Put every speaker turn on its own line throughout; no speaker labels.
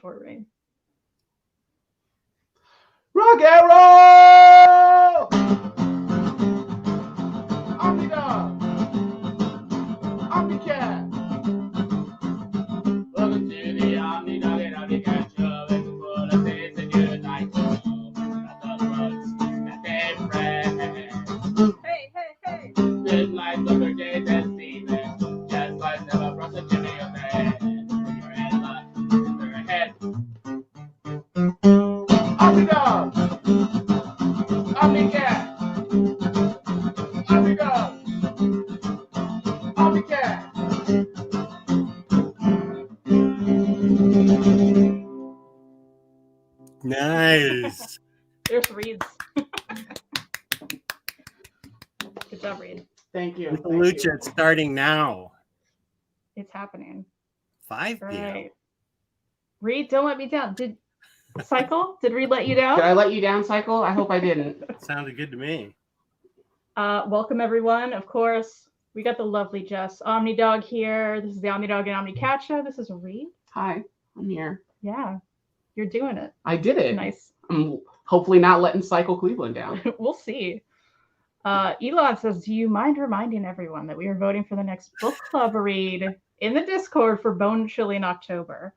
for, Reid?
Rock and roll! OmniDog! OmniCat! Welcome to the OmniDog and OmniCat show. It's full of things and good nights. Not the bugs that they friend.
Hey, hey, hey!
Good night, Booker, James, and Steven. Just like never brought the Jimmy of their head luck in their head. OmniDog! OmniCat! OmniDog! OmniCat!
Nice.
There's Reid's. Good job, Reid.
Thank you.
With Lucha, it's starting now.
It's happening.
5
All
p.m.
right. Reid, don't let me down. Did Cycle? Did Reid let you down?
Did I let you down, Cycle? I hope I didn't.
Sounded good to me.
Welcome, everyone. Of course, we got the lovely Jess OmniDog here. This is the OmniDog and OmniCat show. This is Reid.
Hi, I'm here.
Yeah, you're doing it.
I did it.
Nice.
I'm hopefully not letting Cycle Cleveland down.
We'll see. Elon says, do you mind reminding everyone that we are voting for the next book club read in the Discord for Bone Chili in October?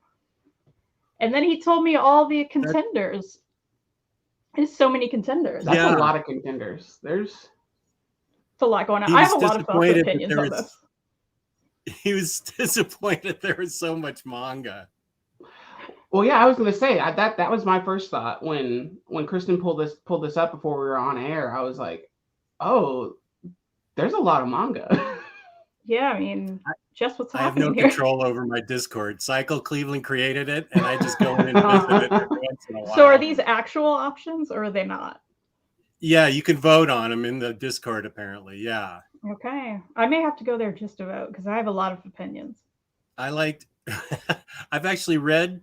And then he told me all the contenders. There's so many contenders.
That's
Yeah.
a lot of contenders. There's
It's a lot going on.
He
I
was
have a lot of thoughts and
disappointed that
opinions
there
on
was-
this.
He was disappointed there was so much manga.
well, yeah. I was gonna say that was my first thought when Kristen pulled this up before we were on air. I was like, oh, there's a lot of manga.
Yeah, I mean, Jess, what's
I have
happening
no
here?
control over my Discord. Cycle Cleveland created it, and I just go in and visit it every once in a while.
So are these actual options or are they not?
Yeah, you can vote on them in the Discord, apparently. Yeah.
Okay. I may have to go there just to vote because I have a lot of opinions.
I liked I've actually read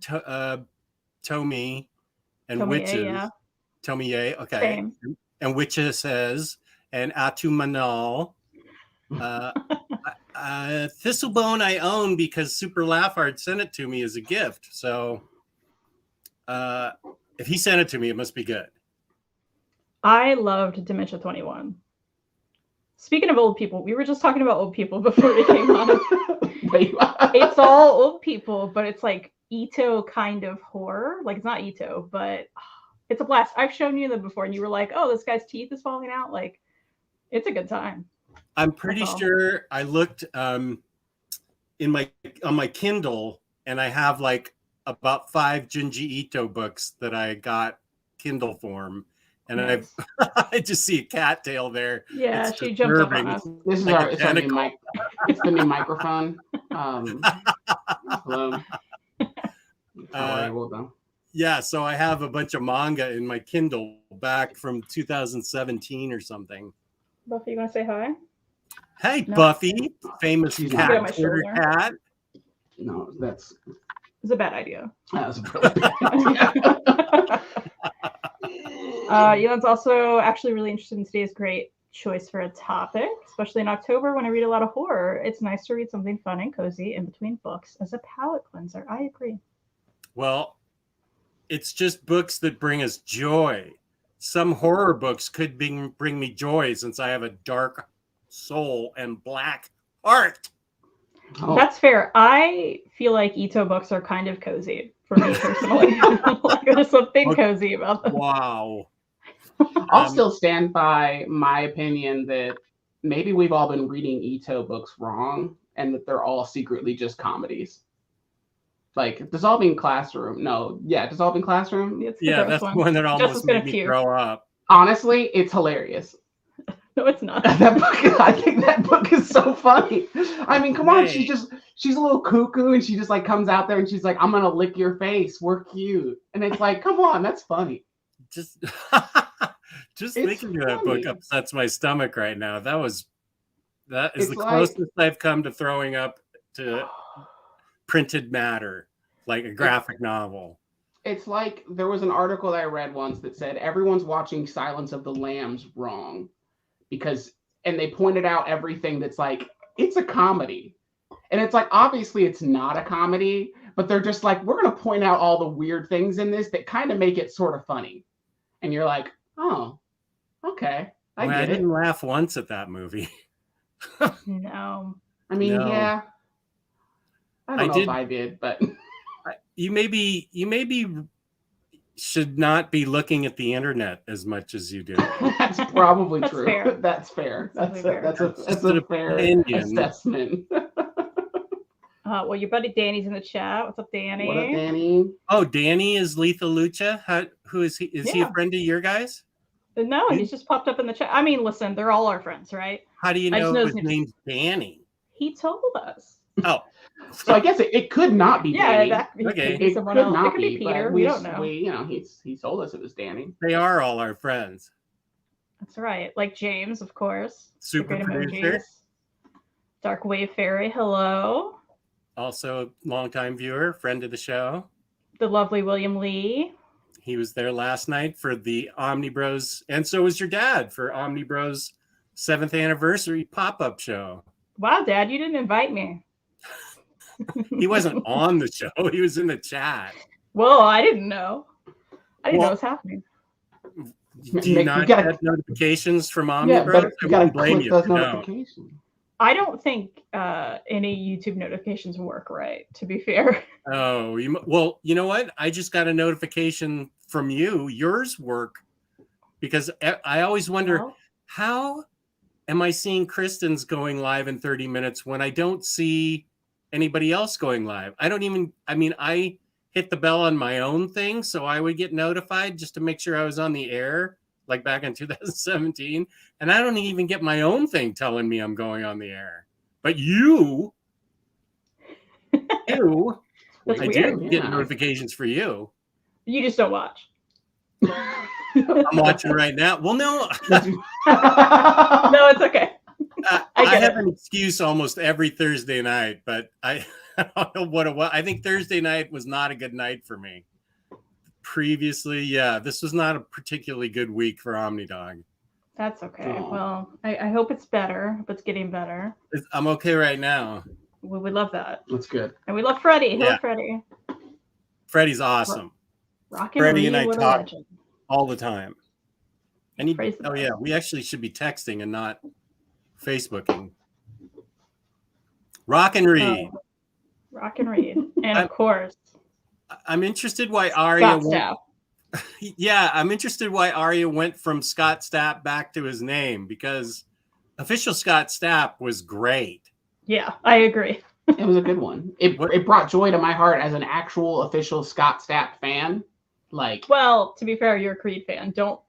Tomi and
Tomie,
Witches.
yeah.
Tomie, okay.
Same.
And Witches says, and Atumanal. Thistlebone I own because Super Laughard sent it to me as a gift. So if he sent it to me, it must be good.
I loved Dementia 21. Speaking of old people, we were just talking about old people before we came on. It's all old people, but it's like Ito kind of horror. Like it's not Ito, but it's a blast. I've shown you them before, and you were like, "Oh, this guy's teeth is falling out." Like, it's a good time.
I'm pretty sure I looked on my Kindle, and I have like about 5 Junji Ito books that I got Kindle form, and
Nice.
I just see a cattail there.
Yeah,
It's
she jumped up on
disturbing.
us.
This is
Like
our new mic. It's the new microphone. Hello. Well done.
Yeah, so I have a bunch of manga in my Kindle back from 2017 or something.
Buffy, you want to say hi?
Hey,
No.
Buffy, famous
She's
not on
cat,
my
Twitter
shoulder.
cat.
No,
It's a bad idea.
that was a really bad idea.
Elon's also actually really interested in today's great choice for a topic, especially in October when I read a lot of horror. It's nice to read something fun and cozy in between books as a palate cleanser. I agree.
Well, it's just books that bring us joy. Some horror books could bring me joy since I have a dark soul and black heart.
Oh,
That's fair. I feel like Ito books are kind of cozy for me personally. Like, there's something cozy about them.
Wow.
I'll still stand by my opinion that maybe we've all been reading Ito books wrong and that they're all secretly just comedies. Like Dissolving Classroom. No, yeah, Dissolving Classroom.
It's the
Yeah,
gross
that's
one.
the one that
Just
almost
is gonna
made me
puke.
throw up.
Honestly, it's hilarious.
No, it's not.
That book, I think that book is so funny. I mean, come on,
Hey.
she's a little cuckoo and she just like comes out there and she's like, I'm gonna lick your face. We're cute. And it's like, come on, that's funny.
Just
It's
thinking of that book
funny.
upsets my stomach right now. That is
It's
the
like-
closest I've come to throwing up to printed matter, like a graphic novel.
It's like there was an article that I read once that said everyone's watching Silence of the Lambs wrong and they pointed out everything that's like, it's a comedy. And it's like, obviously it's not a comedy, but they're just like, we're going to point out all the weird things in this that kind of make it sort of funny. And you're like, oh, okay. I
didn't laugh once at that movie.
No.
I mean,
No.
yeah. I don't know if I did, but
you maybe should not be looking at the internet as much as you do.
That's probably
That's
true.
fair.
That's fair. That's
Just
a
an
fair
opinion.
assessment.
Well, your buddy Danny's in the chat. What's up, Danny?
What up, Danny?
Oh, Danny is Lethal Lucha. Who is he? Is he a friend of your guys?
No, he's just popped up in the chat. I mean, listen, they're all our friends, right?
How do you know his name's Danny?
He told us.
Oh.
So I guess it could not be Danny.
Exactly.
Okay.
It could
not
be Peter.
But
we don't know.
He told us it was Danny.
They are all our friends.
That's right. Like James, of course.
Super producer.
Dark Wave Fairy, hello.
Also a longtime viewer, friend of the show.
The lovely William Lee.
He was there last night for the OmniBros, and so was your dad for OmniBros 7th anniversary pop-up show.
Wow, Dad, you didn't invite me.
He wasn't on the show. He was in the chat.
Well, I didn't know. I didn't know what's happening.
Do you not get notifications from OmniBros?
But you got to click those notifications.
I don't think any YouTube notifications work right, to be fair.
Oh, well, you know what? I just got a notification from you. Yours work because I always wonder, how am I seeing Kristen's going live in 30 minutes when I don't see anybody else going live? I hit the bell on my own thing so I would get notified just to make sure I was on the air, like back in 2017. And I don't even get my own thing telling me I'm going on the air. But I do get notifications for you.
You just don't watch.
I'm watching right now. Well, no.
No, it's okay.
I have an excuse almost every Thursday night, but I don't know what it was. I think Thursday night was not a good night for me. Previously, this was not a particularly good week for OmniDog.
That's okay. Oh. Well, I hope it's better. Hope it's getting better.
I'm okay right now.
We love that.
That's good.
And we love Freddie. Hello, Freddie.
Freddie's awesome.
Freddie and I talk
all the time. And we actually should be texting and not Facebooking. Rock and Reid.
Rock and Reid. And of course,
I'm interested why Arya went. Yeah, I'm interested why Arya went from Scott Stapp back to his name, because official Scott Stapp was great.
Yeah, I agree.
It was a good one. It brought joy to my heart as an actual official Scott Stapp fan.
Well, to be fair, you're a Creed fan. Don't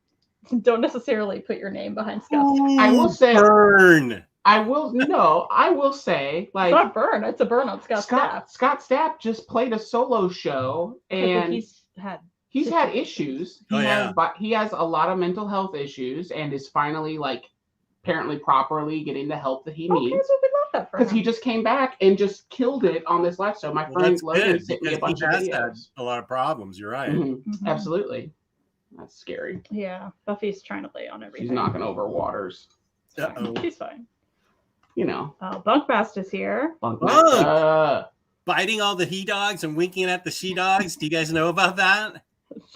necessarily put your name behind Scott Stapp.
I will say
burn.
I will say,
it's not burn. It's a burn on Scott Stapp.
Scott Stapp just played a solo show, and he's had issues. He has a lot of mental health issues, and is finally apparently properly getting the help that he needs.
We love that for him.
Because he just came back and just killed it on this live show. My friend Logan sent me a bunch of videos.
Had a lot of problems. You're right.
Mm-hmm. Mm-hmm. Absolutely. That's scary.
Yeah, Buffy's trying to lay on everything.
She's knocking over waters.
She's fine.
Bunkbast
is here.
Biting all the he dogs and winking at the she dogs. Do you guys know about that?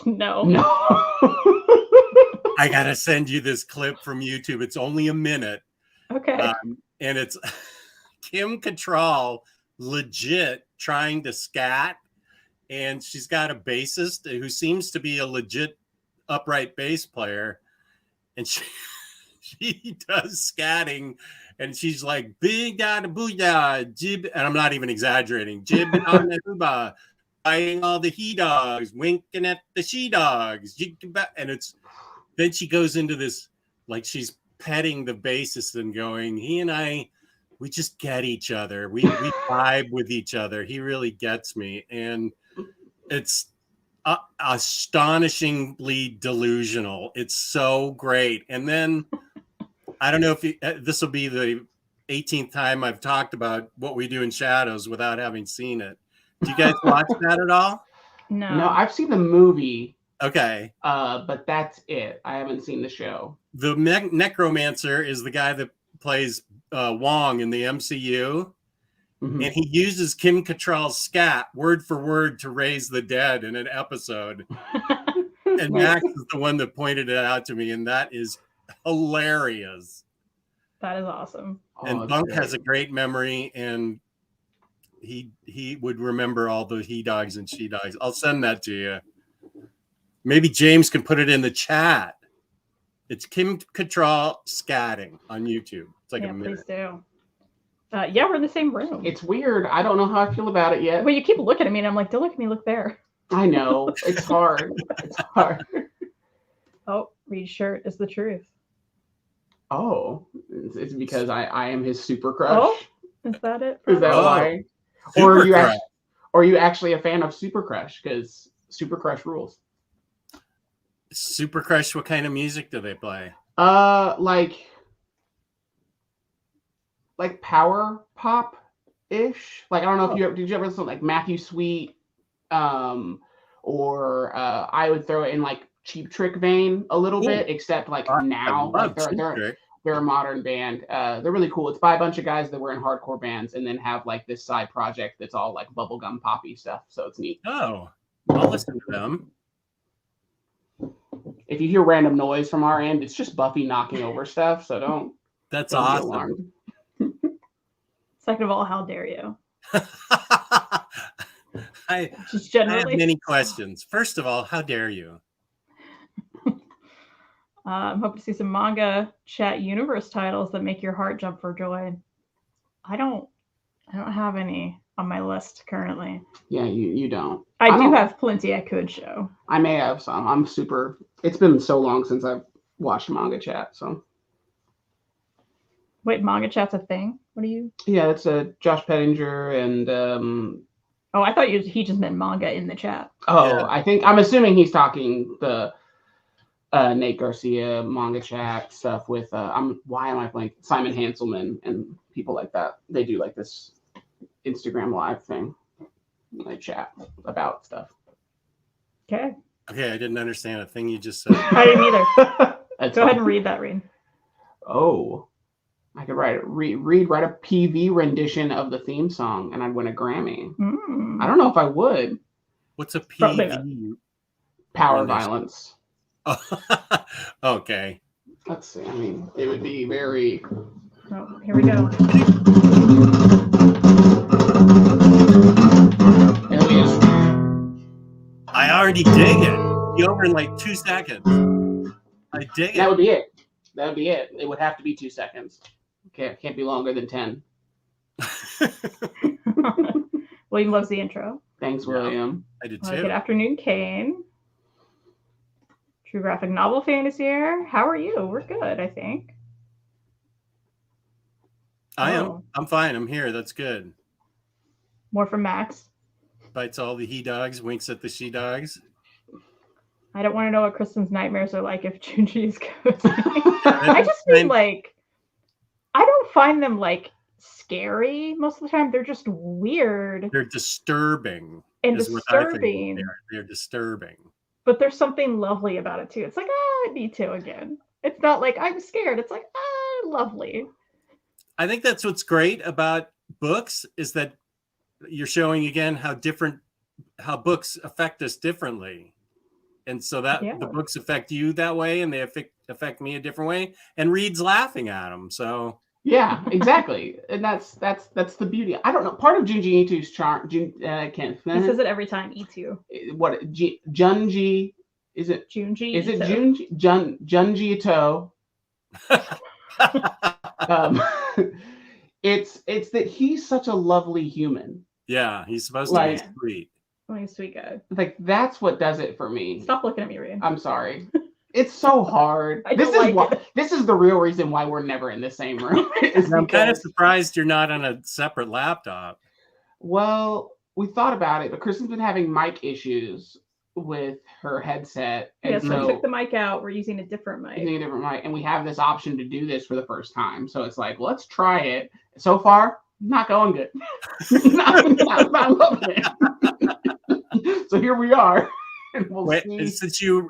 No.
I gotta send you this clip from YouTube. It's only a minute.
Okay.
And it's Kim Cattrall legit trying to scat, and she's got a bassist who seems to be a legit upright bass player, and she does scatting, and she's like, big da booyah, jib, and I'm not even exaggerating, jib on the hooba, biting all the he dogs, winking at the she dogs, and then she goes into this, she's petting the bassist and going, he and I, we just get each other, we vibe with each other, he really gets me, and it's astonishingly delusional. It's so great. And then I don't know if this will be the 18th time I've talked about What We Do in Shadows without having seen it. Do you guys watch that at all?
No, I've seen the movie.
Okay.
But that's it. I haven't seen the show.
The Necromancer is the guy that plays Wong in the MCU. and he uses Kim Cattrall's scat word for word to raise the dead in an episode. And Max is the one that pointed it out to me, and that is hilarious.
That is awesome.
And Bunk has a great memory, and he would remember all the he dogs and she dogs. I'll send that to you. Maybe James can put it in the chat. It's Kim Cattrall scatting on YouTube. It's like a minute.
Please do. Yeah, we're in the same room.
It's weird. I don't know how I feel about it yet.
Well, you keep looking at me, and I'm like, don't look at me, look there.
I know. It's hard. It's hard.
Oh, Reid's shirt is the truth.
Oh, it's because I am his super crush.
Oh, is that it?
Is that why? Or are you actually a fan of Super Crush? Because Super Crush rules.
Super Crush, what kind of music do they play?
Like power pop ish. Like I don't know if did you ever listen to like Matthew Sweet, or I would throw it in like Cheap Trick vein a little bit, except like now like they're a modern band. They're really cool. It's by a bunch of guys that were in hardcore bands and then have like this side project that's all like bubblegum poppy stuff. So it's neat.
Oh, I'll listen to them.
If you hear random noise from our end, it's just Buffy knocking over stuff. So don't.
That's awesome.
Second of all, how dare you?
I
just generally
have many questions. First of all, how dare you?
I'm hoping to see some manga chat universe titles that make your heart jump for joy. I don't have any on my list currently.
Yeah, you don't.
I do have plenty I could show.
I may have some. It's been so long since I've watched manga chat. So
wait, manga chat's a thing? What are you?
Yeah, it's a Josh Pettinger and
Oh, I thought he just meant manga in the chat.
Oh, yeah. I'm assuming he's talking the Nate Garcia manga chat stuff with why am I blanking? Simon Hanselman and people like that. They do like this Instagram live thing. They chat about stuff.
Okay,
I didn't understand a thing you just said.
I didn't either. Go ahead and read that, Reid.
Oh, I could write a PV rendition of the theme song, and I'd win a Grammy. I don't know if I would.
What's a PV?
Power violence.
Okay.
Let's see. I mean, it would be very.
Oh, here we go.
I already dig it. Be over in like 2 seconds. I dig it.
That would be it. It would have to be 2 seconds. Can't be longer than 10.
William loves the intro.
Thanks, William.
I did too.
Good afternoon, Kane. True graphic novel fan is here. How are you? We're good, I think.
I am. I'm fine. I'm here. That's good.
More from Max.
Bites all the he dogs, winks at the she dogs.
I don't want to know what Kristen's nightmares are like if Junji is cozy. I just mean like, I don't find them like scary most of the time. They're just weird.
They're disturbing.
And disturbing.
They're disturbing.
But there's something lovely about it too. It's like, I need to again. It's not like I'm scared. It's like, lovely.
I think that's what's great about books is that you're showing again how books affect us differently. And so that the books affect you that way and they affect me a different way. And Reid's laughing at them. So
yeah, exactly. And that's the beauty. I don't know. Part of Junji Ito's charm. I can't.
He says it every time. Itu.
What? Junji? Is it
Junji?
Is it Junji? Junji Ito. It's that he's such a lovely human.
Yeah, he's supposed to be sweet.
Oh, he's a sweet guy.
Like that's what does it for me.
Stop looking at me, Reid.
I'm sorry. It's so hard. This is the real reason why we're never in the same room.
I'm kind of surprised you're not on a separate laptop.
Well, we thought about it, but Kristen's been having mic issues with her headset.
And so we took the mic out. We're using a different mic.
And we have this option to do this for the first time. So it's like, let's try it. So far, not going good. not loving it. So here we are.
Wait, since you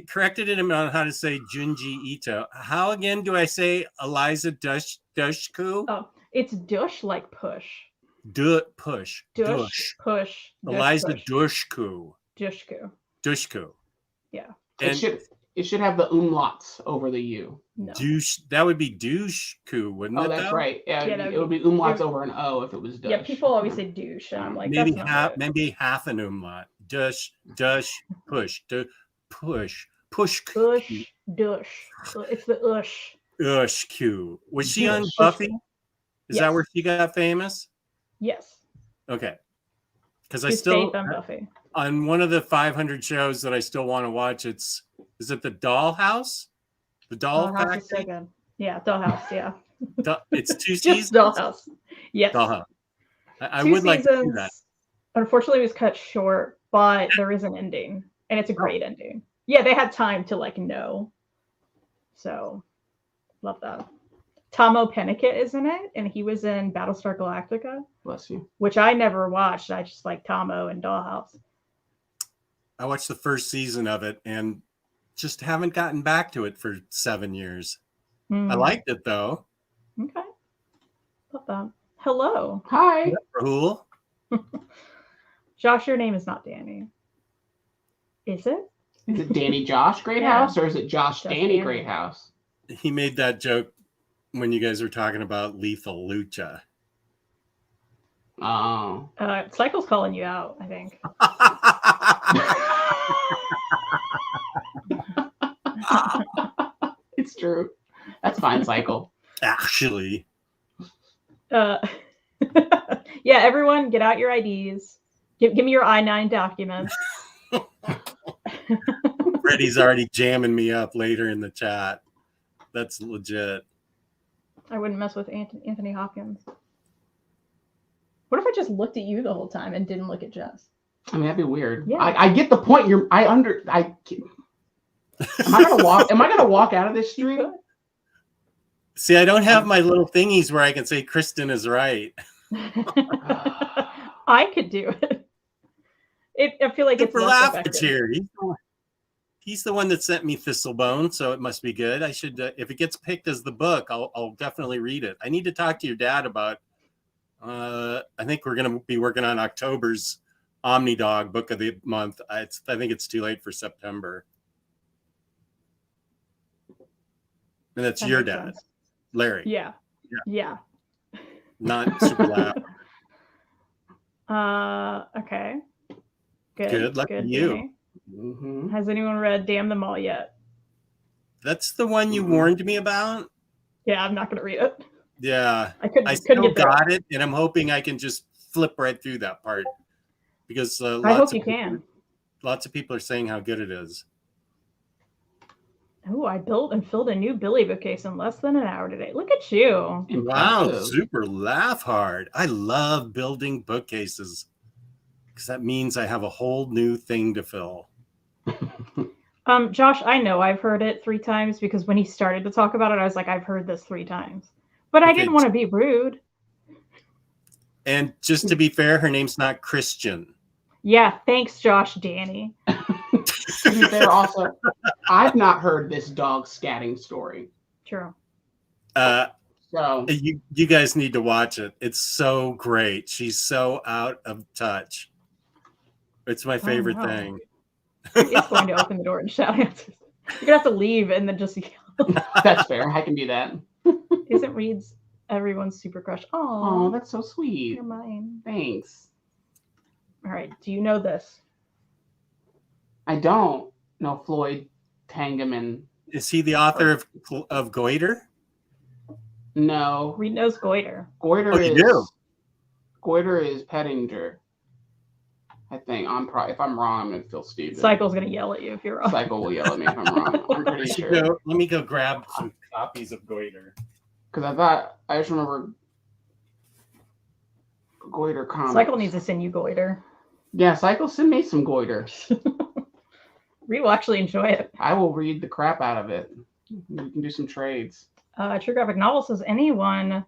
corrected him on how to say Junji Ito, how again do I say Eliza Dushku?
Oh, it's Dush like push.
Push.
Push.
Eliza
Push.
Dushku.
Dushku. Yeah.
And
it should have the umlauts over the U.
No.
That would be Dushku, wouldn't it?
Oh, that's
though?
right. Yeah, it would be umlauts over an O if it was douche.
Yeah, people always say douche, and I'm like,
maybe
that's not
half,
right.
maybe half an umlaut. Push, push.
Push, dush. It's the ush.
Ushku. Was she on
Dush.
Buffy? Is
Yes.
that where she got famous?
Yes.
Okay. Because
She stayed on Buffy.
On one of the 500 shows that I still want to watch, is it the Dollhouse? The Doll Factory?
Is so good. Yeah, Dollhouse, yeah.
It's 2
Just
seasons?
Dollhouse. Yes.
Dollhouse. I
2
would like to see that.
Unfortunately, it was cut short, but there is an ending, and it's a great ending. Yeah, they had time to know. So, love that. Tomo Pennicott is in it, and he was in Battlestar Galactica.
Bless you.
Which I never watched. I just like Tomo and Dollhouse.
I watched the first season of it and just haven't gotten back to it for 7 years. I liked it though.
Okay. Love that. Hello.
Hi.
Rahul.
Josh, your name is not Danny. Is it?
Is it Danny Josh Greathouse or is it Josh Danny Greathouse?
He made that joke when you guys were talking about Lethal Lucha.
Oh.
Cycle's calling you out, I think.
It's true. That's fine, Cycle.
Actually.
Yeah, everyone get out your IDs. Give me your I-9 documents.
Freddie's already jamming me up later in the chat. That's legit.
I wouldn't mess with Anthony Hopkins. What if I just looked at you the whole time and didn't look at Jess?
I mean, that'd be weird.
Yeah.
I get the point. Am I gonna walk out of this stream?
See, I don't have my little thingies where I can say Kristen is right.
I could do it. I feel like
Super
it's less effective.
here. He's the one that sent me Thistlebone, so it must be good. I should, if it gets picked as the book, I'll definitely read it. I need to talk to your dad about. I think we're going to be working on October's OmniDog book of the month. I think it's too late for September. And that's your dad,
sense.
Larry.
Yeah.
Not super loud.
Okay. Good.
Good luck to you.
Mm-hmm.
Has anyone read Damn Them All yet?
That's the one you warned me about.
Yeah, I'm not going to read it.
Yeah,
I
still got it, and I'm hoping I can just flip right through that part because
I hope you can.
Lots of people are saying how good it is.
Oh, I built and filled a new Billy bookcase in less than an hour today. Look at you.
Wow, super laugh hard. I love building bookcases because that means I have a whole new thing to fill.
Josh, I know I've heard it 3 times because when he started to talk about it, I was like, I've heard this 3 times. But I didn't want to be rude.
And just to be fair, her name's not Christian.
Yeah, thanks, Josh Danny.
To be fair, also, I've not heard this dog scatting story.
True.
So
you guys need to watch it. It's so great. She's so out of touch. It's my favorite thing.
It's going to open the door and shout answers. You're gonna have to leave and then just yell.
That's fair. I can do that.
Isn't Reid's everyone's super crush?
Oh, that's so sweet.
You're mine.
Thanks.
All right. Do you know this?
I don't know Floyd Tangeman.
Is he the author of Goiter?
No.
Reid knows Goiter.
Goiter
you do?
Goiter is Pettinger. I think if I'm wrong, I'm gonna feel stupid.
Cycle's gonna yell at you if you're wrong.
Cycle will yell at me if I'm wrong. I'm pretty sure.
Let me go grab some copies of Goiter.
Because I just remember Goiter comics.
Cycle needs to send you Goiter.
Yeah, Cycle, send me some Goiter.
Reid will actually enjoy it.
I will read the crap out of it. We can do some trades.
True Graphic Novel says anyone.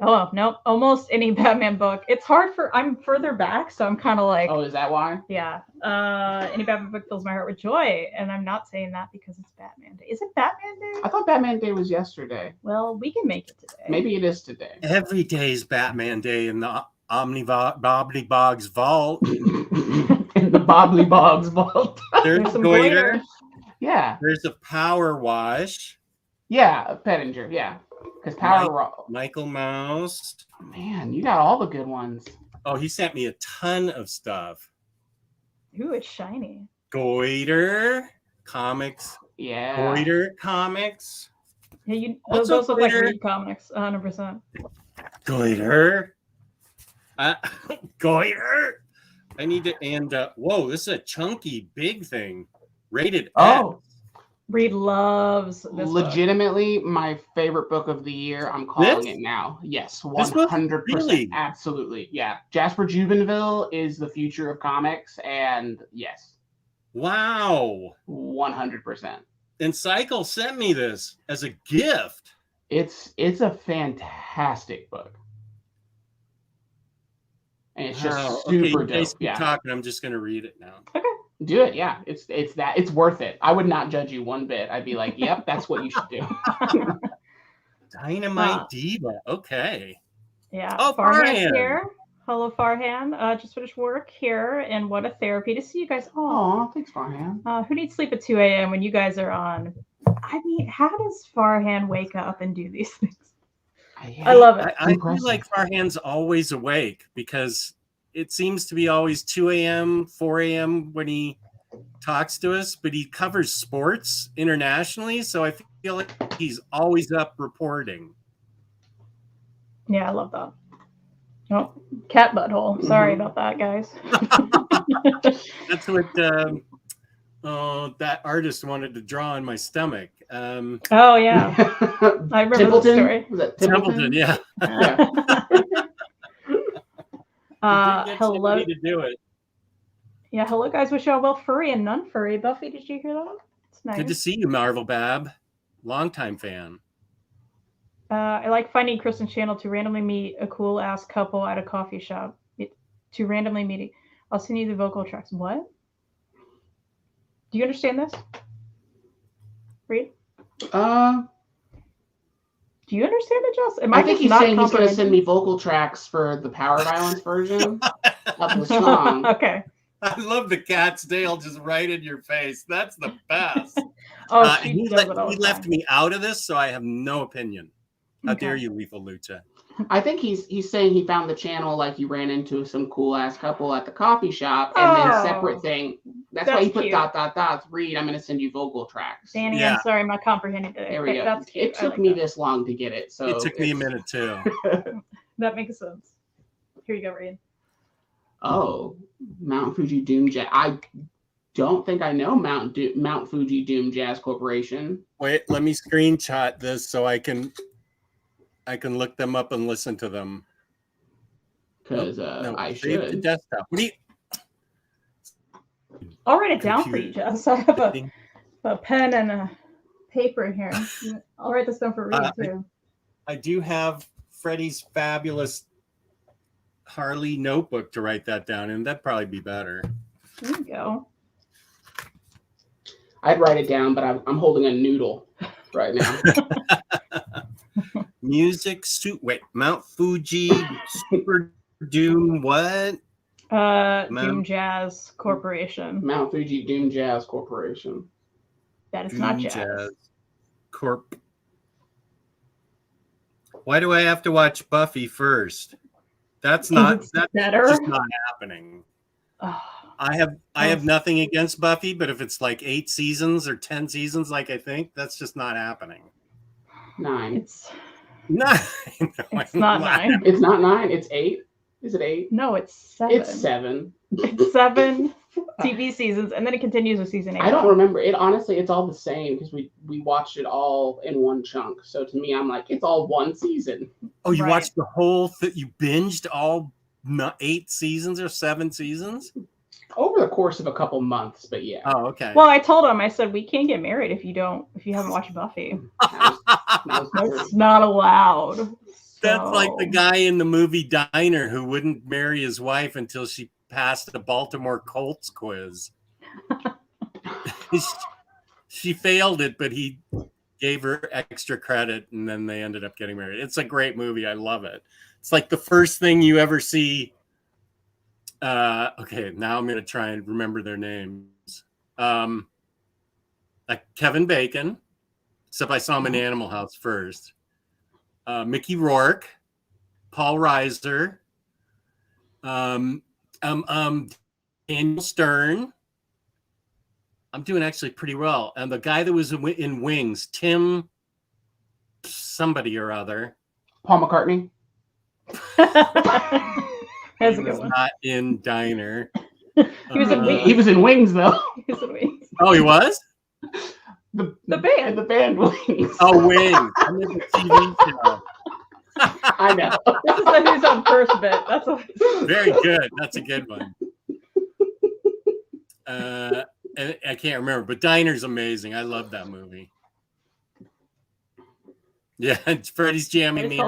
Oh, no, almost any Batman book. It's hard I'm further back, so I'm kind of like.
Oh, is that why?
Yeah. Any Batman book fills my heart with joy, and I'm not saying that because it's Batman Day. Is it Batman Day?
I thought Batman Day was yesterday.
Well, we can make it today.
Maybe it is today.
Every day is Batman Day in the Omnibog's Vault.
In the Bobbly Bog's vault.
There's
some
Goiter.
Yeah.
There's a Power Wash.
Yeah, Pettinger. Yeah. Because Power
Michael Mouse.
Man, you got all the good ones.
Oh, he sent me a ton of stuff.
Ooh, it's shiny.
Goiter comics.
Yeah.
Goiter comics.
Yeah,
Also
those look like
Goiter.
Reid comics, 100%.
Goiter. Goiter. I need to, and whoa, this is a chunky, big thing. Rated
Oh.
X.
Reid loves this
Legitimately, my favorite book of the year. I'm calling it now. Yes, 100%.
Really?
Absolutely. Yeah. Jasper Jubenville is the future of comics, and yes.
Wow.
100%.
And Cycle sent me this as a gift.
It's a fantastic book. And it's just super dope.
Keep talking. I'm just gonna read it now.
Okay.
Do it, yeah. It's worth it. I would not judge you one bit. I'd be like, yep, that's what you should do.
Dynamite Diva. Okay.
Yeah.
Oh,
Farhan's here. Hello, Farhan. Just finished work here, and what a therapy to see you guys.
Oh, thanks, Farhan.
Who needs sleep at 2 a.m. when you guys are on? I mean, how does Farhan wake up and do these things? I love it.
I feel like Farhan's always awake because it seems to be always 2 a.m., 4 a.m. when he talks to us, but he covers sports internationally, so I feel like he's always up reporting.
Yeah, I love that. Oh, cat butthole. Sorry about that, guys.
That's what that artist wanted to draw on my stomach.
Oh, yeah. I remember the story.
Was that
Templeton, yeah.
Hello.
To do it.
Yeah, hello, guys. Wish y'all well, furry and non-furry. Buffy, did you hear that? It's nice.
Good to see you, Marvel Bab. Longtime fan.
I like finding Kristen's channel to randomly meet a cool-ass couple at a coffee shop. I'll send you the vocal tracks. What? Do you understand this? Reid? Do you understand it, Jess?
I think he's saying he's going to send me vocal tracks for the Power Violence version of the song.
Okay.
I love the cat's tail just right in your face. That's the best.
He
left me out of this, so I have no opinion. How dare you, Lethal Lucha?
I think he's saying he found the channel like you ran into some cool ass couple at the coffee shop, and then separate thing. That's why he put ... Reid, I'm going to send you vocal tracks.
Danny, I'm sorry, I'm not comprehending it.
There we go. It took me this long to get it, so
it took me a minute too.
That makes sense. Here you go, Reid.
Oh, Mount Fuji Doom Jazz. I don't think I know Mount Fuji Doom Jazz Corporation.
Wait, let me screenshot this so I can look them up and listen to them.
Because I should.
The desktop. What do you...
I'll write it down for you, Jess. I have a pen and a paper here. I'll write this down for Reid too.
I do have Freddie's fabulous Harley notebook to write that down, and that'd probably be better.
There you go.
I'd write it down, but I'm holding a noodle right now.
Mount Fuji Super Doom what?
Doom Jazz Corporation.
Mount Fuji Doom Jazz Corporation.
That is not jazz.
Corp. Why do I have to watch Buffy first? That's just not happening. I have nothing against Buffy, but if it's like 8 seasons or 10 seasons, like I think, that's just not happening.
9.
It's
9.
It's not 9.
It's not 9. It's 8. Is it 8?
No, it's 7.
It's 7.
It's 7 TV seasons, and then it continues with season 8.
I don't remember it. Honestly, it's all the same because we watched it all in one chunk. So to me, I'm like, it's all one season.
Oh, you watched the whole you binged all 8 seasons or 7 seasons?
Over the course of a couple months, but yeah.
Oh, okay.
Well, I told him, I said, we can't get married if you haven't watched Buffy. That's not allowed.
That's like the guy in the movie Diner who wouldn't marry his wife until she passed the Baltimore Colts quiz. She failed it, but he gave her extra credit, and then they ended up getting married. It's a great movie. I love it. It's like the first thing you ever see. Okay, now I'm going to try and remember their names. Like Kevin Bacon, except I saw him in Animal House first. Mickey Rourke, Paul Reiser, Daniel Stern. I'm doing actually pretty well. And the guy that was in Wings, Tim somebody or other.
Paul McCartney.
That's a good one.
Not in Diner.
He was in Wings.
He was in Wings, though.
He was in Wings.
Oh, he was?
The
band.
The band Wings.
Oh, Wings. I mean the TV show.
I know.
This is the Who's on First bit. That's always...
Very good. That's a good one. And I can't remember, but Diner's amazing. I love that movie. Yeah, Freddie's jamming me.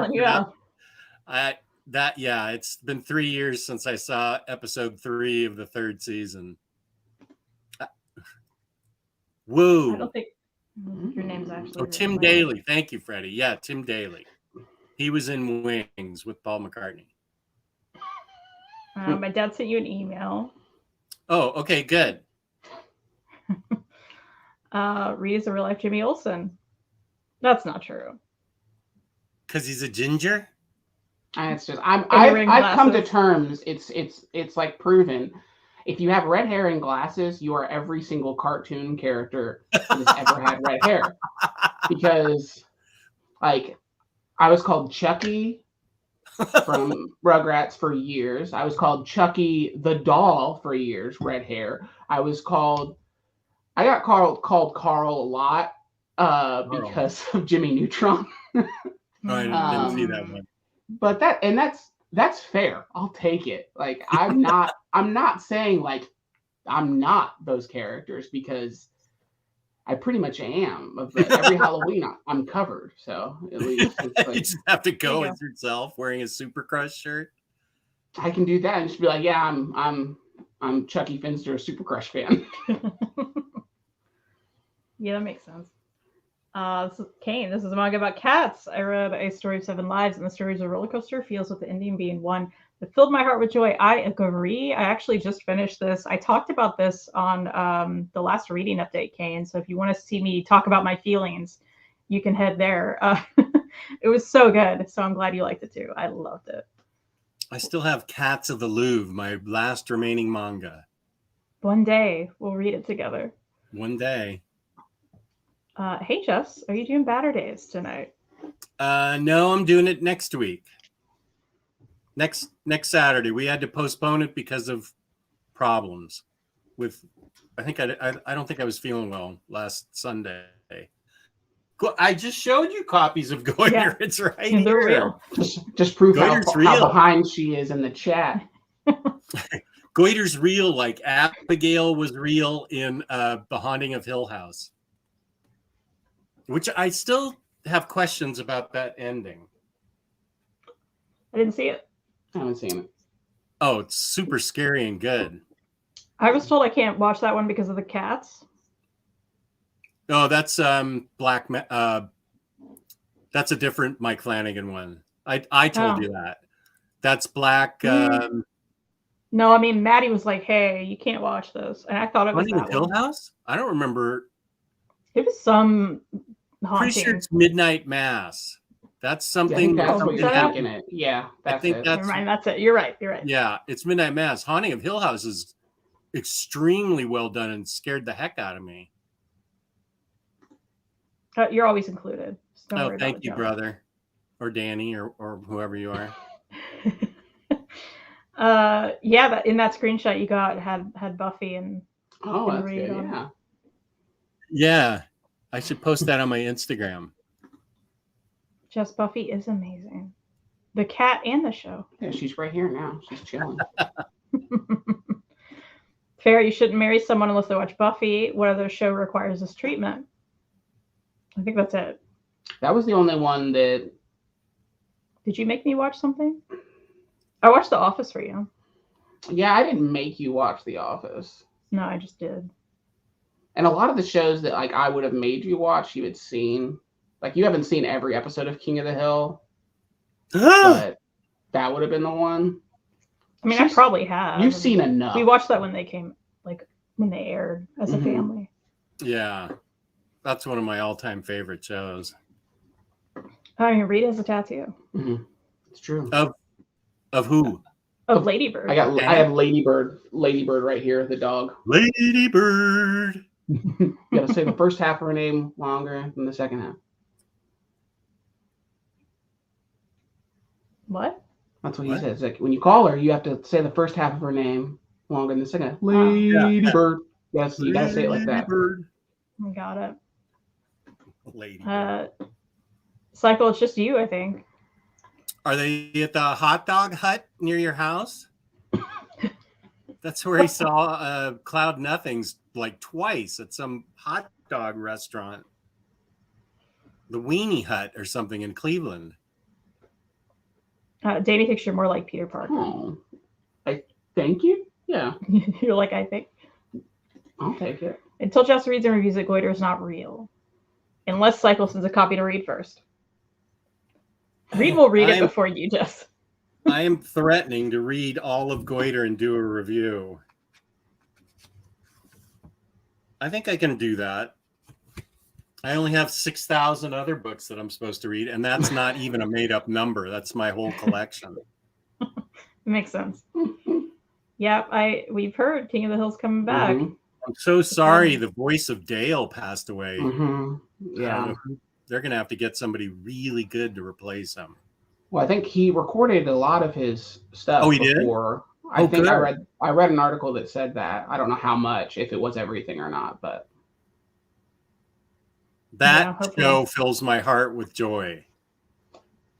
It's been 3 years since I saw episode 3 of the 3rd season. Woo!
I don't think your name's actually.
Oh, Tim Daly. Thank you, Freddie. Yeah, Tim Daly. He was in Wings with Paul McCartney.
My dad sent you an email.
Oh, okay, good.
Reid is a real life Jimmy Olsen. That's not true.
Because he's a ginger?
It's just I've come to terms. It's like proven. If you have red hair and glasses, you are every single cartoon character that has ever had red hair. Because, like, I was called Chucky from Rugrats for years. I was called Chucky the doll for years, red hair. I got called Carl a lot because of Jimmy Neutron.
I didn't see that one.
But that's fair. I'll take it. Like I'm not saying like I'm not those characters because I pretty much am. Every Halloween I'm covered. So at least it's like,
you just have to go as yourself wearing a Super Crush shirt.
I can do that and just be like, yeah, I'm Chucky Finster, a Super Crush fan.
Yeah, that makes sense. This is Kane. This is a manga about cats. I read A Story of Seven Lives, and the story is a roller coaster. Feels with the ending being one that filled my heart with joy. I agree. I actually just finished this. I talked about this on the last reading update, Kane. So if you want to see me talk about my feelings, you can head there. It was so good. So I'm glad you liked it too. I loved it.
I still have Cats of the Louvre, my last remaining manga.
One day we'll read it together.
One day.
Hey, Jess, are you doing Batter Days tonight?
No, I'm doing it next week. Next Saturday. We had to postpone it because of problems with. I don't think I was feeling well last Sunday. I just showed you copies of Goiter. Yeah. It's right here.
They're real.
Just prove how behind she is in the chat.
Goiter's real, like Abigail was real in The Haunting of Hill House. Which I still have questions about that ending.
I didn't see it.
I haven't seen it.
Oh, it's super scary and good.
I was told I can't watch that one because of the cats.
Oh, that's Black. That's a different Mike Flanagan one. I told you that. That's Black.
No, I mean Maddie was like, "Hey, you can't watch this," and I thought it was
Haunting of Hill House. I don't remember.
It was some. Haunting.
Pretty sure it's Midnight Mass. That's something.
Yeah, that's what you're thinking it. Yeah,
I think that's
right. That's it. You're right. You're right.
Yeah, it's Midnight Mass. Haunting of Hill House is extremely well done and scared the heck out of me.
You're always included.
Oh, thank you, brother, or Danny, or whoever you are.
Yeah, but in that screenshot you got had Buffy and
that's Reid good, yeah.
Yeah. I should post that on my Instagram.
Just Buffy is amazing. The cat and the show.
Yeah, she's right here now. She's chilling.
Fair, you shouldn't marry someone unless they watch Buffy. What other show requires this treatment? I think that's it.
That was the only one that...
Did you make me watch something? I watched The Office for you.
Yeah, I didn't make you watch The Office.
No, I just did.
And a lot of the shows that like I would have made you watch, you had seen. Like you haven't seen every episode of King of the Hill, but that would have been the one.
I mean, I probably have.
You've seen enough.
We watched that when they came, like when they aired as a family.
Yeah, that's one of my all-time favorite shows.
I mean, Reid has a tattoo.
It's true.
Of who?
Of Ladybird.
I have Ladybird right here, the dog.
Ladybird.
You gotta say the first half of her name longer than the second half.
What?
That's what he says. Like when you call her, you have to say the first half of her name longer than the second half. Ladybird. Yes, you gotta say it like that.
I got it.
Ladybird.
Cycle, it's just you, I think.
Are they at the hot dog hut near your house? That's where he saw Cloud Nothings like twice at some hot dog restaurant. The Weenie Hut or something in Cleveland.
Danny thinks you're more like Peter Parker.
Oh, thank you. Yeah.
You're like, I think.
I'll take it.
Until Jess reads and reviews it, Goiter is not real. Unless Cycle sends a copy to Reid first. Reid will read it before you, Jess.
I am threatening to read all of Goiter and do a review. I think I can do that. I only have 6,000 other books that I'm supposed to read, and that's not even a made-up number. That's my whole collection.
Makes sense. Yeah, we've heard King of the Hill's coming back.
I'm so sorry the voice of Dale passed away.
Yeah.
They're going to have to get somebody really good to replace him.
Well, I think he recorded a lot of his stuff before.
Did?
I read an article that said that. I don't know how much, if it was everything or not, but
that show fills my heart with joy.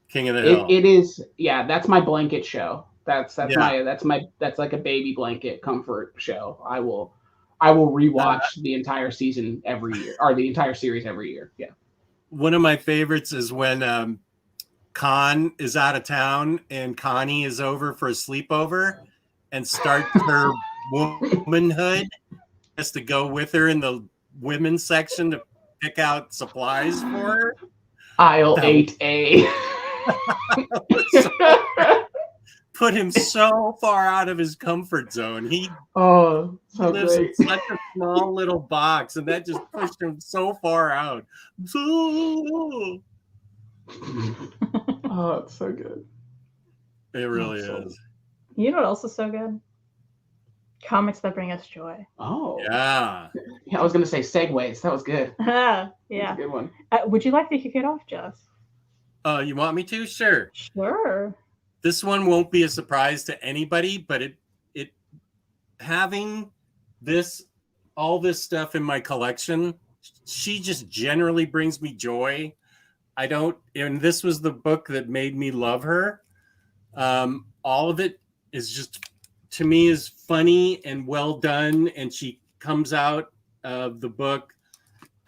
King of the Hill.
It is, yeah, that's my blanket show. That's like a baby blanket comfort show. I will rewatch the entire season every year, or the entire series every year. Yeah.
One of my favorites is when Con is out of town and Connie is over for a sleepover and starts her womanhood. Has to go with her in the women's section to pick out supplies for her.
Aisle 8A.
Put him so far out of his comfort zone. He lives in such a small little box, and that just pushed him so far out.
Oh, it's so good.
It really is.
You know what else is so good? Comics that bring us joy.
Oh.
Yeah.
I was going to say segues. That was good.
Yeah.
That's a good one.
Would you like to kick it off, Jess?
You want me to? Sure.
Sure.
This one won't be a surprise to anybody, but it having all this stuff in my collection, she just generally brings me joy. And this was the book that made me love her. All of it is just, to me, is funny and well done. And she comes out of the book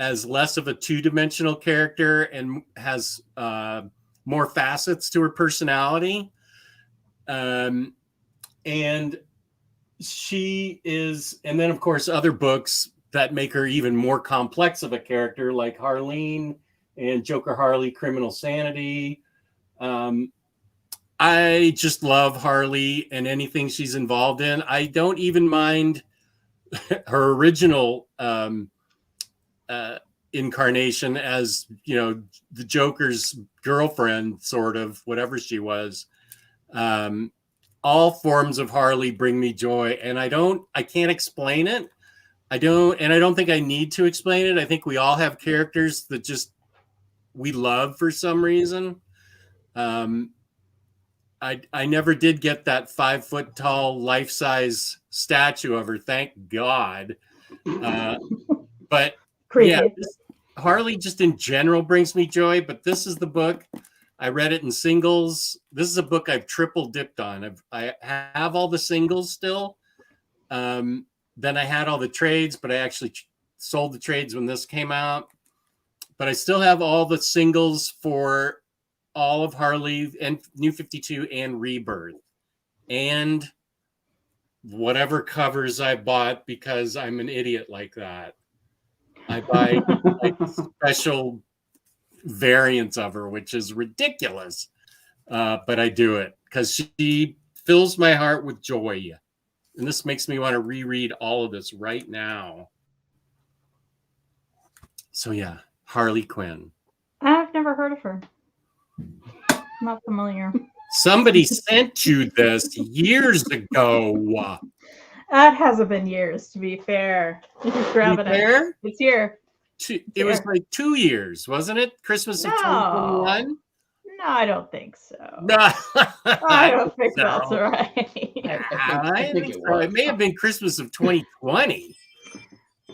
as less of a two-dimensional character and has more facets to her personality. And she is, and then of course other books that make her even more complex of a character, like Harleen and Joker Harley, Criminal Sanity. I just love Harley and anything she's involved in. I don't even mind her original incarnation as, the Joker's girlfriend, sort of, whatever she was. All forms of Harley bring me joy, and I can't explain it. I don't think I need to explain it. I think we all have characters that just we love for some reason. I never did get that 5 foot tall life-size statue of her, thank God. But yeah, Harley just in general brings me joy, but this is the book. I read it in singles. This is a book I've triple dipped on. I have all the singles still. Then I had all the trades, but I actually sold the trades when this came out. But I still have all the singles for all of Harley and New 52 and Rebirth. And whatever covers I bought, because I'm an idiot like that. I buy like special variants of her, which is ridiculous. But I do it because she fills my heart with joy. And this makes me want to reread all of this right now. So yeah, Harley Quinn.
I've never heard of her. Not familiar.
Somebody sent you this years ago.
That hasn't been years, to be fair. You're just grabbing it. It's here.
It was like 2 years, wasn't it? Christmas of 2021?
No, I don't think so.
No.
I don't think that's right.
I think it was.
It may have been Christmas of 2020.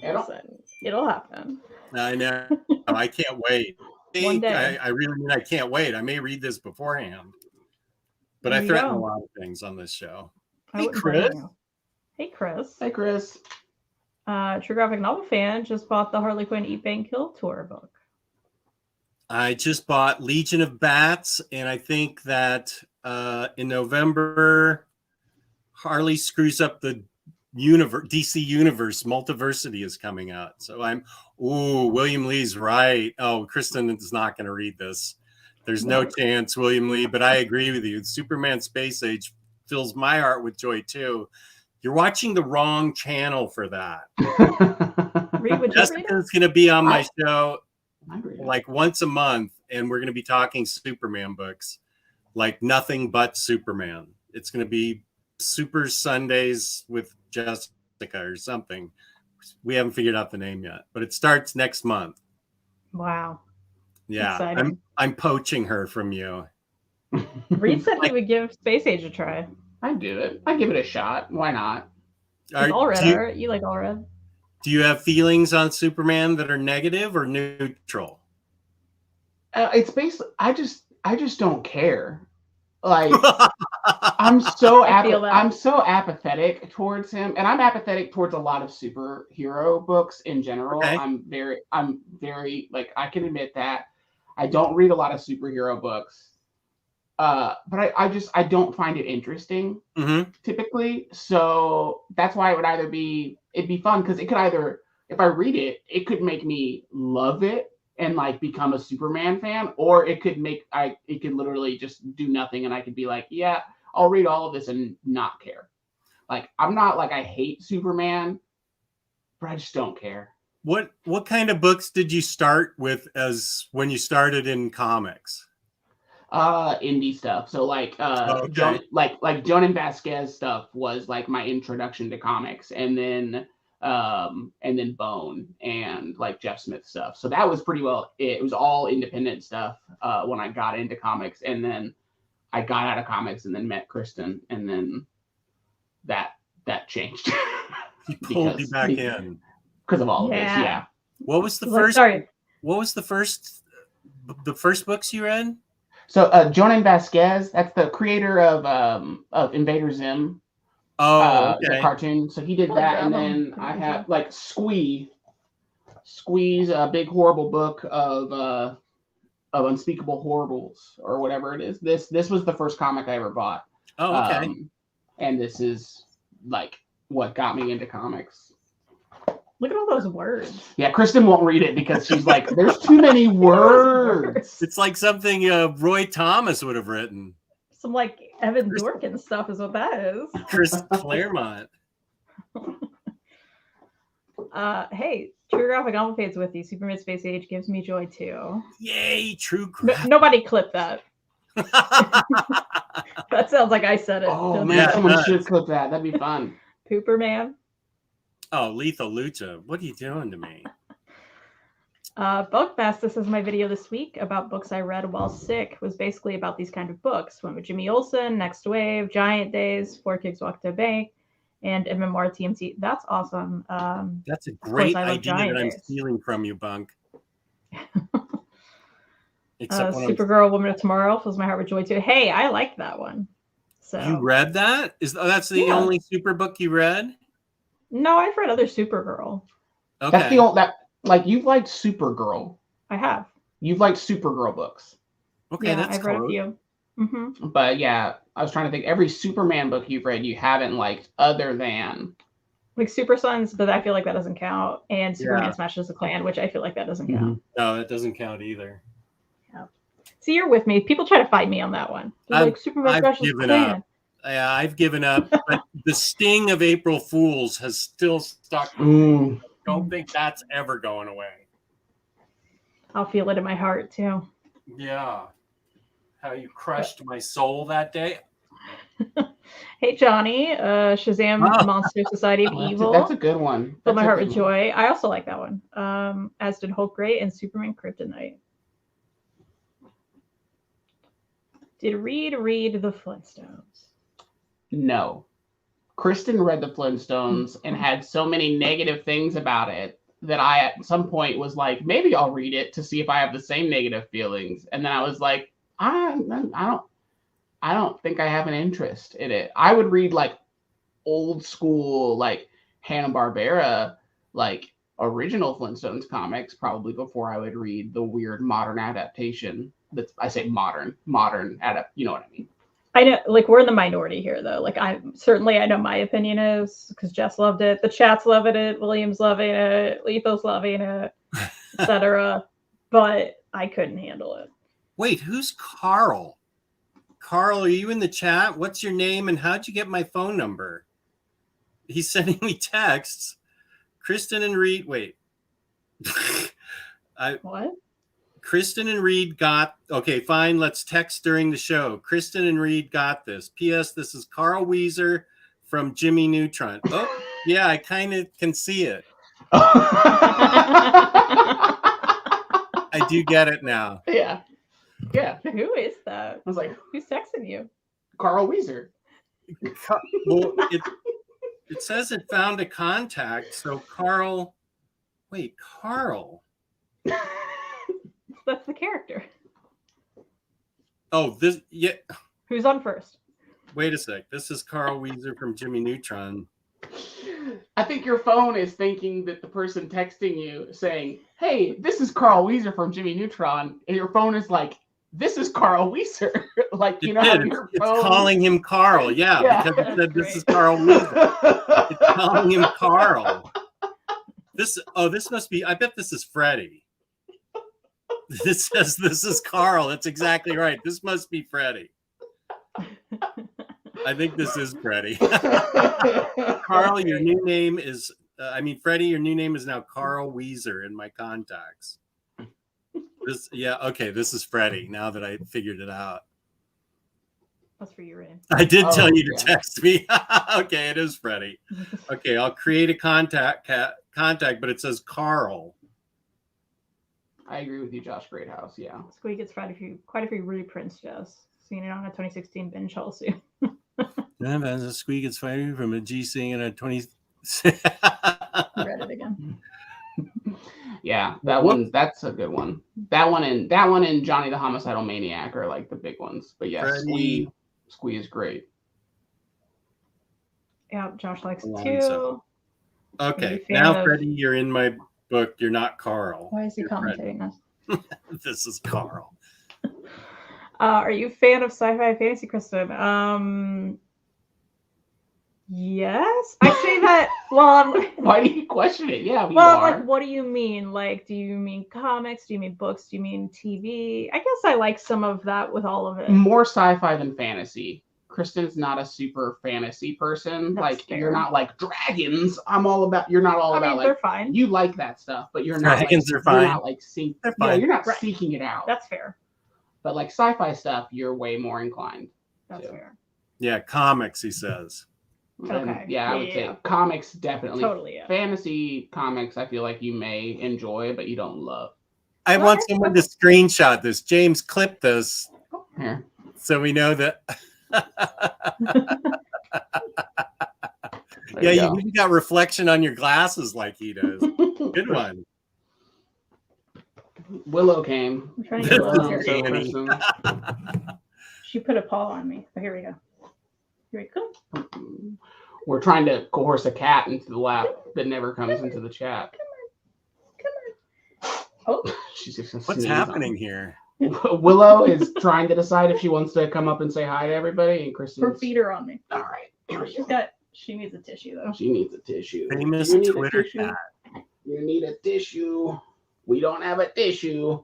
Listen, it'll happen.
I know. I can't wait.
One day.
I really mean I can't wait. I may read this beforehand. But I threaten a lot of things on this show. Hey, Chris.
Hey, Chris.
Hey, Chris.
True graphic novel fan just bought the Harley Quinn Eat, Bang, Kill tour book.
I just bought Legion of Bats, and I think that in November, Harley screws up the DC universe. Multiversity is coming out. So William Lee's right. Oh, Kristen is not going to read this. There's no chance, William Lee, but I agree with you. Superman Space Age fills my heart with joy, too. You're watching the wrong channel for that. Jessica's going to be on my show like once a month, and we're going to be talking Superman books, like nothing but Superman. It's going to be Super Sundays with Jessica or something. We haven't figured out the name yet, but it starts next month.
Wow.
Yeah, I'm poaching her from you.
Reid said he would give Space Age a try.
I'd do it. I'd give it a shot. Why not?
All red. You like all red?
Do you have feelings on Superman that are negative or neutral?
It's basically I just don't care. Like I'm so apathetic towards him, and I'm apathetic towards a lot of superhero books in general. Okay. I'm very like I can admit that I don't read a lot of superhero books. But I don't find it interesting typically. So that's why it'd be fun because it could either, if I read it, it could make me love it and like become a Superman fan, or it could literally just do nothing and I could be like, yeah, I'll read all of this and not care. Like I'm not like I hate Superman, but I just don't care.
What kind of books did you start with as when you started in comics?
Indie stuff. So like Jonan Vasquez stuff was like my introduction to comics, and then Bone and like Jeff Smith stuff. So that was pretty well it was all independent stuff when I got into comics, and then I got out of comics and then met Kristen, and then that changed.
He pulled you back in
because of all of this. Yeah.
What was the first books you read?
So Jonan Vasquez, that's the creator of Invader Zim. The cartoon. So he did that, and then I have like Squeeze, a big horrible book of Unspeakable Horribles or whatever it is. This was the first comic I ever bought.
Oh, okay.
And this is like what got me into comics.
Look at all those words.
Yeah, Kristen won't read it because she's like, there's too many words.
It's like something Roy Thomas would have written.
Some like Evan Dorkin stuff is what that is.
Chris Claremont.
Hey, True Graphic novel fades with you. Superman Space Age gives me joy too.
Yay, True Graphic.
Nobody clip that. That sounds like I said it.
Oh man, someone should clip that. That'd be fun.
Pooper Man.
Oh, Lethal Lucha. What are you doing to me?
Bugfest, this is my video this week about books I read while sick. It was basically about these kind of books. Went with Jimmy Olsen, Next Wave, Giant Days, Four Kids Walk to a Bank, and MMR TMT. That's awesome.
That's a great idea that I'm stealing from you, Bunk.
Supergirl, Woman of Tomorrow fills my heart with joy too. Hey, I like that one. So
you read that? That's the only super book you read?
No, I've read other Supergirl.
Okay. That's the old like you've liked Supergirl.
I have.
You've liked Supergirl books.
Okay, that's
I've read a few. Mm-hmm.
But yeah, I was trying to think. Every Superman book you've read, you haven't liked, other than
Like Super Sons, but I feel like that doesn't count. And Superman Smashes the Clan, which I feel like that doesn't count.
No, it doesn't count either.
Yeah. See, you're with me. People try to fight me on that one. Like Superman Smashes the Clan.
Yeah, I've given up. But the sting of April Fools has still stuck with me. I don't think that's ever going away.
I'll feel it in my heart too.
Yeah. How you crushed my soul that day.
Hey Johnny, Shazam Monster Society of Evil.
That's a good one.
Fill my heart with joy. I also like that one. As did Hulk Gray and Superman Kryptonite. Did Reid read the Flintstones?
No. Kristen read the Flintstones and had so many negative things about it that I at some point was like, maybe I'll read it to see if I have the same negative feelings. And then I was like, I don't think I have an interest in it. I would read like old school, like Hanna-Barbera, like original Flintstones comics probably before I would read the weird modern adaptation. I say modern you know what I mean?
I know, like, we're in the minority here, though. Like, I know my opinion is, because Jess loved it, the chat's loving it, William's loving it, Letho's loving it, etc. But I couldn't handle it.
Wait, who's Carl? Carl, are you in the chat? What's your name and how'd you get my phone number? He's sending me texts. Kristen and Reid, wait.
What?
Kristen and Reid got, okay, fine, let's text during the show. Kristen and Reid got this. P.S. This is Carl Weezer from Jimmy Neutron. Oh, yeah, I kind of can see it. I do get it now.
Yeah. Yeah.
Who is that?
I was like,
who's texting you?
Carl Weezer.
Well, it says it found a contact. So Carl.
That's the character.
Oh, this, yeah.
Who's on first?
Wait a sec. This is Carl Weezer from Jimmy Neutron.
I think your phone is thinking that the person texting you saying, hey, this is Carl Weezer from Jimmy Neutron. And your phone is like, this is Carl Weezer. Like, you know,
it's calling him Carl. Yeah. Because it said this is Carl Weezer. It's calling him Carl. This must be, I bet this is Freddie. This says this is Carl. That's exactly right. This must be Freddie. I think this is Freddie. Carl, your new name is, Freddie, your new name is now Carl Weezer in my contacts. This is Freddie now that I figured it out.
That's for you, Reid.
I did tell you to text me. Okay, it is Freddie. Okay, I'll create a contact, but it says Carl.
I agree with you, Josh Greathouse. Yeah.
Squeak gets quite a few reprints, Jess. Seeing it on a 2016 binge haul soon.
A Squeak gets fighting from a G sing in a 20.
Read it again.
Yeah, that's a good one. That one and Johnny the Homicidal Maniac are like the big ones. But yeah, Squee is great.
Yeah, Josh likes it too.
Okay, now Freddie, you're in my book. You're not Carl.
Why is he commentating us?
This is Carl.
Are you a fan of sci-fi fantasy, Kristen? Yes. I say that. Well,
why do you question it? Yeah,
like, what do you mean? Like, do you mean comics? Do you mean books? Do you mean TV? I guess I like some of that with all of it.
More sci-fi than fantasy. Kristen's not a super fantasy person.
That's
like
fair.
You're not like dragons. You're not all about like
they're fine.
You like that stuff, but you're not
dragons
like,
are fine.
You're not like you're not
right.
seeking it out.
That's fair.
But like sci-fi stuff, you're way more inclined.
That's fair.
Yeah, comics, he says.
Okay.
Yeah, I would say comics definitely.
Totally. Yeah.
Fantasy comics, I feel like you may enjoy, but you don't love.
I want someone to screenshot this. James, clip this.
Here.
So we know that. You got reflection on your glasses like he does. Good one.
Willow came.
I'm trying to get She put a paw on me. Oh, here we go. Here we go.
We're trying to coerce a cat into the lap that never comes into the chat.
Come on. Oh,
she's just
what's happening here?
Willow is trying to decide if she wants to come up and say hi to everybody, and Kristen's...
her feet are on me.
All right, here we go.
She needs a tissue though.
She needs a tissue.
Famous
You need a
Twitter
tissue?
cat.
You need a tissue. We don't have a tissue.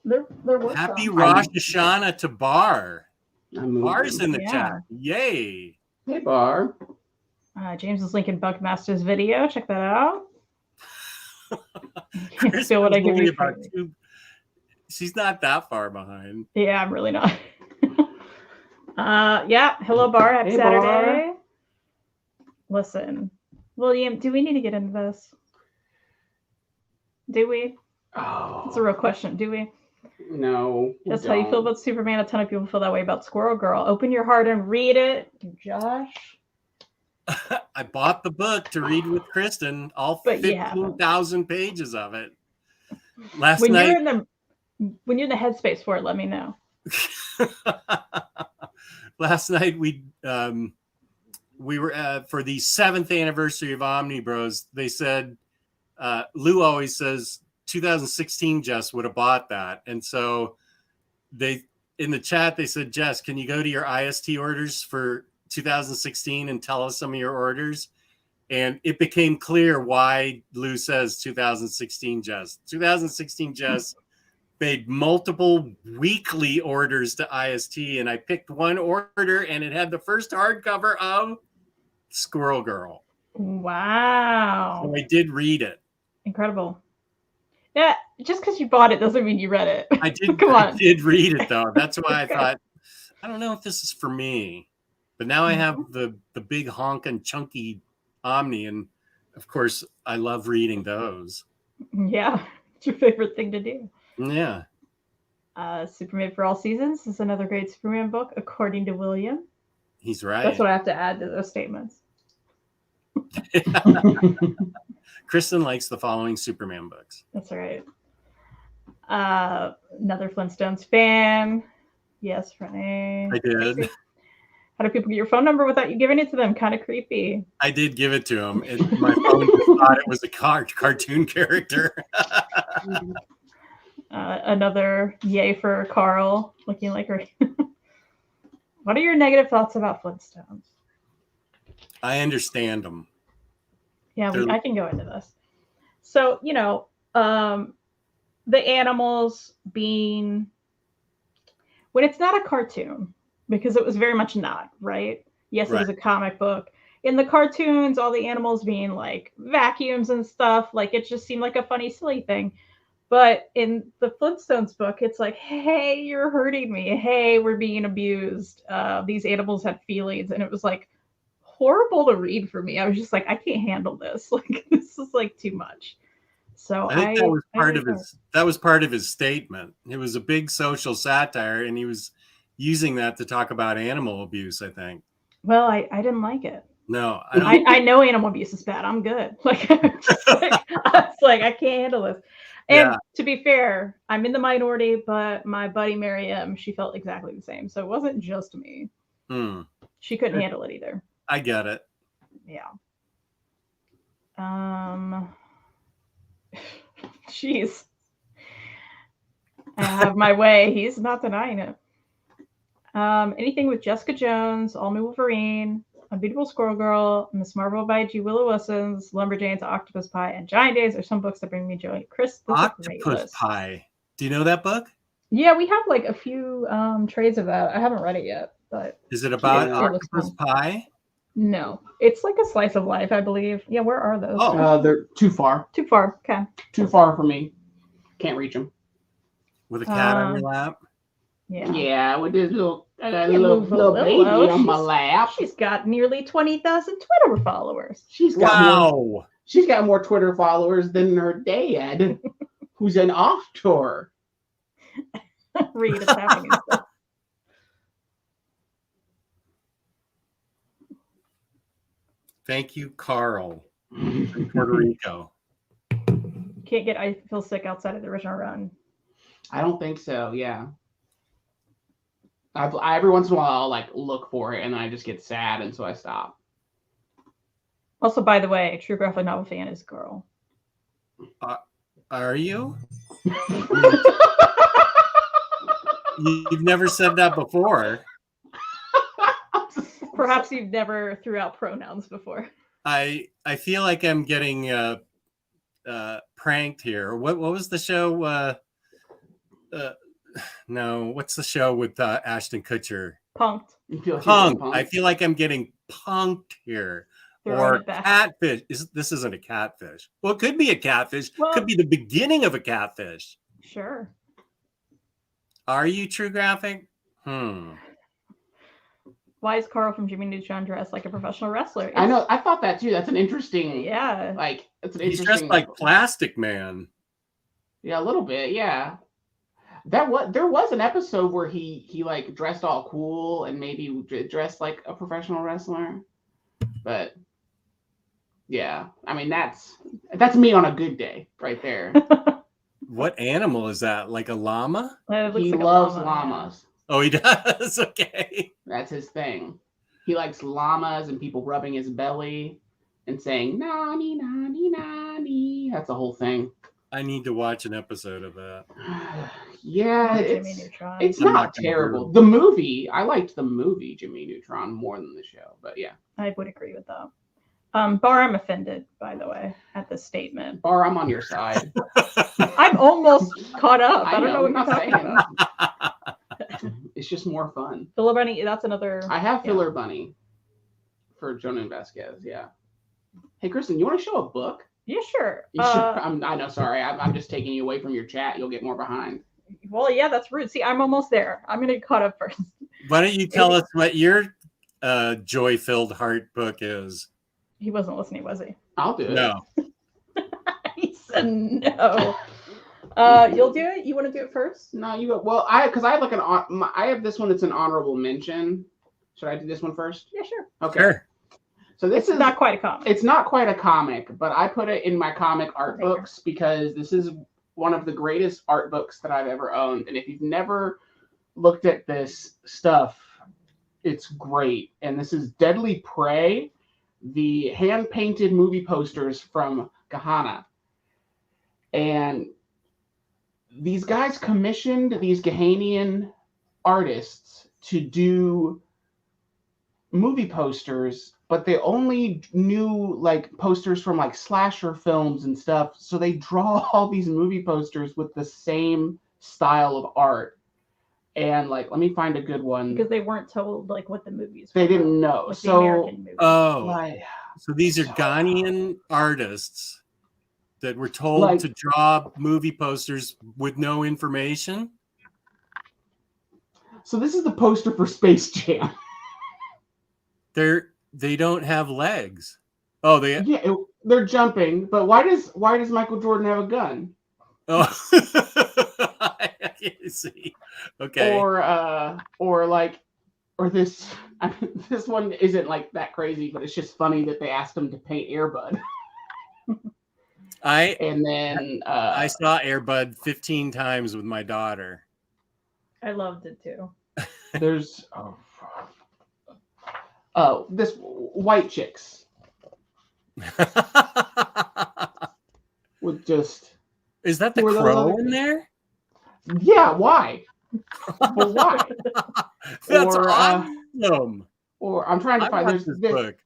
There were
Happy
some.
Rosh Hashanah to Bar.
I'm moving.
Bar's in the
Yeah.
chat. Yay.
Hey, Bar.
James is linking Bunkmaster's video. Check that out. Can't
Chris
feel what I
was
give
only
you.
about she's not that far behind.
Yeah, I'm really not. Yeah. Hello, Bar. Happy
Hey,
Saturday.
Bar.
Listen, William, do we need to get into this? Do we?
Oh.
It's a real question. Do we?
No.
Just how you feel about Superman. A ton of people feel that way about Squirrel Girl. Open your heart and read it, Josh.
I bought the book to read with Kristen, all
But you haven't.
15,000 pages of it. Last
When
night,
you're in the headspace for it, let me know.
last night we were for the 7th anniversary of Omni Bros. They said Lou always says 2016 Jess would have bought that, and so they in the chat they said, Jess, can you go to your IST orders for 2016 and tell us some of your orders? And it became clear why Lou says 2016 Jess. 2016 Jess made multiple weekly orders to IST, and I picked one order, and it had the first hardcover of Squirrel Girl.
Wow.
So I did read it.
Incredible. Yeah, just because you bought it doesn't mean you read it.
I did.
Come on.
I did read it though. That's why I thought, I don't know if this is for me. But now I have the big honking chunky Omni, and of course I love reading those.
Yeah, it's your favorite thing to do.
Yeah.
Superman for All Seasons is another great Superman book, according to William.
He's right.
That's what I have to add to those statements.
Kristen likes the following Superman books.
That's right. Another Flintstones fan. Yes, Renee.
I did.
How do people get your phone number without you giving it to them? Kind of creepy.
I did give it to him. And my phone just thought it was a cartoon character.
Another yay for Carl, looking like her. What are your negative thoughts about Flintstones?
I understand them.
Yeah, I can go into this. So, the animals being, when it's not a cartoon, because it was very much not, right? Yes,
Right.
It was a comic book. In the cartoons, all the animals being like vacuums and stuff, like it just seemed like a funny, silly thing. But in the Flintstones book, it's like, hey, you're hurting me. Hey, we're being abused. These animals had feelings. And it was like horrible to read for me. I was just like, I can't handle this. Like, this is like too much. So
I think that was part of his statement. It was a big social satire, and he was using that to talk about animal abuse, I think.
Well, I didn't like it.
No,
I know animal abuse is bad. I'm good. Like, I was like, I can't handle this. And to be fair, I'm in the minority, but my buddy Miriam, she felt exactly the same. So it wasn't just me. She couldn't handle it either.
I get it.
Yeah. Jeez. I have my way. He's not denying it. Anything with Jessica Jones, All New Wolverine, Unbeatable Squirrel Girl, Miss Marvel by G. Willow Wilson's, Lumberjanes, Octopus Pie, and Giant Days are some books that bring me joy. Chris, this
Octopus Pie. Do you know that book?
Yeah, we have like a few trades of that. I haven't read it yet, but
is it about Octopus Pie?
No, it's like a slice of life, I believe. Yeah, where are those?
They're too far.
Too far. Okay.
Too far for me. Can't reach them.
With a cat on your lap.
Yeah.
Yeah, with this little baby on my lap.
She's got nearly 20,000 Twitter followers.
She's got more Twitter followers than her dad, who's an off tour.
Reid is happening stuff.
Thank you, Carl, from Puerto Rico.
Can't get I Feel Sick outside of the original run.
I don't think so. Yeah. I every once in a while I'll like look for it and then I just get sad and so I stop.
Also, by the way, a true graphic novel fan is a girl.
Are you? You've never said that before.
Perhaps you've never threw out pronouns before.
I feel like I'm getting pranked here. What was the show? No, what's the show with Ashton Kutcher?
Punked.
Punked. I feel like I'm getting punked here. Or catfish. This isn't a catfish. Well, it could be a catfish.
Well,
could be the beginning of a catfish.
Sure.
Are you True Graphic?
Why is Carl from Jimmy Neutron dressed like a professional wrestler?
I know. I thought that too. That's an interesting.
Yeah.
Like it's an
He's
interesting.
dressed like Plastic Man.
Yeah, a little bit. Yeah. There was an episode where he like dressed all cool and maybe dressed like a professional wrestler, but yeah, I mean that's me on a good day right there.
What animal is that? Like a llama?
He loves llamas.
Oh, he does. Okay,
that's his thing. He likes llamas and people rubbing his belly and saying "nani nani nani." That's the whole thing.
I need to watch an episode of that.
Yeah, it's not terrible. The movie, I liked the movie Jimmy Neutron more than the show, but yeah.
I would agree with that. Bar, I'm offended, by the way, at this statement.
Bar, I'm on your side.
I'm almost caught up. I don't know what you're talking about.
It's just more fun.
Filler Bunny, that's another.
I have Filler Bunny for Jonah and Vasquez, yeah. Hey, Kristen, you want to show a book?
Yeah, sure.
I know, sorry. I'm just taking you away from your chat. You'll get more behind.
Well, yeah, that's rude. See, I'm almost there. I'm going to get caught up first.
Why don't you tell us what your joy-filled heart book is?
He wasn't listening, was he?
I'll do it.
No.
He said no. You'll do it? You want to do it first?
No, you go. Well, I have this one that's an honorable mention. Should I do this one first?
Yeah, sure.
Okay.
Sure.
So this is
not quite a comic.
It's not quite a comic, but I put it in my comic art books because this is one of the greatest art books that I've ever owned. And if you've never looked at this stuff, it's great. And this is Deadly Prey, the hand-painted movie posters from Gahana. And these guys commissioned these Ghanaian artists to do movie posters, but they only knew like posters from like slasher films and stuff. So they draw all these movie posters with the same style of art. And like, let me find a good one.
Because they weren't told like what the movies
were. They didn't know.
Like
so,
so these are Ghanaian artists that were told to draw movie posters with no information.
So this is the poster for Space Jam.
They don't have legs. Oh,
they're jumping. But why does Michael Jordan have a gun?
Oh, I can see. Okay.
Or this. I mean, this one isn't like that crazy, but it's just funny that they asked him to paint Air Bud.
I saw Air Bud 15 times with my daughter.
I loved it too.
There's this white chicks with just.
Is that the crow in there?
Yeah, why? But why?
That's awesome.
Or I'm trying to find this book.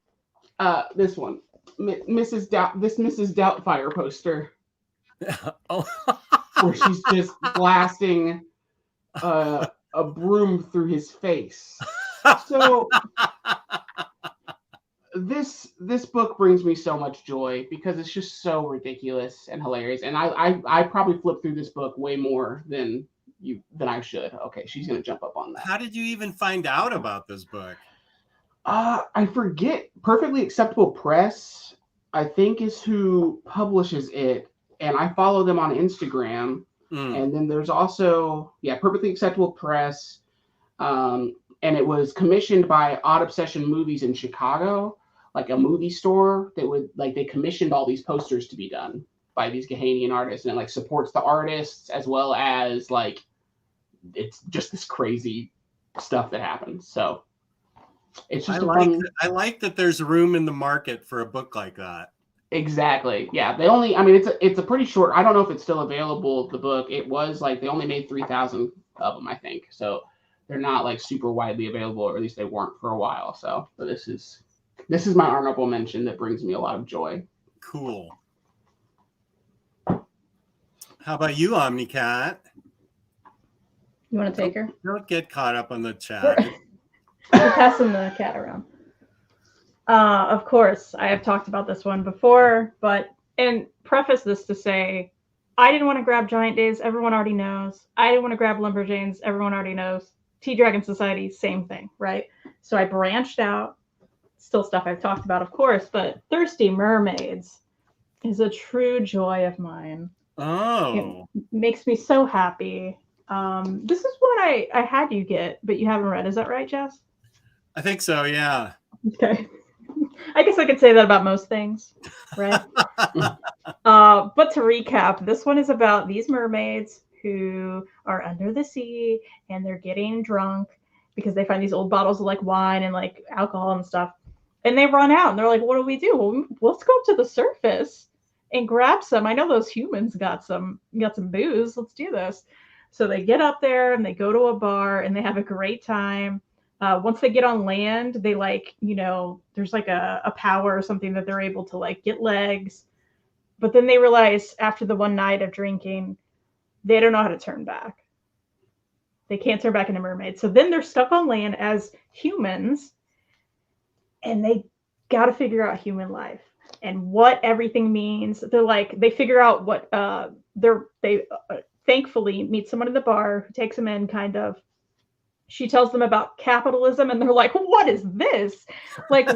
This one, Mrs. Doubtfire poster, where she's just blasting a broom through his face. So this book brings me so much joy because it's just so ridiculous and hilarious. And I probably flipped through this book way more than I should. Okay, she's gonna jump up on that.
How did you even find out about this book?
I forget. Perfectly Acceptable Press, I think, is who publishes it, and I follow them on Instagram. And then there's also Perfectly Acceptable Press, and it was commissioned by Odd Obsession Movies in Chicago, like a movie store that would they commissioned all these posters to be done by these Ghanaian artists, and it supports the artists as well as it's just this crazy stuff that happens. So it's just
I like that there's room in the market for a book like that.
Exactly. Yeah. It's a pretty short. I don't know if it's still available. The book. It was they only made 3,000 of them, I think. So they're not like super widely available, or at least they weren't for a while. So, but this is my honorable mention that brings me a lot of joy.
Cool. How about you, OmniCat?
You want to take her?
Don't get caught up on the chat.
We're passing the cat around. Of course, I have talked about this one before, and preface this to say, I didn't want to grab Giant Days. Everyone already knows. I didn't want to grab Lumberjanes. Everyone already knows. Tea Dragon Society, same thing, right? So I branched out. Still stuff I've talked about, of course, but Thirsty Mermaids is a true joy of mine.
Oh.
It makes me so happy. This is what I had you get, but you haven't read. Is that right, Jess?
I think so, yeah.
Okay. I guess I could say that about most things, right? But to recap, this one is about these mermaids who are under the sea and they're getting drunk because they find these old bottles of like wine and like alcohol and stuff. And they run out and they're like, what do we do? Well, let's go up to the surface and grab some. I know those humans got some booze. Let's do this. So they get up there and they go to a bar and they have a great time. Once they get on land, they like, there's like a power or something that they're able to like get legs. But then they realize after the one night of drinking, they don't know how to turn back. They can't turn back into mermaids. So then they're stuck on land as humans and they got to figure out human life and what everything means. They figure out what they thankfully meet someone in the bar who takes them in kind of. She tells them about capitalism and they're like, what is this? Like,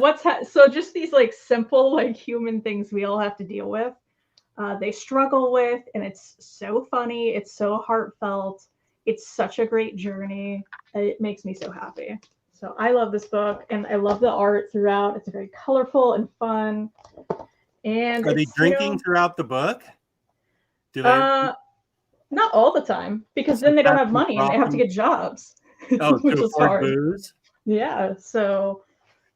so just these like simple, like human things we all have to deal with. They struggle with, and it's so funny. It's so heartfelt. It's such a great journey. It makes me so happy. So I love this book and I love the art throughout. It's very colorful and fun. And
are they drinking throughout the book? Do they?
Not all the time, because then they don't have money and they have to get jobs.
Oh,
which is hard.
Booze?
Yeah. So,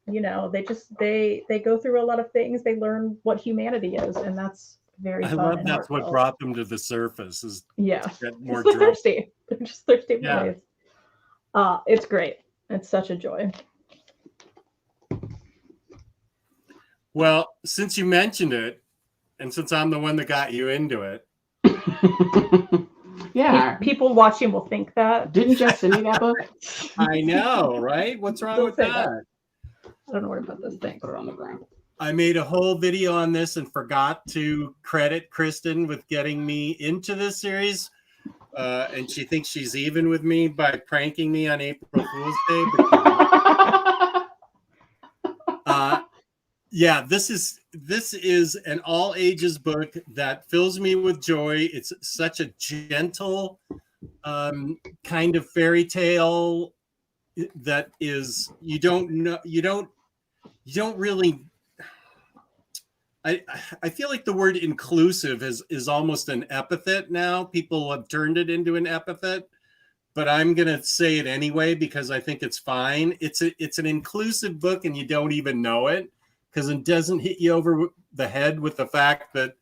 they go through a lot of things. They learn what humanity is, and that's very fun. I love
that's what brought them to the surface. Is
yeah,
get more
drunk. Thirsty. They're just thirsty boys. It's great. It's such a joy.
Well, since you mentioned it, and since I'm the one that got you into it.
Yeah.
People watching will think that.
Didn't Jess send me that book?
I know, right? What's wrong with that?
I don't know where to put this thing.
Put it on the ground.
I made a whole video on this and forgot to credit Kristen with getting me into this series. And she thinks she's even with me by pranking me on April Fool's Day. Yeah, this is an all ages book that fills me with joy. It's such a gentle kind of fairy tale that is you don't really. I feel like the word inclusive is almost an epithet now. People have turned it into an epithet, but I'm gonna say it anyway because I think it's fine. It's an inclusive book, and you don't even know it. Because it doesn't hit you over the head with the fact that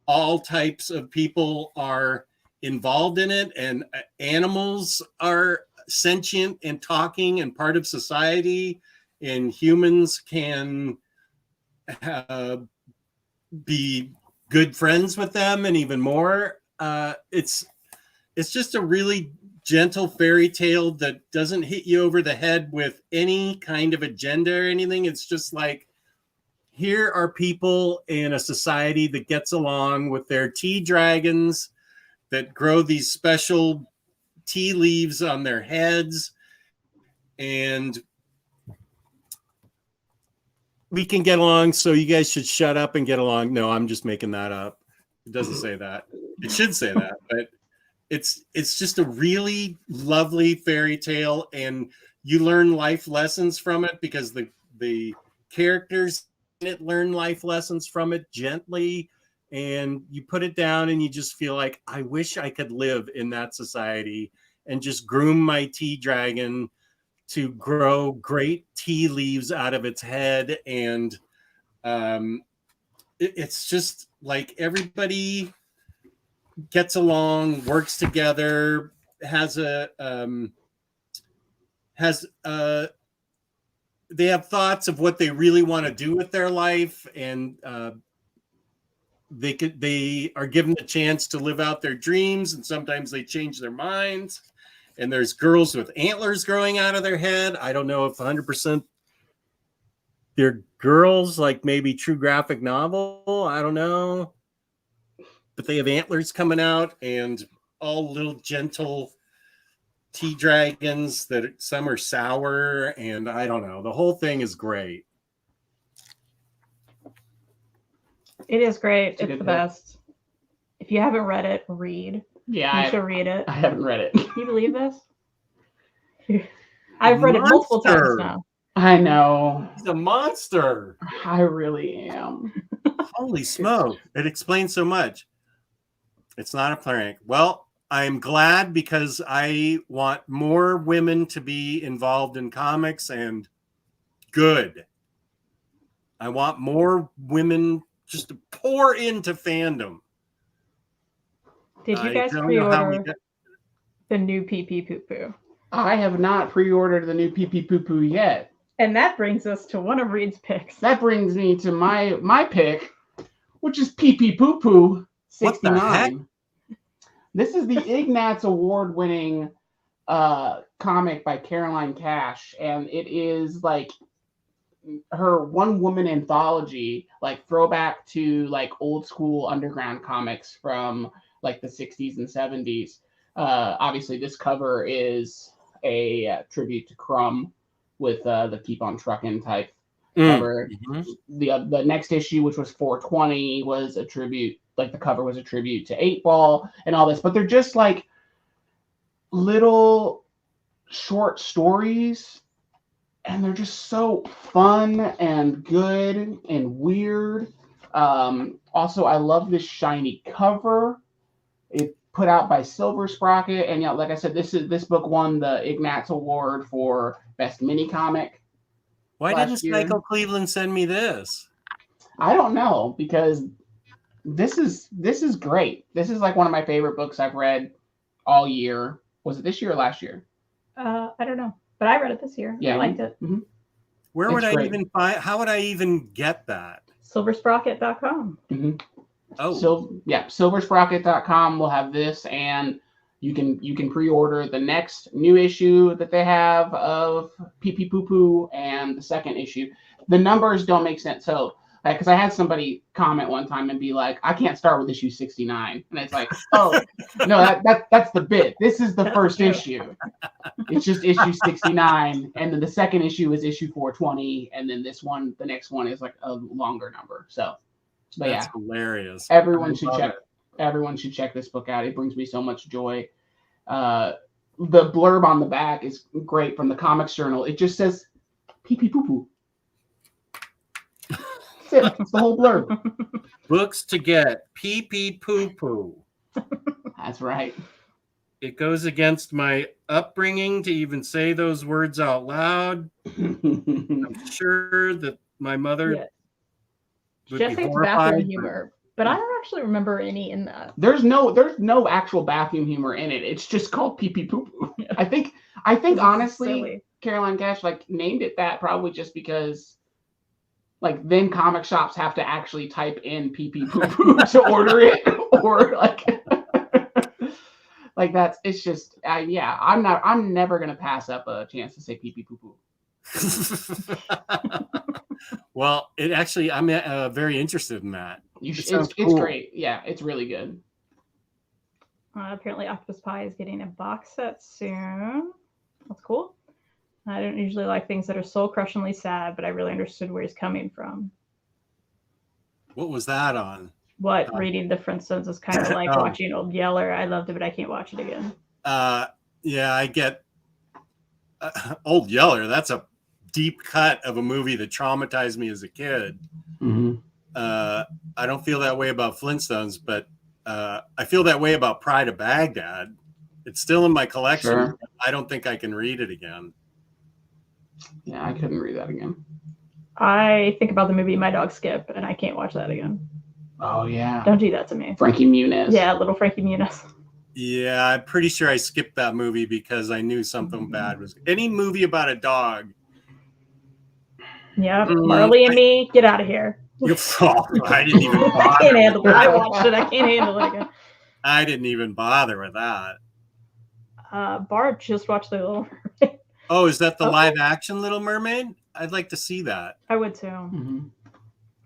all types of people are involved in it, and animals are sentient and talking and part of society, and humans can be good friends with them and even more. It's just a really gentle fairy tale that doesn't hit you over the head with any kind of agenda or anything. It's just like, here are people in a society that gets along with their tea dragons that grow these special tea leaves on their heads, and we can get along, so you guys should shut up and get along. No, I'm just making that up. It doesn't say that. It should say that, but it's just a really lovely fairy tale, and you learn life lessons from it because the characters in it learn life lessons from it gently, and you put it down and you just feel like, I wish I could live in that society and just groom my tea dragon to grow great tea leaves out of its head. And it's just like everybody gets along, works together, has a has they have thoughts of what they really want to do with their life, and they are given the chance to live out their dreams, and sometimes they change their minds. And there's girls with antlers growing out of their head. I don't know if 100% they're girls, like maybe true graphic novel. I don't know. But they have antlers coming out, and all little gentle tea dragons that some are sour, and I don't know. The whole thing is great.
It is great. It's the best. If you haven't read it, read.
Yeah,
you should read it.
I haven't read it.
Can you believe this? I've read it multiple times now.
I know.
He's a monster.
I really am.
Holy smoke. It explains so much. It's not a prank. Well, I'm glad, because I want more women to be involved in comics, and good. I want more women just to pour into fandom.
Did you guys pre-order the new Pee Pee Poo Poo?
I have not pre-ordered the new Pee Pee Poo Poo yet.
And that brings us to one of Reid's picks.
That brings me to my pick, which is Pee Pee Poo Poo 69. This is the Ignatz Award-winning comic by Caroline Cash, and it is like her one-woman anthology, like throwback to like old school underground comics from like the 60s and 70s. Obviously, this cover is a tribute to Crumb with the Keep on Truckin' type cover. Mm-hmm. The next issue, which was 420, was a tribute. Like the cover was a tribute to 8-Ball and all this, but they're just like little short stories, and they're just so fun and good and weird. Also, I love this shiny cover. It put out by Silver Sprocket, and like I said, this book won the Ignatz Award for Best Mini Comic.
Why didn't Michael Cleveland send me this?
I don't know, because this is great. This is like one of my favorite books I've read all year. Was it this year or last year?
I don't know, but I read it this year. Yeah, I liked it.
Mm-hmm.
Where would I even find? How would I even get that?
Silversprocket.com.
Mm-hmm.
Oh,
silversprocket.com will have this, and you can pre-order the next new issue that they have of Pee Pee Poo Poo and the second issue. The numbers don't make sense, so because I had somebody comment one time and be like, "I can't start with issue 69," and it's like, "Oh, no, that's the bit. This is the first issue. It's just issue 69, and then the second issue is issue 420, and then the next one is like a longer number." So. But
that's hilarious.
Everyone should check this book out. It brings me so much joy. The blurb on the back is great from the Comics Journal. It just says "Pee Pee Poo Poo." That's it. It's the whole blurb.
Books to get. Pee Pee Poo Poo.
That's right.
It goes against my upbringing to even say those words out loud. I'm sure that my mother.
Yeah. Just hates bathroom humor, but I don't actually remember any in that.
There's no actual bathroom humor in it. It's just called Pee Pee Poo Poo. Yeah. I think honestly, silly. Caroline Cash like named it that probably just because like then comic shops have to actually type in Pee Pee Poo Poo to order it, or like like that's it's just yeah. I'm never gonna pass up a chance to say Pee Pee Poo Poo.
Well, it actually, I'm very interested in that.
It's great. Yeah, it's really good.
Apparently, Octopus Pie is getting a box set soon. That's cool. I don't usually like things that are soul-crushingly sad, but I really understood where he's coming from.
What was that on?
Reading the Flintstones is kind of like watching Old Yeller. I loved it, but I can't watch it again.
Yeah, I get Old Yeller. That's a deep cut of a movie that traumatized me as a kid.
Mm-hmm.
I don't feel that way about Flintstones, but I feel that way about Pride of Baghdad. It's still in my collection. Sure. I don't think I can read it again.
Yeah, I couldn't read that again.
I think about the movie My Dog Skip, and I can't watch that again.
Oh, yeah.
Don't do that to me.
Frankie Muniz.
Yeah, little Frankie Muniz.
Yeah, I'm pretty sure I skipped that movie because I knew something bad was. Any movie about a dog.
Yeah, Marley and Me, get out of here.
I didn't even bother.
I can't handle it. I watched it. I can't handle it again.
I didn't even bother with that.
Barb just watched The Little Mermaid.
Oh, is that the live action Little Mermaid? I'd like to see that.
I would too.
Mm-hmm.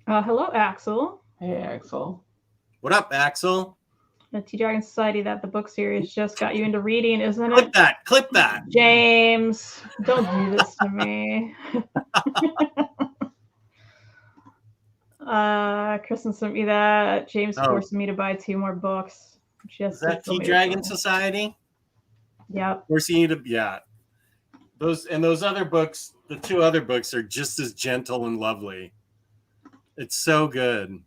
Hello, Axel.
Hey, Axel.
What up, Axel?
The Tea Dragon Society, that the book series just got you into reading, isn't
Clip
it?
that. Clip that.
James, don't do this to me. Kristen sent me that. James forced me to buy 2 more books.
Is that Tea Dragon Society?
Yep.
Forcing you to, yeah. Those other books, the 2 other books are just as gentle and lovely. It's so good.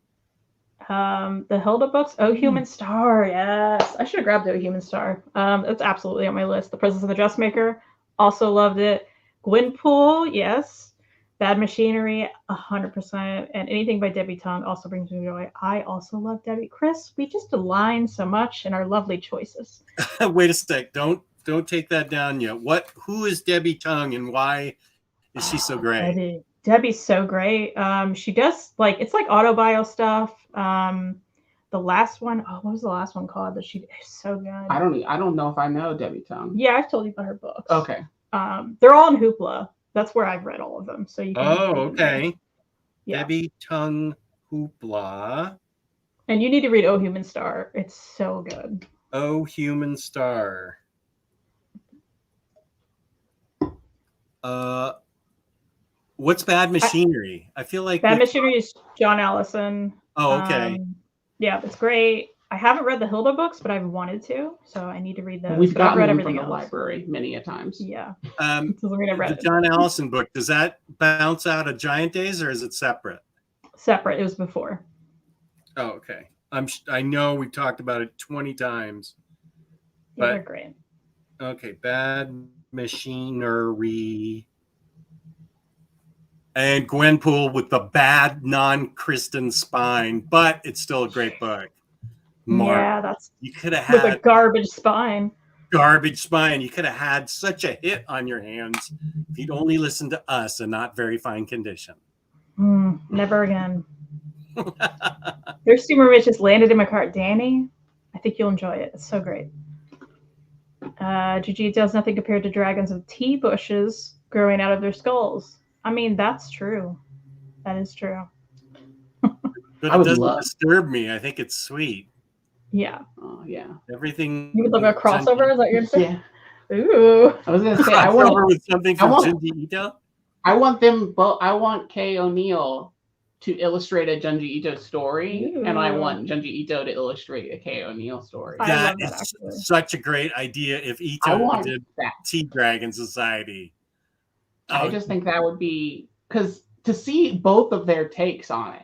The Hilda books, Oh Human Star, yes. I should have grabbed Oh Human Star. It's absolutely on my list. The Princess and the Dressmaker, also loved it. Gwenpool, yes. Bad Machinery, 100%. And anything by Debbie Tung also brings me joy. I also love Debbie. Chris, we just align so much in our lovely choices.
Wait a sec. Don't take that down yet. Who is Debbie Tung and why is she so great?
Debbie's so great. She does it's like autobio stuff. The last one, what was the last one called? That she is so good.
I don't know if I know Debbie Tung.
Yeah, I've told you about her books.
Okay.
They're all in Hoopla. That's where I've read all of them. So you can.
Oh, okay.
Yeah.
Debbie Tung Hoopla.
And you need to read Oh Human Star. It's so good.
Oh Human Star. What's Bad Machinery? I feel like
Bad Machinery is John Allison.
Oh, okay.
Yeah, it's great. I haven't read the Hilda books, but I've wanted to, so I need to read those.
We've gotten
read
them
everything
from the
else.
library many a times.
Yeah.
The John Allison book, does that bounce out of Giant Days or is it separate?
Separate. It was before.
Oh, okay. I know we've talked about it 20 times.
Yeah, they're great.
Okay, Bad Machinery. And Gwenpool with the bad non-Kristen spine, but it's still a great book.
Mark, yeah,
you could have had
with a garbage spine.
Garbage spine. You could have had such a hit on your hands if you'd only listened to us and Not Very Fine Condition.
Never again. There's 2 more just landed in my cart. Danny, I think you'll enjoy it. It's so great. Gigi does nothing compared to dragons of tea bushes growing out of their skulls. I mean, that's true. That is true.
But it doesn't disturb me. I think it's sweet.
Yeah.
Oh, yeah.
Everything.
You would love a crossover? Is that your thing?
Yeah.
Ooh.
I was going to say,
I want with something from Junji Ito.
I want them both. I want Kei O'Neill to illustrate a Junji Ito story, and I want Junji Ito to illustrate a Kei O'Neill story.
That is such a great idea if Ito did Tea Dragon Society.
I just think that would be, because to see both of their takes on it,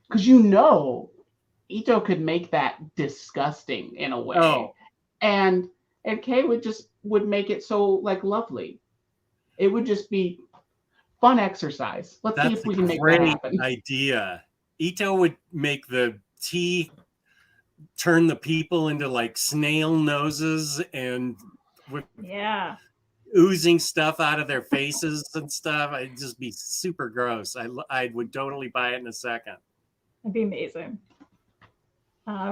because Ito could make that disgusting in a way, and Kei would make it so lovely. It would just be fun exercise. Let's see if we can make that happen.
Great idea. Ito would make the tea turn the people into snail noses and oozing stuff out of their faces and stuff. It'd just be super gross. I would totally buy it in a second.
It'd be amazing.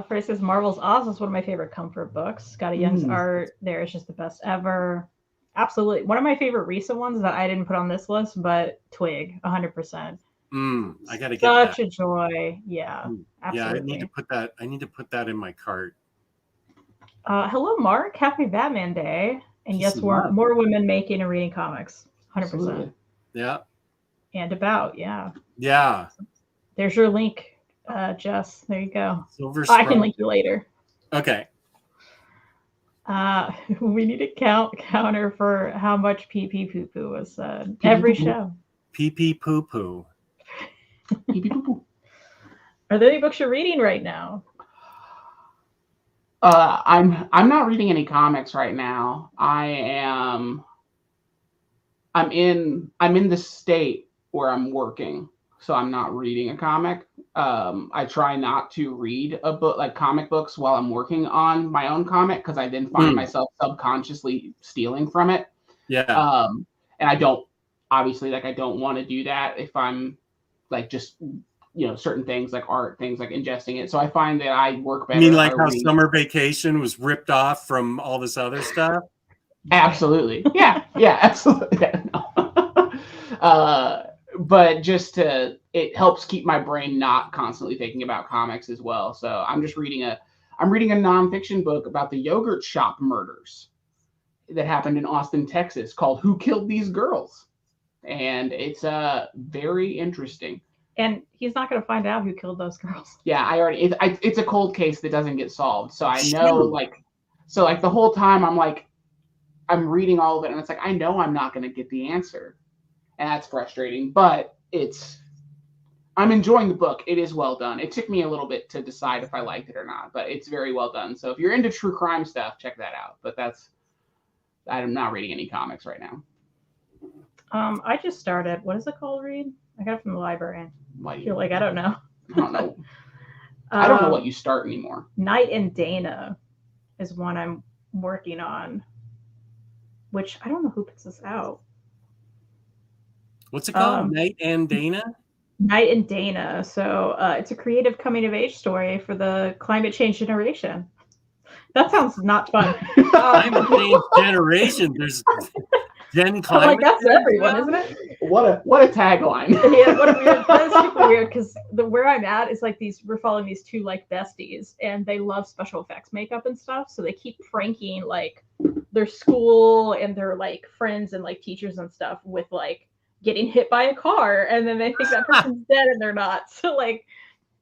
First says Marvel's Oz is one of my favorite comfort books. Scotty Young's art there is just the best ever. Absolutely. One of my favorite recent ones that I didn't put on this list, but Twig, 100%.
I gotta get that.
Such a joy. Yeah. Absolutely.
Yeah, I need to put that in my cart.
Hello, Mark. Happy Batman Day. And yes, more women making and reading comics. 100%.
Absolutely.
Yeah.
And about, yeah.
Yeah.
There's your link, Jess. There you go.
I
can link you later.
Okay.
We need a counter for how much pee-pee poo-poo was said. Every show.
Pee-pee poo-poo.
Pee-pee poo-poo.
Are there any books you're reading right now?
I'm not reading any comics right now. I'm in the state where I'm working. so I'm not reading a comic. I try not to read a book, like comic books, while I'm working on my own comic, because I then find myself subconsciously stealing from it.
Yeah.
And I don't, obviously, like I don't want to do that if I'm like just, certain things like art, things like ingesting it. So I find that I work better.
You mean like how Summer Vacation was ripped off from all this other stuff?
Absolutely. Yeah, absolutely. Yeah, no. But just it helps keep my brain not constantly thinking about comics as well. So I'm reading a nonfiction book about the yogurt shop murders that happened in Austin, Texas, called "Who Killed These Girls?" And it's very interesting.
And he's not going to find out who killed those girls.
Yeah, it's a cold case that doesn't get solved. So I know, the whole time I'm reading all of it, and it's like I know I'm not going to get the answer, and that's frustrating. But I'm enjoying the book. It is well done. It took me a little bit to decide if I liked it or not, but it's very well done. So if you're into true crime stuff, check that out. But I'm not reading any comics right now.
I just started. What is it called, Reid? I got it from the library.
I
don't know.
I don't know. I don't know what you start anymore.
Knight and Dana is one I'm working on, which I don't know who puts this out.
What's it called? Knight and Dana?
Knight and Dana. So it's a creative coming of age story for the climate change generation. That sounds not fun.
Climate change generation. There's Gen climate.
That's everyone, isn't it?
What a tagline.
Yeah, what a weird. That is super weird because where I'm at is we're following these two besties, and they love special effects makeup and stuff. So they keep pranking their school and their friends and teachers and stuff with getting hit by a car, and then they think that person's dead and they're not. So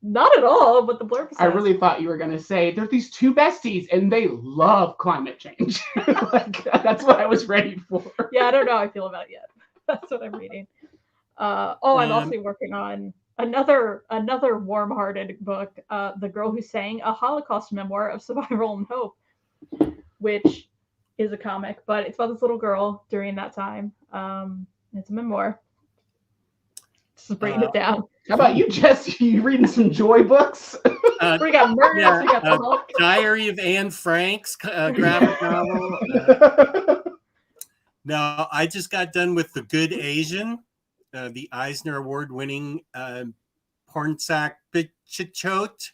not at all, but the blurb says.
I really thought you were going to say, there's these two besties and they love climate change. That's what I was ready for.
Yeah, I don't know how I feel about it yet. That's what I'm reading. I'm also working on another warm-hearted book, The Girl Who Sang, a Holocaust memoir of survival and hope, which is a comic, but it's about this little girl during that time. It's a memoir. Just bringing it down.
How about you, Jess? You reading some joy books?
We got murders. Yeah, we got
Diary of Anne Frank's graphic novel. No, I just got done with The Good Asian, the Eisner Award-winning Pornsak Pichot,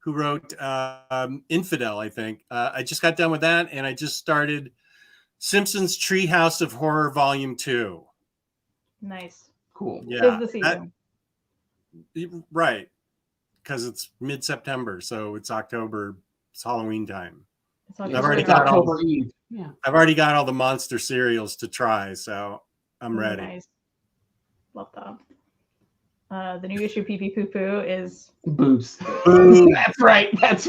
who wrote Infidel, I think. I just got done with that, and I just started Simpsons Treehouse of Horror Volume 2.
Nice.
Cool.
Yeah. 'Tis the season.
Right. Because it's mid-September, so it's October. It's Halloween time. I've already got
October Eve.
Yeah. I've already got all the monster cereals to try, so I'm ready.
Nice. Love that. The new issue Pee Pee Poo Poo is
boobs. Boobs. That's right.
That's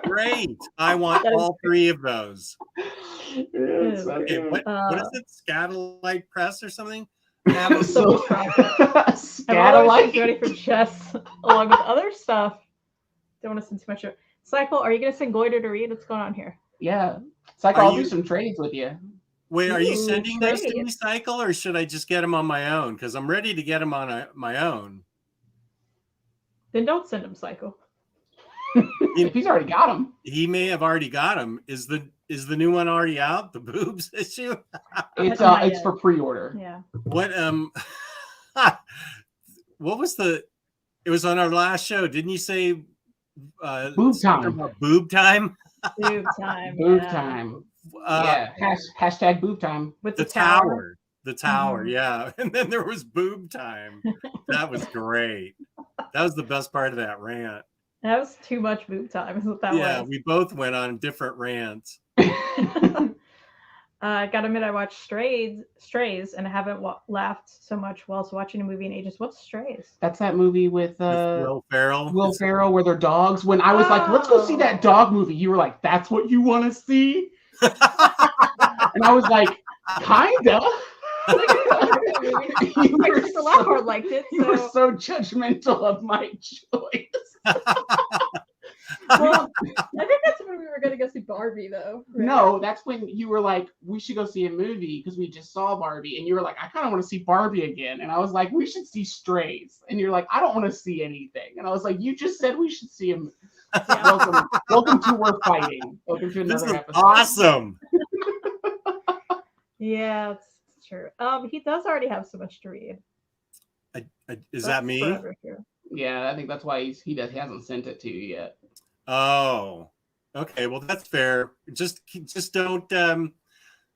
great. I want all three of those. Okay, what is it? Scatolight Press or something?
Scatolight. Ready for chess along with other stuff. Don't want to send too much. Cycle, are you going to send Goiter to read? What's going on here?
Yeah. Cycle, I'll do some trades with you.
Wait, are you sending those to me, Cycle, or should I just get them on my own? Because I'm ready to get them on my own.
Then don't send him, Cycle.
If he's already got them.
He may have already got them. Is the new one already out? The boobs issue?
It's for pre-order.
Yeah.
What what was it was on our last show, didn't you say
boob time?
Boob time?
Boob time.
Boob time. Yeah. Hashtag boob time.
With the tower.
The tower, yeah. And then there was boob time. That was great. That was the best part of that rant.
That was too much boob time, is what that was.
Yeah, we both went on different rants.
I gotta admit, I watched Strays, and I haven't laughed so much whilst watching a movie in ages. What's Strays?
That's that movie with
Will Ferrell.
Will Ferrell, where they're dogs. When I was like, let's go see that dog movie, you were like, that's what you want to see? And I was like, kinda.
Christopher Lockhart liked it.
You were so judgmental of my choice.
Well, I think that's when we were going to go go see Barbie though. Right?
No, that's when you were like, we should go see a movie because we just saw Barbie, and you were like, I kind of want to see Barbie again, and I was like, we should see Strays, and you're like, I don't want to see anything, and I was like, you just said we should see him. Yeah. Welcome to We're Fighting. Welcome to another episode.
Awesome.
Yeah, it's true. He does already have so much to read.
Is that me?
Yeah, I think that's why he hasn't sent it to you yet.
Oh, okay. Well, that's fair. Just don't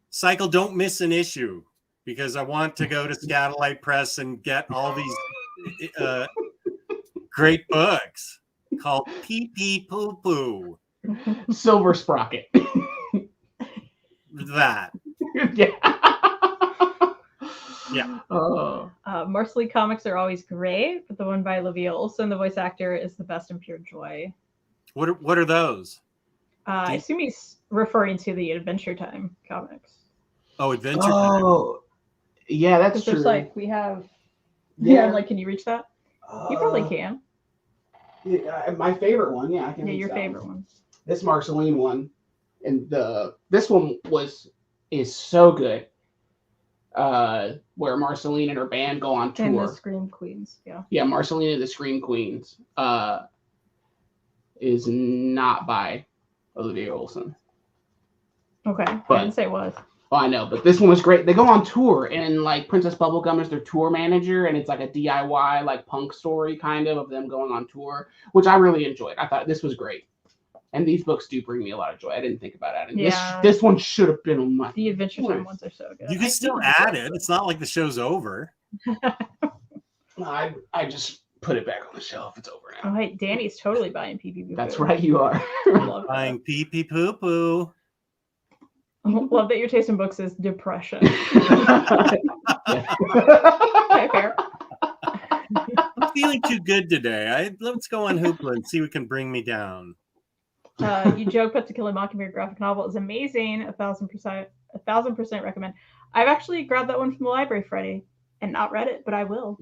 Cycle. Don't miss an issue because I want to go to Scatolite Press and get all these great books called Pee Pee Poo Poo.
Silver Sprocket.
That.
Yeah.
Yeah.
Marceline comics are always great, but the one by Olivia Olson, the voice actor, is the best in pure joy.
What are those?
I assume he's referring to the Adventure Time comics.
Oh, Adventure Time.
Oh, yeah, that's true.
There's like we have. Yeah, like, can you reach that? You probably can.
Yeah, my favorite one. Yeah, I can.
Yeah, your favorite one.
This Marceline one, and this one is so good. Where Marceline and her band go on tour.
And the Scream Queens, yeah. Yeah,
Marceline and the Scream Queens is not by Olivia Olson.
Okay, but, I didn't say it was.
Oh, I know, but this one was great. They go on tour, and like Princess Bubblegum is their tour manager, and it's like a DIY like punk story kind of them going on tour, which I really enjoyed. I thought this was great. And these books do bring me a lot of joy. I didn't think about adding. Yeah. This one should have been on my.
The Adventure Time ones are so good.
You can still add it. It's not like the show's over.
I just put it back on the shelf. It's over now.
Oh, wait, Danny's totally buying Pee Pee Poo Poo.
That's right, you are.
Buying Pee Pee Poo Poo.
Love that your taste in books is depression. Okay, fair.
I'm feeling too good today. Let's go on Hoopla and see what can bring me down.
You joke, but To Kill a Mockingbird graphic novel is amazing. 1,000% recommend. I've actually grabbed that one from the library Friday and not read it, but I will.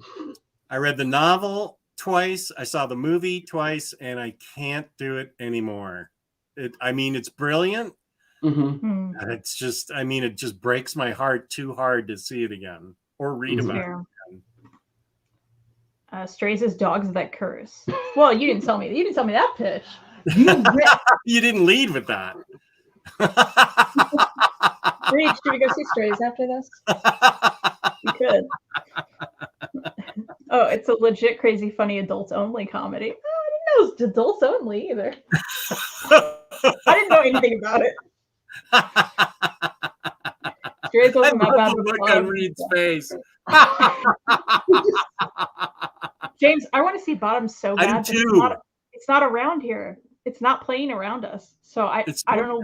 I read the novel twice. I saw the movie twice, and I can't do it anymore. It's brilliant.
Mm-hmm.
It's just, it just breaks my heart too hard to see it again or read about it again.
Strays is dogs that curse. Well, you didn't tell me. You didn't tell me that pitch.
You didn't lead with that.
Reid, should we go see Strays after this? We could. Oh, it's a legit crazy funny adults only comedy. Oh, I didn't know it was adults only either. I didn't know anything about it. Strays wasn't that bad.
Look on Reid's face.
James, I want to see Bottom so bad.
I do too.
It's not around here. It's not playing around us. So I don't know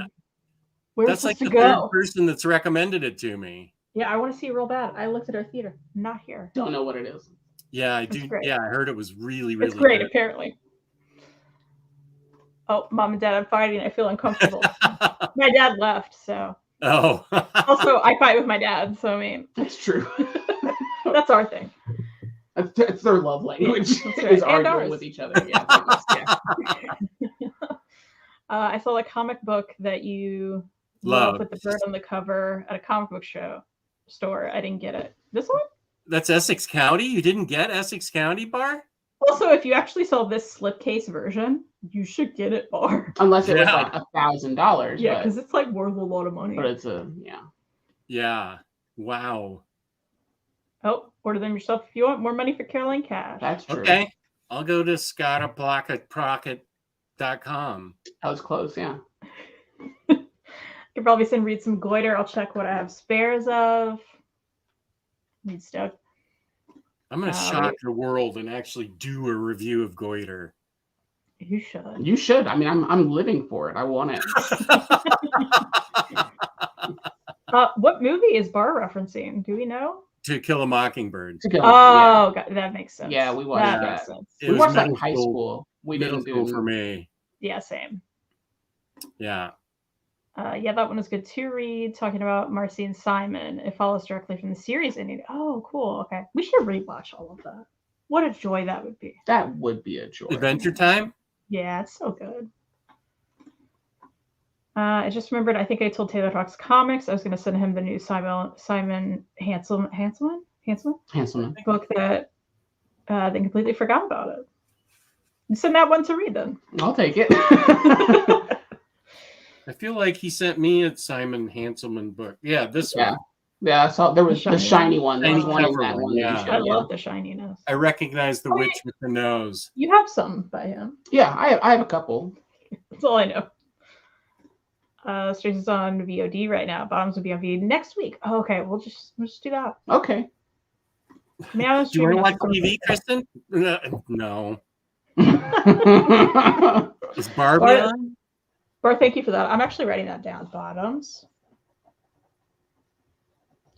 where it's supposed to go. That's like the third
person that's recommended it to me.
Yeah, I want to see it real bad. I looked at our theater. Not here.
Don't know what it is.
Yeah, I do. Yeah, I heard it was really, really
It's great,
good.
Apparently. Oh, Mom and Dad, I'm fighting. I feel uncomfortable. My dad left, so.
Oh.
Also, I fight with my dad, so
That's true.
That's our thing.
It's their love language. Is arguing with each other. Yeah.
I saw a comic book that you love with the bird on the cover at a comic book store. I didn't get it. This one?
That's Essex County? You didn't get Essex County, Bar?
Also, if you actually saw this slipcase version, you should get it, Bar.
Unless it was like $1,000.
Yeah, because it's like worth a lot of money.
But it's
Yeah. Wow.
Oh, order them yourself if you want more money for Caroline Cash.
That's true.
Okay. I'll go to scottapocket.com.
That was close, yeah.
You could probably read some goiter. I'll check what I have spares of. Need stuff.
I'm going to shock the world and actually do a review of goiter.
You should.
You should. I'm living for it. I want it.
What movie is Bar referencing? Do we know?
To Kill a Mockingbird.
God, that makes sense.
Yeah, we watched that.
We
watched that in high school. We didn't do
for me.
Yeah, same.
Yeah.
That one was good to read. Talking about Marcy and Simon. It follows directly from the series ending. Oh, cool. Okay. We should rewatch all of that. What a joy that would be.
That would be a joy.
Adventure Time?
Yeah, it's so good. I just remembered, I think I told Taylor Talks Comics I was going to send him the new Simon Hanselman book that they completely forgot about it. Send that one to read then.
I'll take it.
I feel like he sent me a Simon Hanselman book. Yeah, this one.
Yeah, I saw there was the shiny one. There was one in that one.
Yeah.
I love the shininess.
I recognize the witch with the nose.
You have some by him.
Yeah, I have a couple.
That's all I know. Strays is on VOD right now. Bottoms will be on VOD next week. Oh, okay, we'll just do that.
Okay.
I mean, I was
Do you want to watch TV, Kristen? No. Is Barbie on?
Bar, thank you for that. I'm actually writing that down. Bottoms.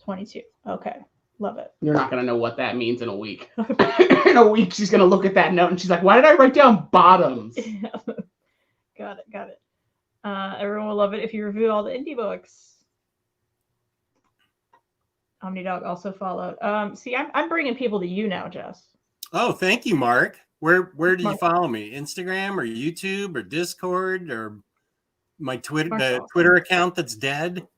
22. Okay. Love it.
You're not going to know what that means in a week. In a week, she's going to look at that note and she's like, why did I write down bottoms?
Yeah. Got it. Everyone will love it if you review all the indie books. OmniDog also followed. See, I'm bringing people to you now, Jess.
Oh, thank you, Mark. Where do you follow me? Instagram or YouTube or Discord or my Twitter, the Twitter account that's dead?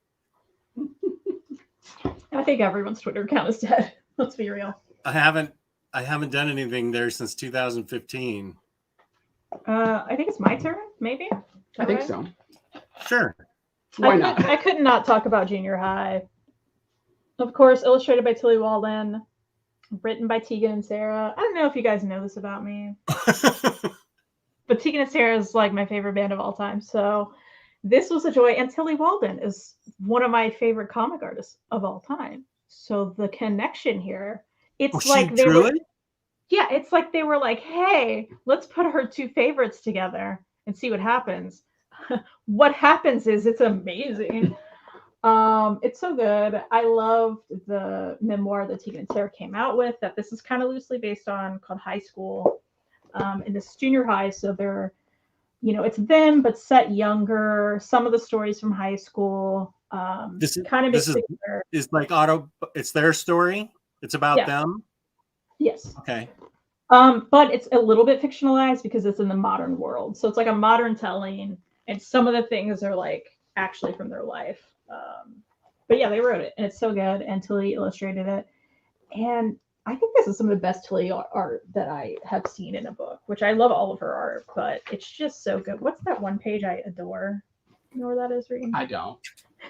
I think everyone's Twitter account is dead. Let's be real.
I haven't done anything there since 2015.
I think it's my turn, maybe.
I think so.
Sure.
Why not?
I could not talk about Junior High. Of course, illustrated by Tilly Walden, written by Tegan and Sarah. I don't know if you guys know this about me, but Tegan and Sarah is like my favorite band of all time. So this was a joy. And Tilly Walden is one of my favorite comic artists of all time. So the connection here, it's like they were, yeah, it's like they were like, hey, let's put her two favorites together and see what happens. What happens is it's amazing. It's so good. I loved the memoir that Tegan and Sarah came out with that this is kind of loosely based on, called High School. And this junior high, so they're, it's them but set younger. Some of the stories from high school.
This is like it's their story. It's about them.
Yes.
Okay.
But it's a little bit fictionalized because it's in the modern world. So it's like a modern telling, and some of the things are like actually from their life. But yeah, they wrote it, and it's so good. And Tilly illustrated it, and I think this is some of the best Tilly art that I have seen in a book. Which I love all of her art, but it's just so good. What's that one page I adore? You know where that is, Reid?
I don't.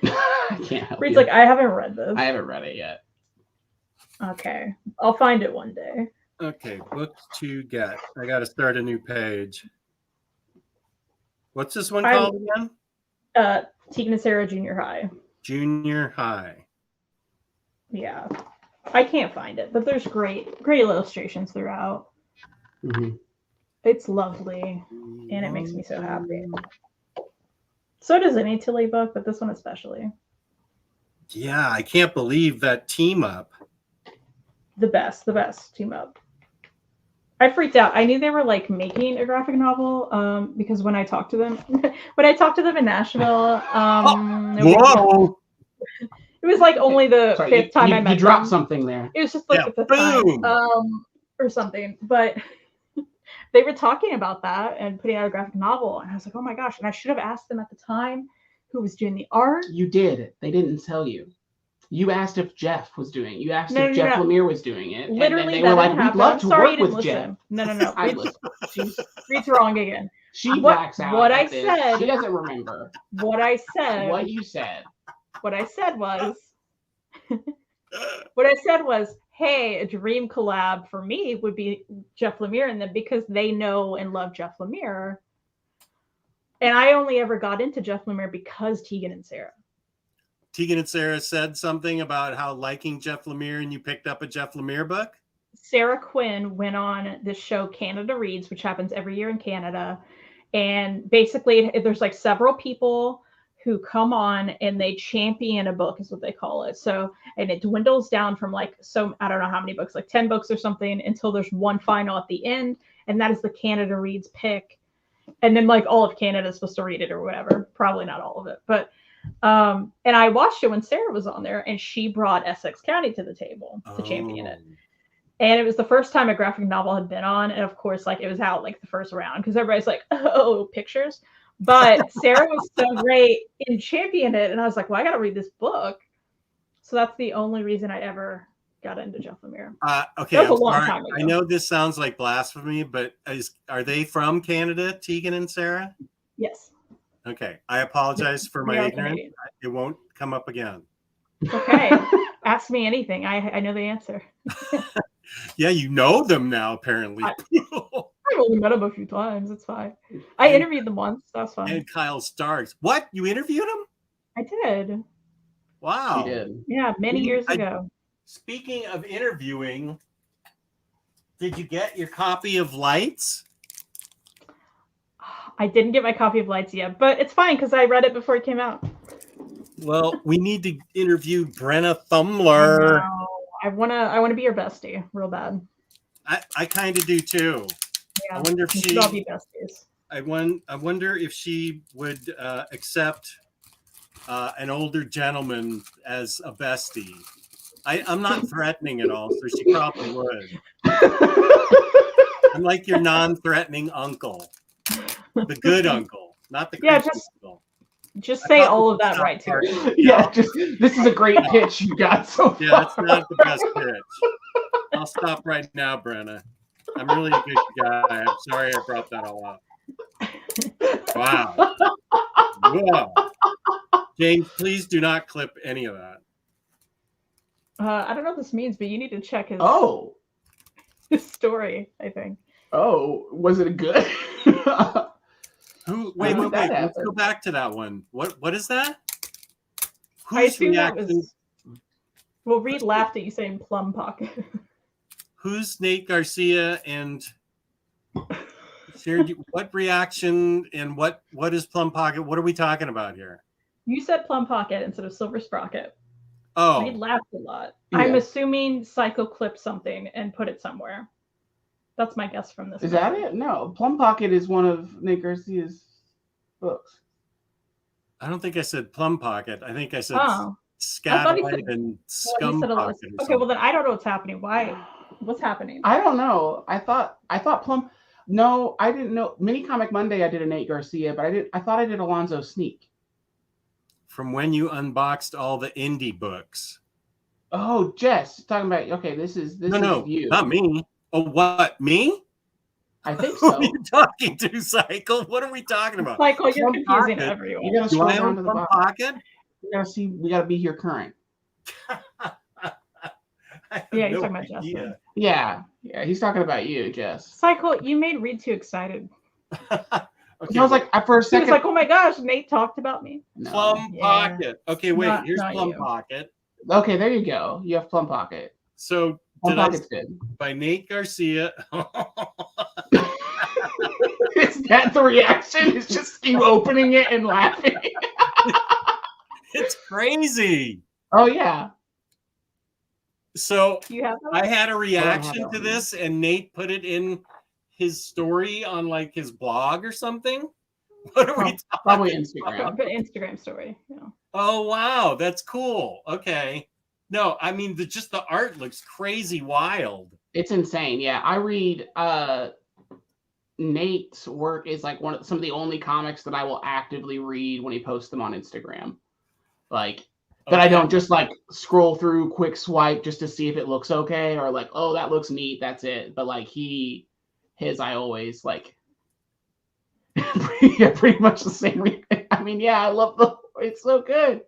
I can't help
Reid's like, I haven't read this.
I haven't read it yet.
Okay, I'll find it one day.
Okay, books to get. I got to start a new page. What's this one called again?
Tegan and Sarah Junior High.
Junior High.
Yeah, I can't find it, but there's great illustrations throughout.
Mm-hmm.
It's lovely, and it makes me so happy. So does any Tilly book, but this one especially.
Yeah, I can't believe that team up.
The best team up. I freaked out. I knew they were like making a graphic novel because when I talked to them in Nashville,
whoa.
It was like only the fifth time I met them.
You dropped something there.
It was just like the fifth time, or something. But they were talking about that and putting out a graphic novel, and I was like, oh my gosh! And I should have asked them at the time who was doing the art.
You did. They didn't tell you. You asked if Jeff was doing it. You asked if Jeff Lemire was doing it.
Literally,
and they were like, we'd love to work with Jeff.
No.
I listened.
Reid's wrong again.
She blacks out.
What I said.
She doesn't remember.
What I said.
What you said.
What I said was. What I said was, hey, a dream collab for me would be Jeff Lemire, and then because they know and love Jeff Lemire. And I only ever got into Jeff Lemire because Tegan and Sarah.
Tegan and Sarah said something about how liking Jeff Lemire, and you picked up a Jeff Lemire book?
Sarah Quinn went on this show, Canada Reads, which happens every year in Canada. And basically, there's like several people who come on and they champion a book, is what they call it. So, and it dwindles down from like, I don't know how many books, like 10 books or something, until there's one final at the end. And that is the Canada Reads pick. And then like all of Canada is supposed to read it or whatever. Probably not all of it, but and I watched it when Sarah was on there, and she brought Essex County to the table to champion it. And it was the first time a graphic novel had been on, and of course, like it was out like the first round because everybody's like, oh, pictures. But Sarah was so great in championing it, and I was like, well, I got to read this book. So that's the only reason I ever got into Jeff Lemire.
Okay,
that was a long time ago.
I know this sounds like blasphemy, but are they from Canada, Tegan and Sarah?
Yes.
Okay, I apologize for my ignorance. Canadian. It won't come up again.
Okay, ask me anything. I know the answer.
Yeah, you know them now, apparently.
I've only met them a few times. It's fine. I interviewed them once. That's fine.
And Kyle Starks. What? You interviewed him?
I did.
Wow.
She did.
Yeah, many years ago.
Speaking of interviewing, did you get your copy of Lights?
I didn't get my copy of Lights yet, but it's fine because I read it before it came out.
Well, we need to interview Brenna Thumler.
I wanna be your bestie, real bad.
I kind of do too.
Yeah,
I wonder if
we should all be besties.
I wonder if she would accept an older gentleman as a bestie. I'm not threatening at all, so she probably would. I'm like your non-threatening uncle, the good uncle, not the uncle.
Just say all of that right to her.
Yeah, this is a great pitch you got so far.
Yeah, it's not the best pitch. I'll stop right now, Brenna. I'm really a good guy. I'm sorry I brought that all up. Wow. Whoa. James, please do not clip any of that.
I don't know what this means, but you need to check his story, I think.
Oh, was it good?
Wait. Let's go back to that one. What is that?
Whose reaction? Well, Reid laughed at you saying plum pocket.
Who's Nate Garcia and shared what reaction and what is plum pocket? What are we talking about here?
You said plum pocket instead of silver sprocket.
Oh,
Reid laughed a lot.
Yeah.
I'm assuming Psycho clipped something and put it somewhere. That's my guess from this.
Is that it? No, Plum Pocket is one of Nate Garcia's books.
I don't think I said plum pocket. I think I said
Scatolight
and scum pocket.
Okay, well then I don't know what's happening. Why? What's happening?
I don't know. I thought Plum. No, I didn't know. Mini Comic Monday, I did a Nate Garcia, but I thought I did Alonzo Sneak.
From when you unboxed all the indie books.
Oh, Jess, talking about. Okay, this is you.
Not me. Oh, what? Me?
I think so.
Who are you talking to, Cycle? What are we talking about?
Cycle, you're confusing everyone.
You gotta scroll down to the bottom.
Pocket?
We gotta be here current.
Yeah, he's talking about Justin.
Yeah, he's talking about you, Jess.
Cycle, you made Reid too excited.
Okay.
I was like, for a second,
he was like, "Oh my gosh, Nate talked about me."
No. Plum Pocket. Okay, wait. Here's Plum Pocket.
Okay, there you go. You have Plum Pocket.
So
Plum Pocket's good.
By Nate Garcia.
Is that the reaction? It's just you opening it and laughing.
It's crazy.
Oh yeah.
So I had a reaction to this, and Nate put it in his story on like his blog or something. What are we talking?
Probably Instagram.
Instagram story. Yeah.
Oh wow, that's cool. Okay. No, I mean just the art looks crazy wild.
It's insane. Yeah, I read Nate's work is like some of the only comics that I will actively read when he posts them on Instagram. Like that I don't just like scroll through, quick swipe just to see if it looks okay, or like, oh, that looks neat, that's it. But like I always like pretty much the same. I mean, yeah, I love it's so good.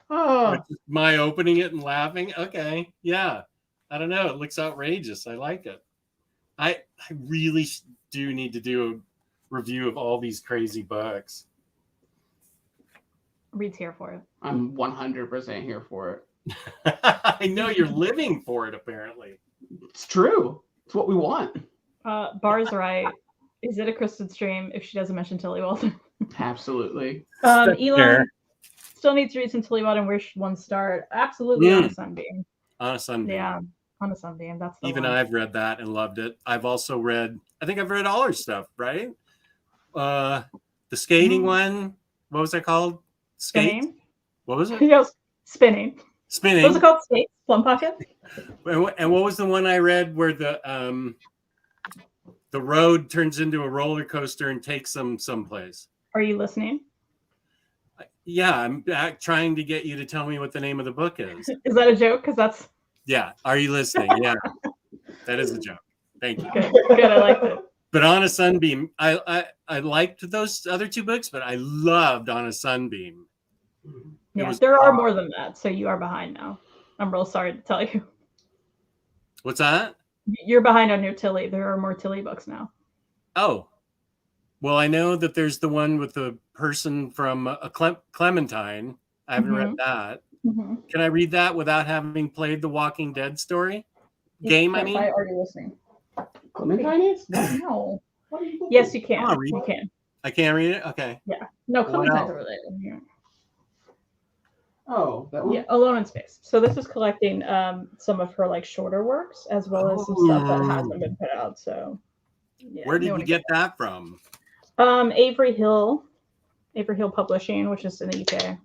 Oh,
my opening it and laughing. Okay, yeah, I don't know. It looks outrageous. I like it. I really do need to do a review of all these crazy books.
Reid's here for it.
I'm 100% here for it.
I know you're living for it. Apparently,
it's true. It's what we want.
Bar's right. Is it a Kristen stream if she doesn't mention Tilly Walden?
Absolutely.
Elon still needs to read some Tilly Walden. Where should one start? Absolutely on a Sunbeam.
On a Sunbeam.
Yeah, on a Sunbeam. That's the
even
one.
I've read that and loved it. I've also read. I think I've read all her stuff. Right. The skating one. What was that called?
Spinning.
What was it?
Yes, spinning.
Spinning.
What was it called? Skates? Plum Pocket?
And what was the one I read where the road turns into a roller coaster and takes them someplace?
Are you listening?
Yeah, I'm trying to get you to tell me what the name of the book is.
Is that a joke? Because that's...
Yeah. Are you listening? Yeah. That is a joke. Thank you.
Good. Good. I liked it.
But On a Sunbeam, I liked those other two books, but I loved On a Sunbeam.
Yeah, there are more than that, so you are behind now. I'm real sorry to tell you.
What's that?
You're behind on your Tilly. There are more Tilly books now.
Oh. Well, I know that there's the one with the person from Clementine. I haven't read that. Can I read that without having played the Walking Dead story? Game, I mean?
I'm already listening.
Clementine is?
No. Yes, you can. You can.
I can't read it? Okay.
Yeah. No, Clementine's related. Yeah.
Oh, that one?
Yeah, Alone in Space. So this is collecting some of her like shorter works as well as some stuff that hasn't been put out. So yeah,
where did you get that from?
Avery Hill Publishing, which is in the UK.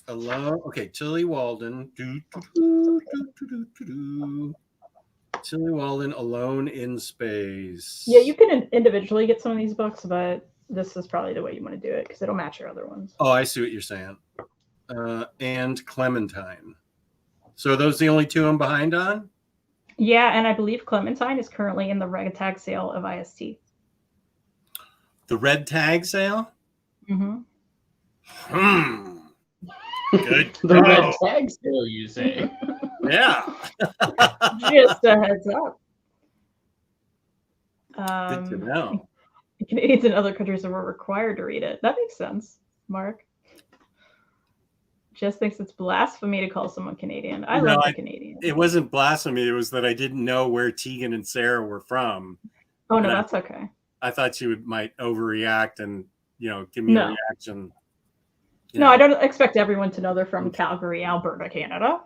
Alone. Okay, Tilly Walden. Tilly Walden, Alone in Space.
Yeah, you can individually get some of these books, but this is probably the way you want to do it because it'll match your other ones.
Oh, I see what you're saying. And Clementine. So are those the only two I'm behind on?
Yeah, and I believe Clementine is currently in the red tag sale of IST.
The red tag sale?
Mm-hmm.
Good.
The red tag sale, you say?
Yeah.
Just a heads up.
Good to know.
Canadians in other countries were required to read it. That makes sense, Mark. Just thinks it's blasphemy to call someone Canadian. I love the Canadian.
It wasn't blasphemy. It was that I didn't know where Tegan and Sarah were from.
Oh, no, that's okay.
I thought she might overreact and, give me a reaction.
No, I don't expect everyone to know they're from Calgary, Alberta, Canada.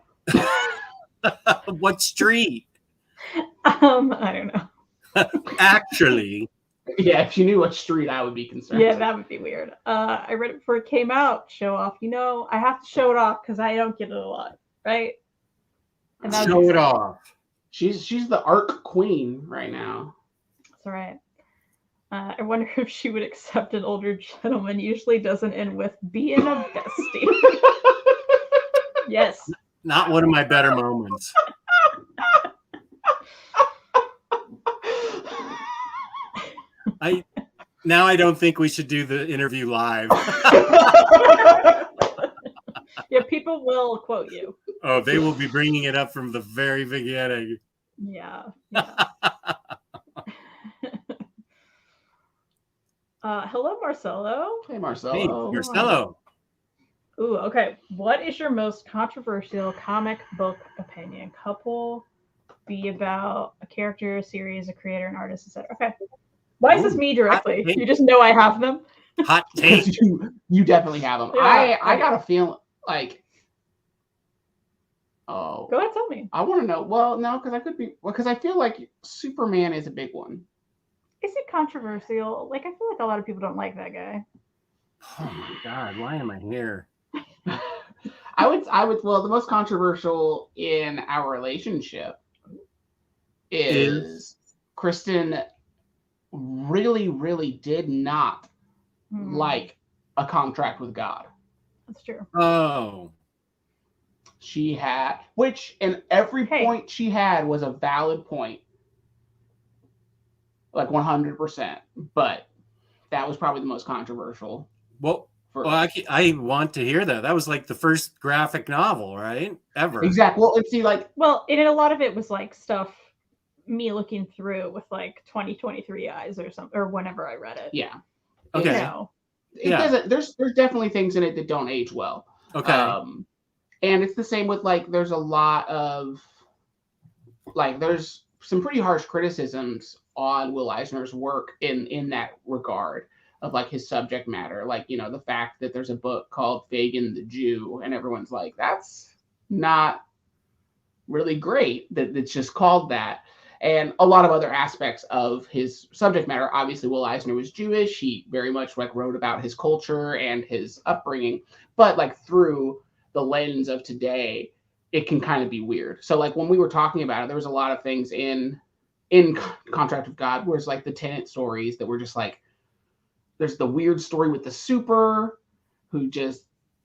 What street?
I don't know.
Actually.
Yeah, if you knew what street, I would be concerned.
Yeah, that would be weird. I read it before it came out. Show off. I have to show it off because I don't get it a lot, right?
And show it off.
She's the ARC queen right now.
That's all right. I wonder if she would accept an older gentleman. Usually doesn't end with being a bestie. Yes.
Not one of my better moments. I don't think we should do the interview live.
Yeah, people will quote you.
Oh, they will be bringing it up from the very beginning.
Yeah. Hello, Marcelo.
Hey, Marcelo.
Hey, Marcelo.
Ooh, okay. What is your most controversial comic book opinion? Couple, be about a character, a series, a creator, an artist, etc. Okay. Why is this me directly? You just know I have them.
Hot take.
You definitely have them.
Yeah,
I got a feeling like. Oh.
Go ahead, tell me.
I want to know. Well, no, because I feel like Superman is a big one.
Is it controversial? Like, I feel like a lot of people don't like that guy.
Oh my God, why am I here?
I would. Well, the most controversial in our relationship is Kristen really, really did not like A Contract with God.
That's true.
Oh.
She had, and every point she had was a valid point. Like 100%. But that was probably the most controversial.
Well, I want to hear that. That was like the first graphic novel, right? Ever.
Exactly. Well, and see, like...
Well, and a lot of it was like stuff me looking through with like 2023 eyes or something, or whenever I read it.
Yeah.
Okay.
It doesn't. There's definitely things in it that don't age well.
Okay.
And it's the same with like. There's a lot of like. There's some pretty harsh criticisms on Will Eisner's work in that regard of like his subject matter, like the fact that there's a book called Fagin the Jew, and everyone's like, that's not really great that it's just called that. And a lot of other aspects of his subject matter. Obviously, Will Eisner was Jewish. He very much like wrote about his culture and his upbringing, but like through the lens of today, it can kind of be weird. So like when we were talking about it, there was a lot of things in Contract of God, where it's like the tenant stories that were just like, there's the weird story with the super who just,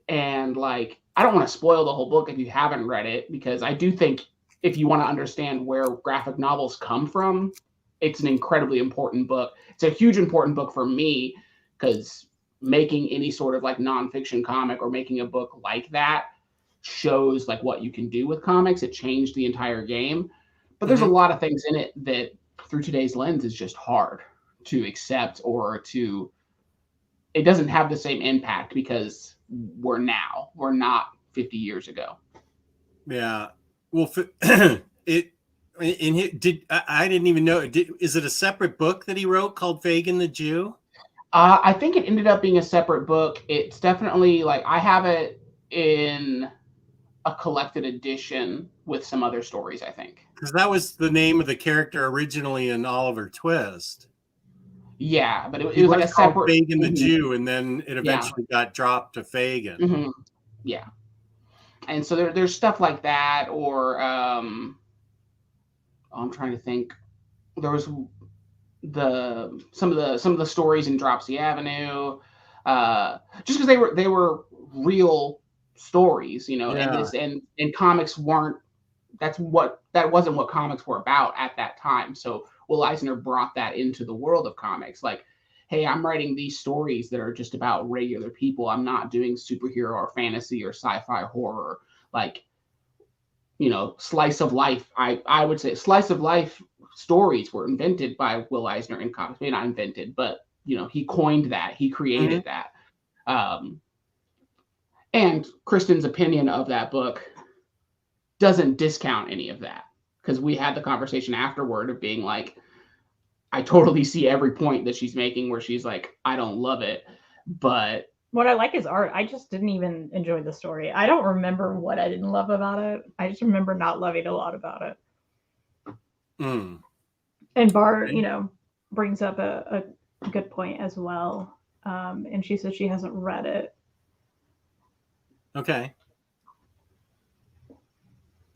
and like, I don't want to spoil the whole book if you haven't read it, because I do think if you want to understand where graphic novels come from, it's an incredibly important book. It's a huge important book for me, because making any sort of like nonfiction comic or making a book like that shows like what you can do with comics. It changed the entire game. But there's a lot of things in it that through today's lens is just hard to accept, or to, it doesn't have the same impact because we're not 50 years ago.
Yeah. Well, it I didn't even know. Is it a separate book that he wrote called Fagin the Jew?
I think it ended up being a separate book. It's definitely like, I have it in a collected edition with some other stories, I think.
Because that was the name of the character originally in Oliver Twist.
Yeah, but it was like a separate
Fagin the Jew, and then it eventually got dropped to Fagin.
Yeah, and so there's stuff like that, or I'm trying to think. There was some of the stories in Dropsy Avenue, just because they were real stories, you know, and comics weren't. That wasn't what comics were about at that time. So Will Eisner brought that into the world of comics. Like, hey, I'm writing these stories that are just about regular people. I'm not doing superhero or fantasy or sci-fi horror. Like, you know, slice of life. I would say slice of life stories were invented by Will Eisner in comics. Maybe not invented, but, you know, he coined that. He created that. And Kristen's opinion of that book doesn't discount any of that, because we had the conversation afterward of being like, I totally see every point that she's making where she's like, I don't love it, but
what I like is art. I just didn't even enjoy the story. I don't remember what I didn't love about it. I just remember not loving a lot about it. And Bart, you know, brings up a good point as well. And she says she hasn't read it.
Okay.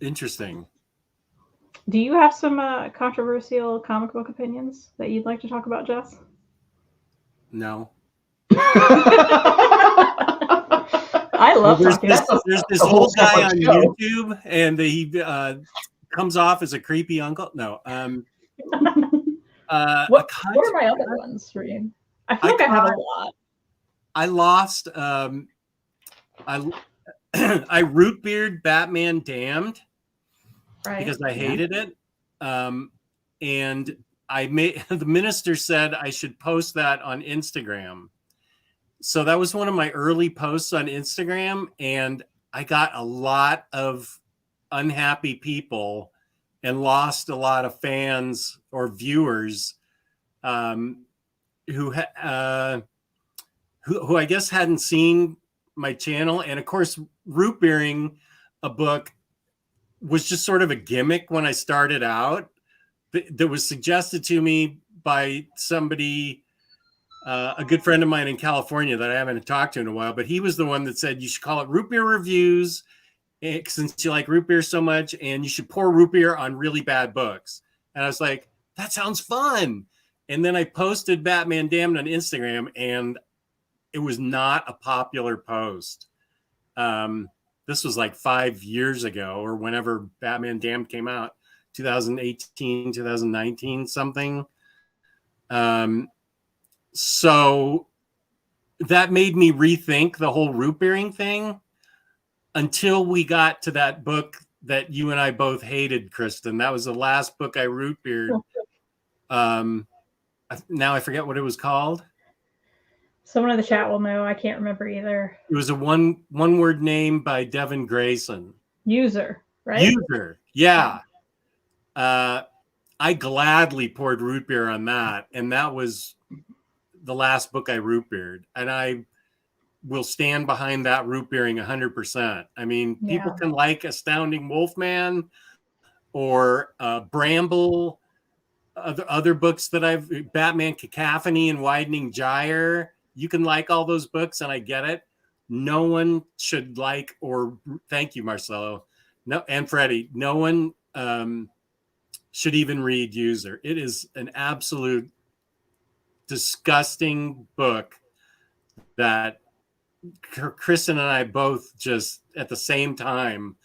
Interesting.
Do you have some controversial comic book opinions that you'd like to talk about, Jess?
No.
I love talking.
There's this whole guy on YouTube, and he comes off as a creepy uncle. No.
What are my other ones, Reid? I feel like I have a lot.
I lost. I root beard Batman Damned, right, because I hated it. And I made the minister said I should post that on Instagram. So that was one of my early posts on Instagram, and I got a lot of unhappy people and lost a lot of fans or viewers who I guess hadn't seen my channel. And of course, root beering a book was just sort of a gimmick when I started out. That was suggested to me by somebody, a good friend of mine in California that I haven't talked to in a while, but he was the one that said you should call it Root Beer Reviews, since you like root beer so much, and you should pour root beer on really bad books. And I was like, that sounds fun. And then I posted Batman Damned on Instagram, and it was not a popular post. This was like 5 years ago, or whenever Batman Damned came out, 2018, 2019, something. So that made me rethink the whole root beering thing until we got to that book that you and I both hated, Kristen. That was the last book I root beered. Now I forget what it was called.
Someone in the chat will know. I can't remember either.
It was a one word name by Devin Grayson.
User, right?
User, yeah. I gladly poured root beer on that, and that was the last book I root beered, and I will stand behind that root beering 100%. I mean, people can like Astounding Wolfman or Bramble, other books that Batman Cacophony and Widening Gyre. You can like all those books, and I get it. No one should like, or thank you, Marcelo, no, and Freddie. No one should even read User. It is an absolute disgusting book that Kristen and I both just at the same time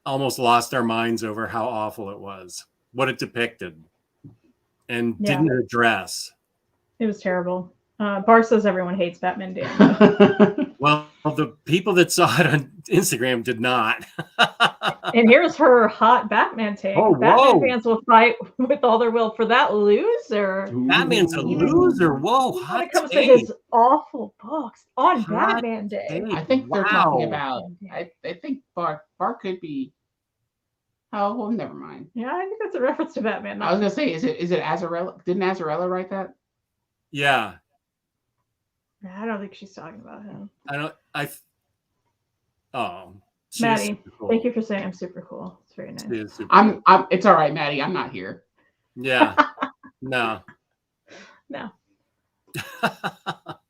almost lost our minds over how awful it was, what it depicted, and didn't address.
It was terrible. Bar says everyone hates Batman Damned.
Well, the people that saw it on Instagram did not.
And here's her hot Batman take.
Oh,
Batman fans will fight with all their will for that loser.
Batman's a loser. Whoa,
when it comes to his awful books on
Hot
Batman Day.
I think they're talking about. I think Bar could be. Oh well, never mind.
Yeah, I think that's a reference to Batman.
I was gonna say, is it Azarella? Didn't Azarella write that?
Yeah.
I don't think she's talking about him. Maddie, thank you for saying I'm super cool. It's very nice.
I'm it's all right, Maddie. I'm not here.
Yeah. No.
No.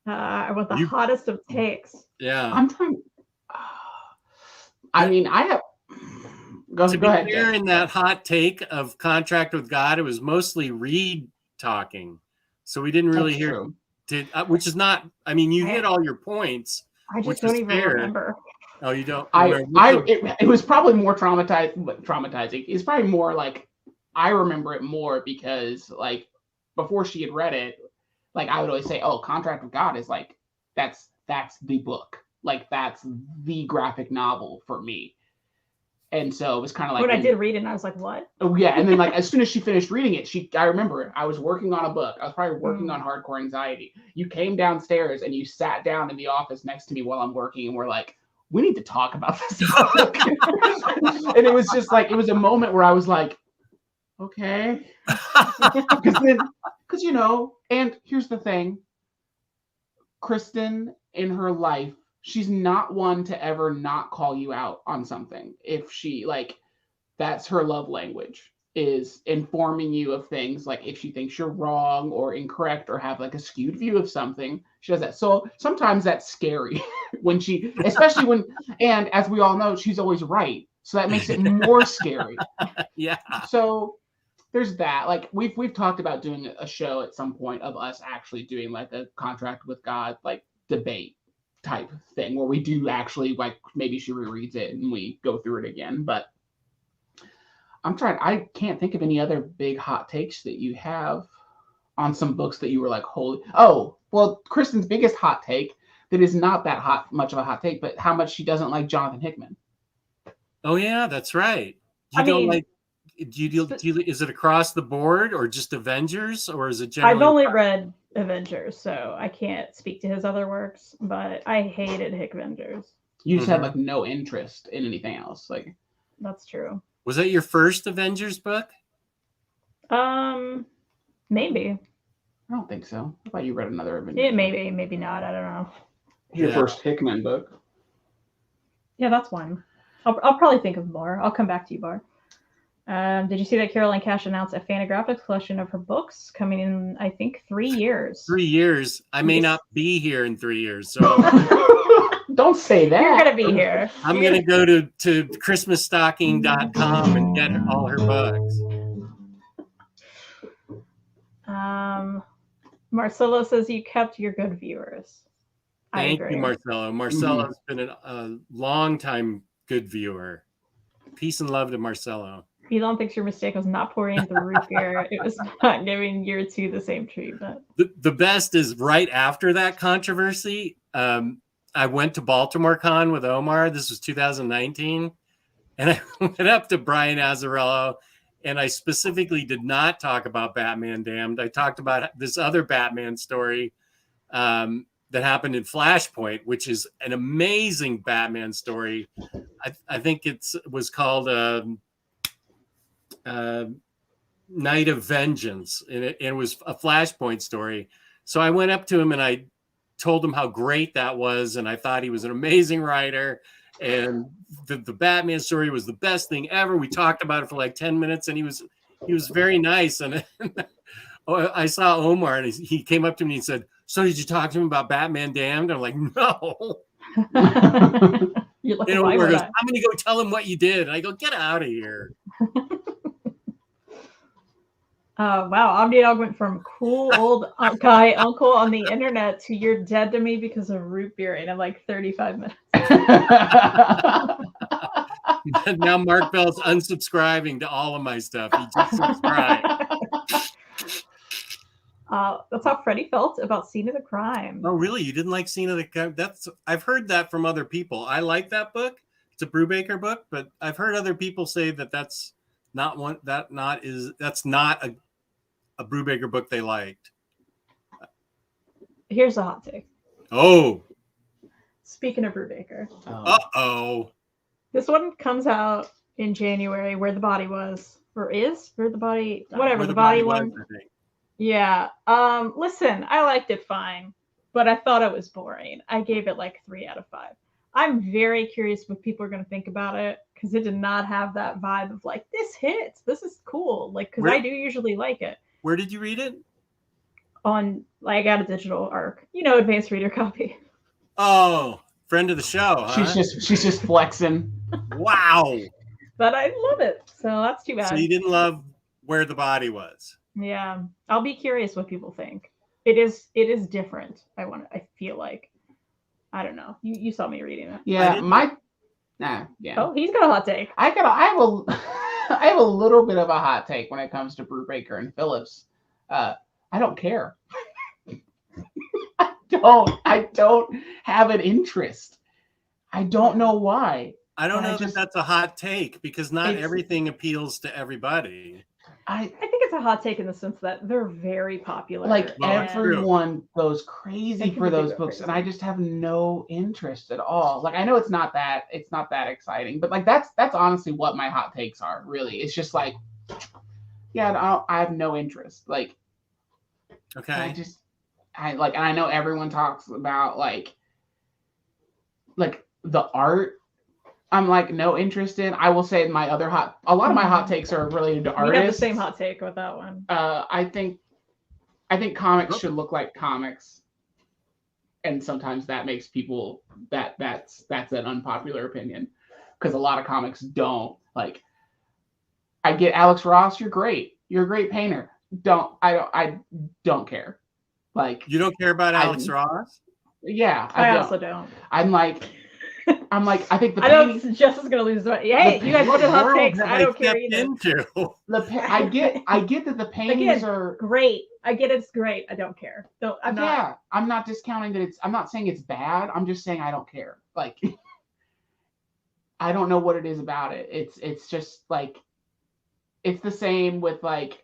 I want the hottest of takes.
Yeah.
I'm trying. I mean, I have. Go ahead.
Clear in that hot take of Contract with God, it was mostly Reid talking, so we didn't really hear. Which is not. I mean, you hit all your points.
I just don't even remember.
Oh, you don't.
It was probably more traumatizing. It's probably more like I remember it more because like before she had read it, like I would always say, "Oh, Contract with God is like that's the book. Like that's the graphic novel for me." And so it was kind of like
when I did read it, and I was like, "What?"
Oh yeah, and then like as soon as she finished reading it, I remember it. I was working on a book. I was probably working on Hardcore Anxiety. You came downstairs and you sat down in the office next to me while I'm working, and we're like, "We need to talk about this book." And it was just like it was a moment where I was like, "Okay," because you know. And here's the thing: Kristen in her life. She's not one to ever not call you out on something. If she that's her love language is informing you of things. Like if she thinks you're wrong or incorrect or have like a skewed view of something, she does that. So sometimes that's scary when especially when, and as we all know, she's always right. So that makes it more scary.
Yeah.
So there's that. Like we've talked about doing a show at some point of us actually doing like a Contract with God, like debate type thing where we do actually like maybe she rereads it and we go through it again. But I can't think of any other big hot takes that you have on some books that you were like, holy. Oh, well, Kristen's biggest hot take that is not that much of a hot take, but how much she doesn't like Jonathan Hickman.
Oh yeah, that's right. Is it across the board or just Avengers or is it generally?
I've only read Avengers, so I can't speak to his other works, but I hated Hickvengers.
You just had like no interest in anything else. Like
that's true.
Was that your first Avengers book?
Maybe.
I don't think so. I thought you read another Avengers.
Yeah, maybe not. I don't know.
Your first Hickman book.
Yeah, that's one. I'll probably think of more. I'll come back to you, Bar. Did you see that Caroline Cash announced a Fantagraphics collection of her books coming in, I think, 3 years?
3 years. I may not be here in 3 years, so
don't say that.
You're gonna be here.
I'm gonna go to christmasstocking.com and get all her books.
Marcelo says you kept your good viewers.
Thank you, Marcelo. Marcelo's been a long time good viewer. Peace and love to Marcelo.
Elon thinks your mistake was not pouring into the root beer. It was not giving year 2 the same treatment.
The best is right after that controversy. I went to Baltimore Con with Omar. This was 2019. And I went up to Brian Azzarello and I specifically did not talk about Batman Damned. I talked about this other Batman story that happened in Flashpoint, which is an amazing Batman story. I think it was called Night of Vengeance, and it was a Flashpoint story. So I went up to him and I told him how great that was, and I thought he was an amazing writer, and the Batman story was the best thing ever. We talked about it for like 10 minutes, and he was very nice. And I saw Omar, and he came up to me and said, "So did you talk to him about Batman Damned?" I'm like, "No."
You're like,
Omar goes, "I'm going to go tell him what you did." And I go, "Get out of here."
Wow, OmniDog went from cool old guy uncle on the internet to you're dead to me because of root beer in like 35 minutes.
Now Mark Bell's unsubscribing to all of my stuff. He just subscribed.
That's how Freddie felt about Scene of the Crime.
Oh, really? You didn't like Scene of the Crime? I've heard that from other people. I like that book. It's a Brubaker book, but I've heard other people say that that's not a Brubaker book they liked.
Here's a hot take.
Oh.
Speaking of Brubaker.
Uh-oh.
This one comes out in January, Where the Body Was. Or is? Where the Body... Whatever,
Where
the body was.
I think.
Yeah. Listen, I liked it fine, but I thought it was boring. I gave it like 3 out of 5. I'm very curious what people are going to think about it, because it did not have that vibe of like, this hits. This is cool. Like, because I do usually like it.
Where did you read it?
I got a digital ARC, advanced reader copy.
Oh, friend of the show, huh?
She's just flexing.
Wow. But
I love it, so that's too bad.
So you didn't love Where the Body Was?
Yeah, I'll be curious what people think. It is different. I feel like, I don't know. You saw me reading it.
Yeah, yeah.
Oh, he's got a hot take.
I have a little bit of a hot take when it comes to Brubaker and Phillips. I don't care. I don't have an interest. I don't know why.
I don't know that that's a hot take, because not everything appeals to everybody.
I think it's a hot take in the sense that they're very popular.
Like, everyone goes crazy for those books, and I just have no interest at all. Like, I know it's not that exciting, but like that's honestly what my hot takes are. Really, it's just like, yeah, I have no interest. Like,
okay,
and I know everyone talks about like the art. I'm like no interest in. I will say a lot of my hot takes are related to artists.
We have the same hot take with that one.
I think comics should look like comics, and sometimes that makes people that's an unpopular opinion, because a lot of comics don't. Like, I get Alex Ross, you're great, you're a great painter. I don't care. Like,
you don't care about Alex Ross?
Yeah,
I also don't.
I'm like, I think the
I know Jess is gonna lose. Hey, you guys wanted hot takes. I don't care either.
I get that the paintings are
great. I get it's great. I don't care. I'm
not discounting that I'm not saying it's bad. I'm just saying I don't care. Like, I don't know what it is about it. It's just like, it's the same with like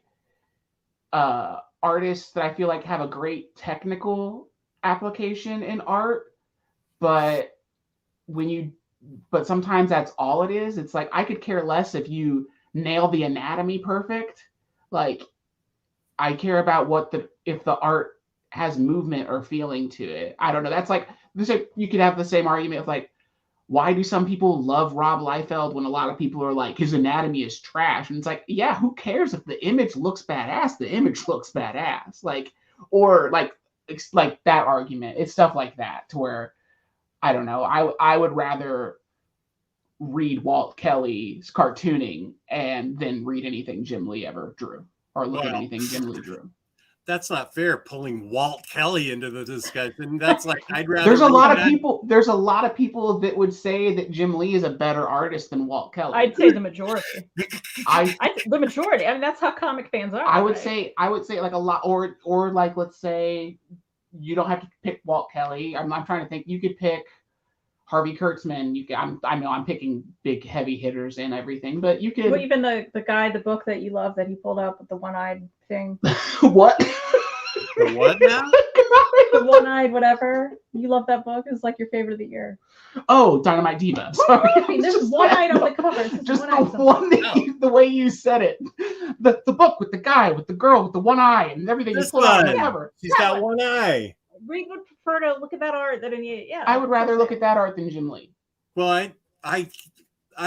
artists that I feel like have a great technical application in art, but sometimes that's all it is. It's like, I could care less if you nail the anatomy perfect. Like, I care about if the art has movement or feeling to it. I don't know. That's like, you could have the same argument of like, why do some people love Rob Liefeld when a lot of people are like, his anatomy is trash? And it's like, yeah, who cares if the image looks badass? The image looks badass. Like, or like that argument. It's stuff like that, to where, I don't know. I would rather read Walt Kelly's cartooning and then read anything Jim Lee ever drew, or look at anything Jim Lee drew.
That's not fair, pulling Walt Kelly into the discussion. That's like, I'd rather.
There's a lot of people that would say that Jim Lee is a better artist than Walt Kelly.
I'd say the majority. The majority. I mean, that's how comic fans are.
I would say like a lot, or like, let's say, you don't have to pick Walt Kelly. I'm trying to think. You could pick Harvey Kurtzman. I know I'm picking big heavy hitters and everything, but you could.
Well, even the book that you love that he pulled up with the one-eyed thing.
What?
The what now?
The one-eyed whatever. You love that book. It's like your favorite of the year.
Oh, Dynamite Diva. Sorry.
There's one-eyed on the cover.
Just the one the way you said it. The book with the guy, with the girl, with the one eye and everything.
This
one. Whatever.
She's got one eye.
We would prefer to look at that art than any. Yeah.
I would rather look at that art than Jim Lee.
Well, I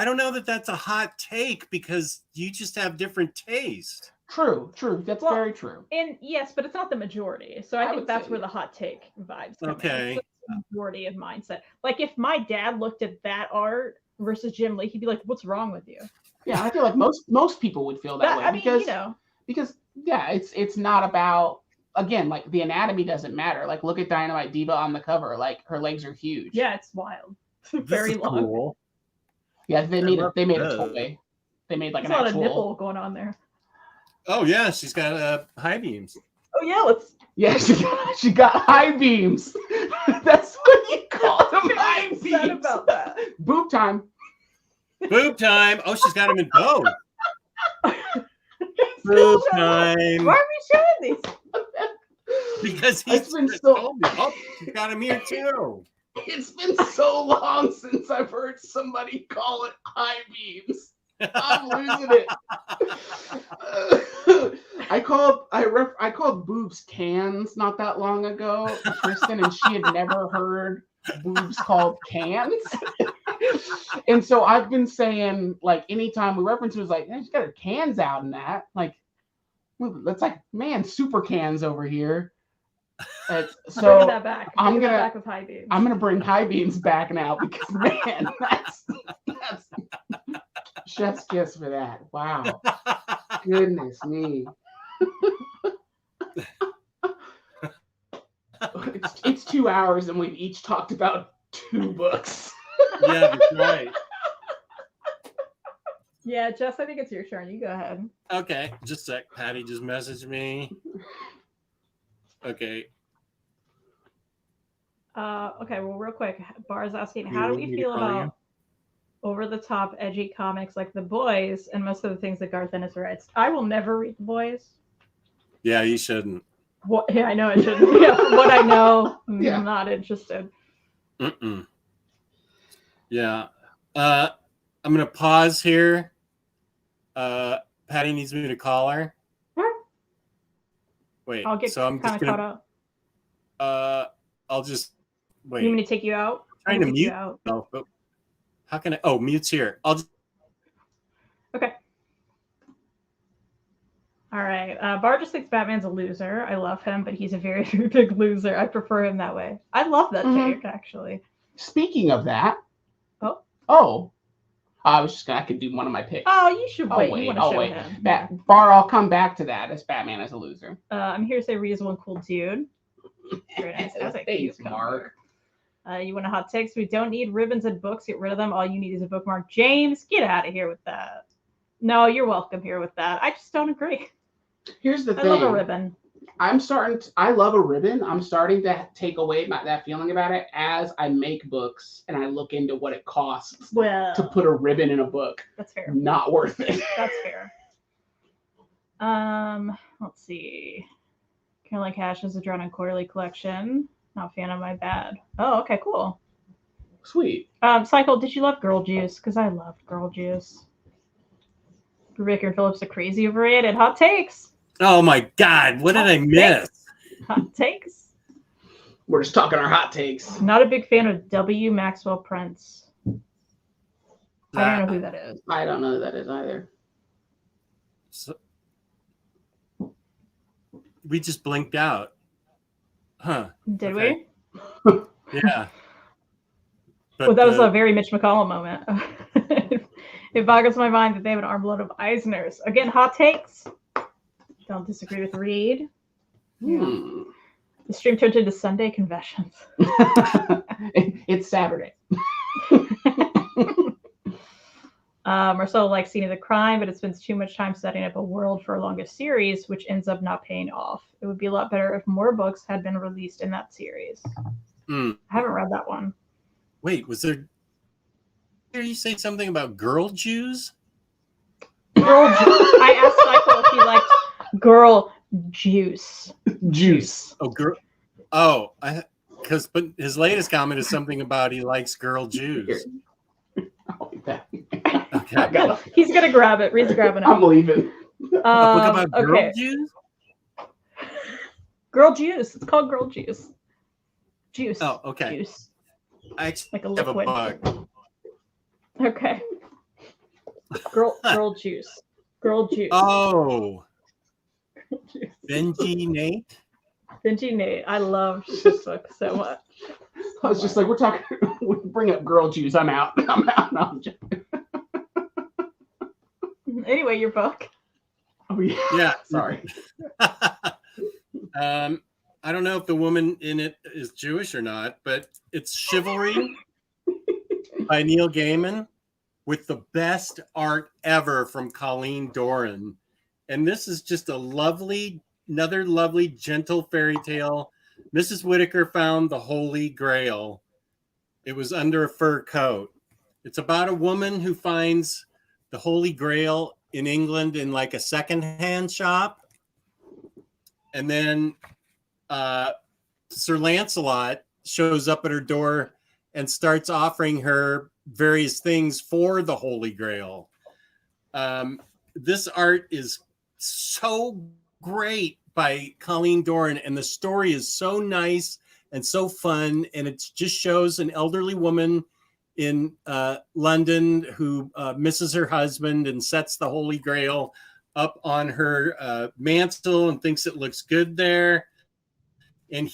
don't know that that's a hot take, because you just have different taste.
True. That's very true.
And yes, but it's not the majority. So I think that's where the hot take vibes come in. It's the majority of mindset. Like, if my dad looked at that art versus Jim Lee, he'd be like, "What's wrong with you?"
Yeah, I feel like most people would feel that way, because Because yeah, it's not about, again, like the anatomy doesn't matter. Like look at Dynamite Diva on the cover. Like her legs are huge.
Yeah, it's wild. Very long.
Cool.
Yeah, they made a toy. They made like
There's
an
a lot
actual
of nipple going on there.
Oh yeah, she's got high beams.
Oh yeah, let's.
Yeah, she got high beams. That's what you call them, high beams.
About that.
Boob time.
Boob time. Oh, she's got them in both. Boob time.
Why are we showing these?
Because he's been told me. Oh, she's got him here too.
It's been so long since I've heard somebody call it high beams. I'm losing it. I called boobs cans not that long ago, Kristen, and she had never heard boobs called cans. And so I've been saying, like, anytime we reference it, was like, she's got her cans out in that. Like, that's like, man, super cans over here. So
that back.
I'm gonna
back with high beams.
I'm gonna bring high beams back now because man, that's chef's kiss for that. Wow. Goodness me. It's 2 hours and we've each talked about 2 books.
Yeah, that's right.
Yeah, Jess, I think it's your turn. You go ahead.
Okay, just a sec. Patty just messaged me. Okay.
Okay, well, real quick, Bar's asking, how do we feel about over-the-top, edgy comics like The Boys and most of the things that Garth Ennis writes? I will never read The Boys.
Yeah, you shouldn't.
What? Yeah, I know I shouldn't. Yeah, from what I know, I'm not interested.
Mm-mm. Yeah. I'm going to pause here. Patty needs me to call her. Wait,
I'll get
I'm just
caught up.
I'll just wait.
You want me to take you out?
I'm trying to mute. No, but how can I? Oh, mute's here. I'll just.
Okay. All right. Bar just thinks Batman's a loser. I love him, but he's a very, very big loser. I prefer him that way. I love that take, actually.
Speaking of that.
Oh.
I could do one of my picks.
Oh, you should wait.
I'll wait. Bar, I'll come back to that as Batman as a loser.
I'm here to say Reid's one cool dude. Very nice. That's a cute
Mark.
You want a hot takes? We don't need ribbons and books. Get rid of them. All you need is a bookmark. James, get out of here with that. No, you're welcome here with that. I just don't agree.
Here's the thing.
I love a ribbon.
I love a ribbon. I'm starting to take away that feeling about it as I make books and I look into what it costs to put a ribbon in a book.
That's fair.
Not worth it.
That's fair. Let's see. Caroline Cash is a drawn on quarterly collection. Not a fan of my bad. Oh, okay, cool.
Sweet.
Cycle, did you love Girl Juice? Because I loved Girl Juice. Baker and Phillips are crazy overrated. Hot takes.
Oh my God! What did I miss?
Hot takes.
We're just talking our hot takes.
Not a big fan of W. Maxwell Prince. I don't know who that is.
I don't know who that is either.
So, we just blinked out. Huh.
Did we?
Yeah.
But, that was a very Mitch McConnell moment. It boggles my mind that they have an armload of Eisners. Again, hot takes. Don't disagree with Reid. Yeah. The stream turned into Sunday confessions.
It's Saturday.
Marcelo likes Scene of the Crime, but it spends too much time setting up a world for a longest series, which ends up not paying off. It would be a lot better if more books had been released in that series. I haven't read that one.
Wait, was there? Did you say something about girl Jews?
Girl Juice. I asked Michael if he liked Girl Juice.
Juice.
Oh, girl. Oh, but his latest comment is something about he likes girl Jews.
Okay.
He's gonna grab it. Reid's grabbing it.
I'm leaving.
A book about girl Jews?
Girl Juice. It's called Girl Juice. Juice.
Oh, okay.
Juice.
I actually
like a
have
liquid.
a bug.
Okay. Girl Juice. Girl Juice.
Oh. Benji Nate?
Benji Nate. I love this book so much.
I was just like, we bring up girl Jews. I'm out. I'm out. No, I'm
anyway, your book.
Oh yeah.
Yeah.
Sorry.
I don't know if the woman in it is Jewish or not, but it's Chivalry by Neil Gaiman with the best art ever from Colleen Doran. And this is just another lovely, gentle fairy tale. Mrs. Whitaker found the Holy Grail. It was under a fur coat. It's about a woman who finds the Holy Grail in England in like a secondhand shop. And then Sir Lancelot shows up at her door and starts offering her various things for the Holy Grail. This art is so great by Colleen Doran, and the story is so nice and so fun, and it just shows an elderly woman in London who misses her husband and sets the Holy Grail up on her mantle and thinks it looks good there. And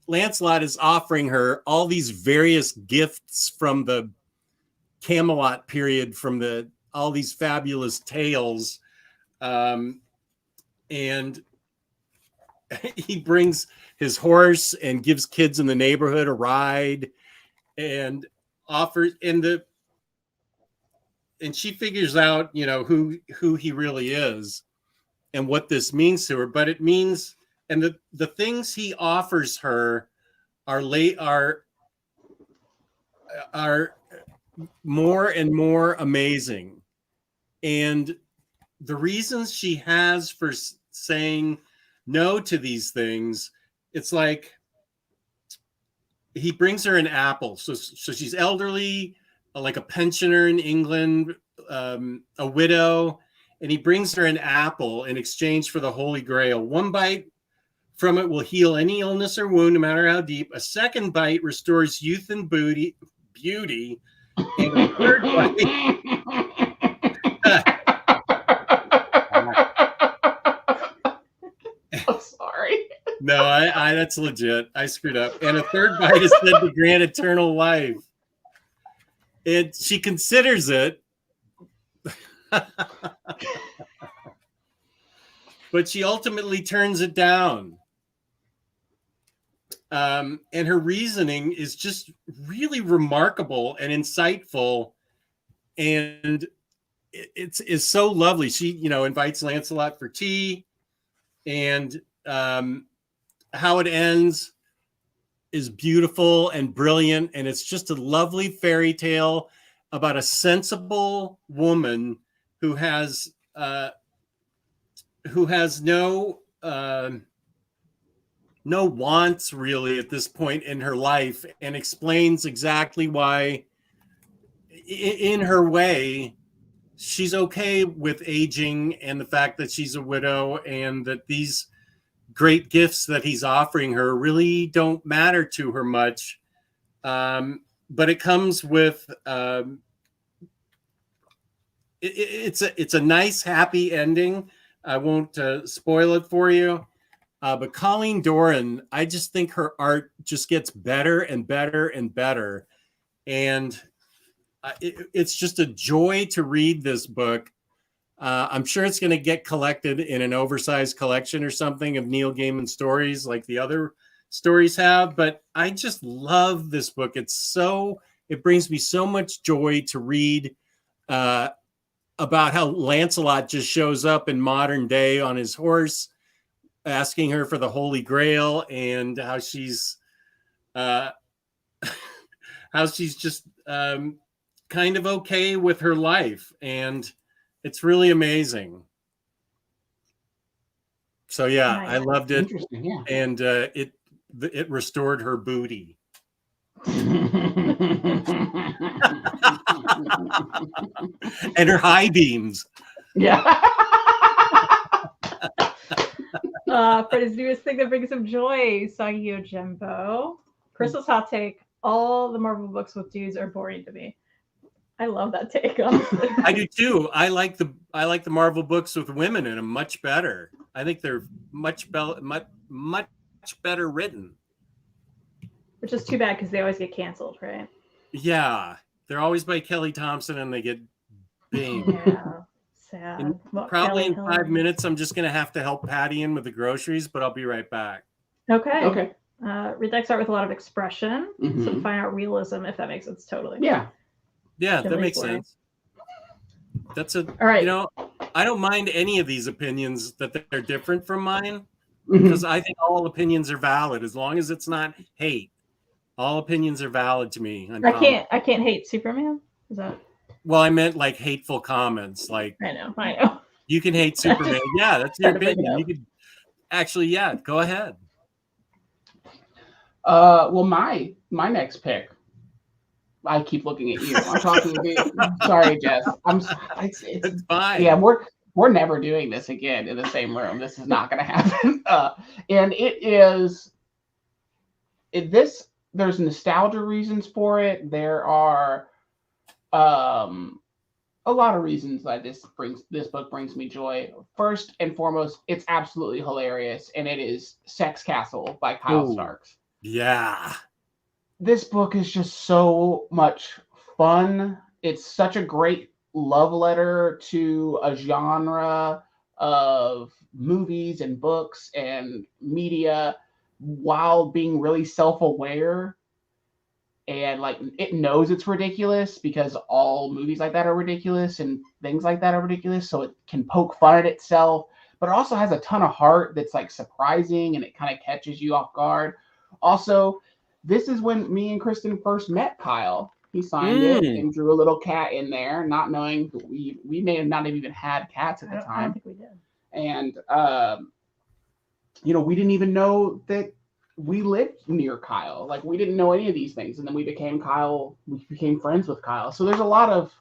Lancelot is offering her all these various gifts from the Camelot period, from all these fabulous tales. And he brings his horse and gives kids in the neighborhood a ride and offers, and she figures out, who he really is and what this means to her. But it means, and the things he offers her are more and more amazing. And the reasons she has for saying no to these things, it's like he brings her an apple. So she's elderly, like a pensioner in England, a widow, and he brings her an apple in exchange for the Holy Grail. One bite from it will heal any illness or wound, no matter how deep. A second bite restores youth and beauty. And a third bite.
I'm sorry.
No, I that's legit. I screwed up. And a third bite is said to grant eternal life. And she considers it. But she ultimately turns it down. And her reasoning is just really remarkable and insightful. And it's so lovely. She, invites Lancelot for tea. And how it ends is beautiful and brilliant. And it's just a lovely fairy tale about a sensible woman who has no wants really at this point in her life, and explains exactly why, in her way, she's okay with aging and the fact that she's a widow, and that these great gifts that he's offering her really don't matter to her much. But it comes with it's a nice, happy ending. I won't spoil it for you. But Colleen Doran, I just think her art just gets better and better and better. And it's just a joy to read this book. I'm sure it's going to get collected in an oversized collection or something of Neil Gaiman stories like the other stories have. But I just love this book. It brings me so much joy to read about how Lancelot just shows up in modern day on his horse, asking her for the Holy Grail, and how she's just kind of okay with her life. And it's really amazing. So yeah, nice. I loved it.
Interesting, yeah.
And it restored her booty. And her high beams.
Yeah. For his newest thing that brings him joy, Sagio Jembo. Crystal's hot take: all the Marvel books with dudes are boring to me. I love that take, honestly.
I do too. I like the Marvel books with women in them much better. I think they're much better written.
Which is too bad because they always get canceled, right?
Yeah, they're always by Kelly Thompson and they get binged.
Yeah, Sad. Well,
Probably
Kelly
in 5 minutes, I'm just going to have to help Patty in with the groceries, but I'll be right back.
Okay.
Okay.
Read decks start with a lot of expression, so
Mhm.
to find out realism, if that makes sense. Totally.
Yeah.
Yeah, that
Chili's
makes
boring.
sense. That's a,
All right.
you know, I don't mind any of these opinions that they're different from mine
Mhm.
because I think all opinions are valid as long as it's not hate. All opinions are valid to me.
I can't hate Superman. Is that?
Well, I meant like hateful comments. Like
I know.
you can hate Superman. Yeah, that's your
Trying to bring it
opinion.
up.
You could actually, yeah, go ahead.
Well, my next pick. I keep looking at you. I'm talking to you. Sorry, Jess.
It's fine.
Yeah, we're never doing this again in the same room. This is not going to happen. And there's nostalgia reasons for it. There are a lot of reasons why this book brings me joy. First and foremost, it's absolutely hilarious, and it is Sex Castle by Kyle Starks.
Yeah.
This book is just so much fun. It's such a great love letter to a genre of movies and books and media while being really self-aware. And like it knows it's ridiculous because all movies like that are ridiculous and things like that are ridiculous. So it can poke fun at itself, but it also has a ton of heart that's like surprising and it kind of catches you off guard. Also, this is when me and Kristen first met Kyle. He signed it and drew a little cat in there, not knowing we may have not even had cats at the time.
I don't think we did.
And we didn't even know that we lived near Kyle. Like we didn't know any of these things, and then we became friends with Kyle. So there's a lot of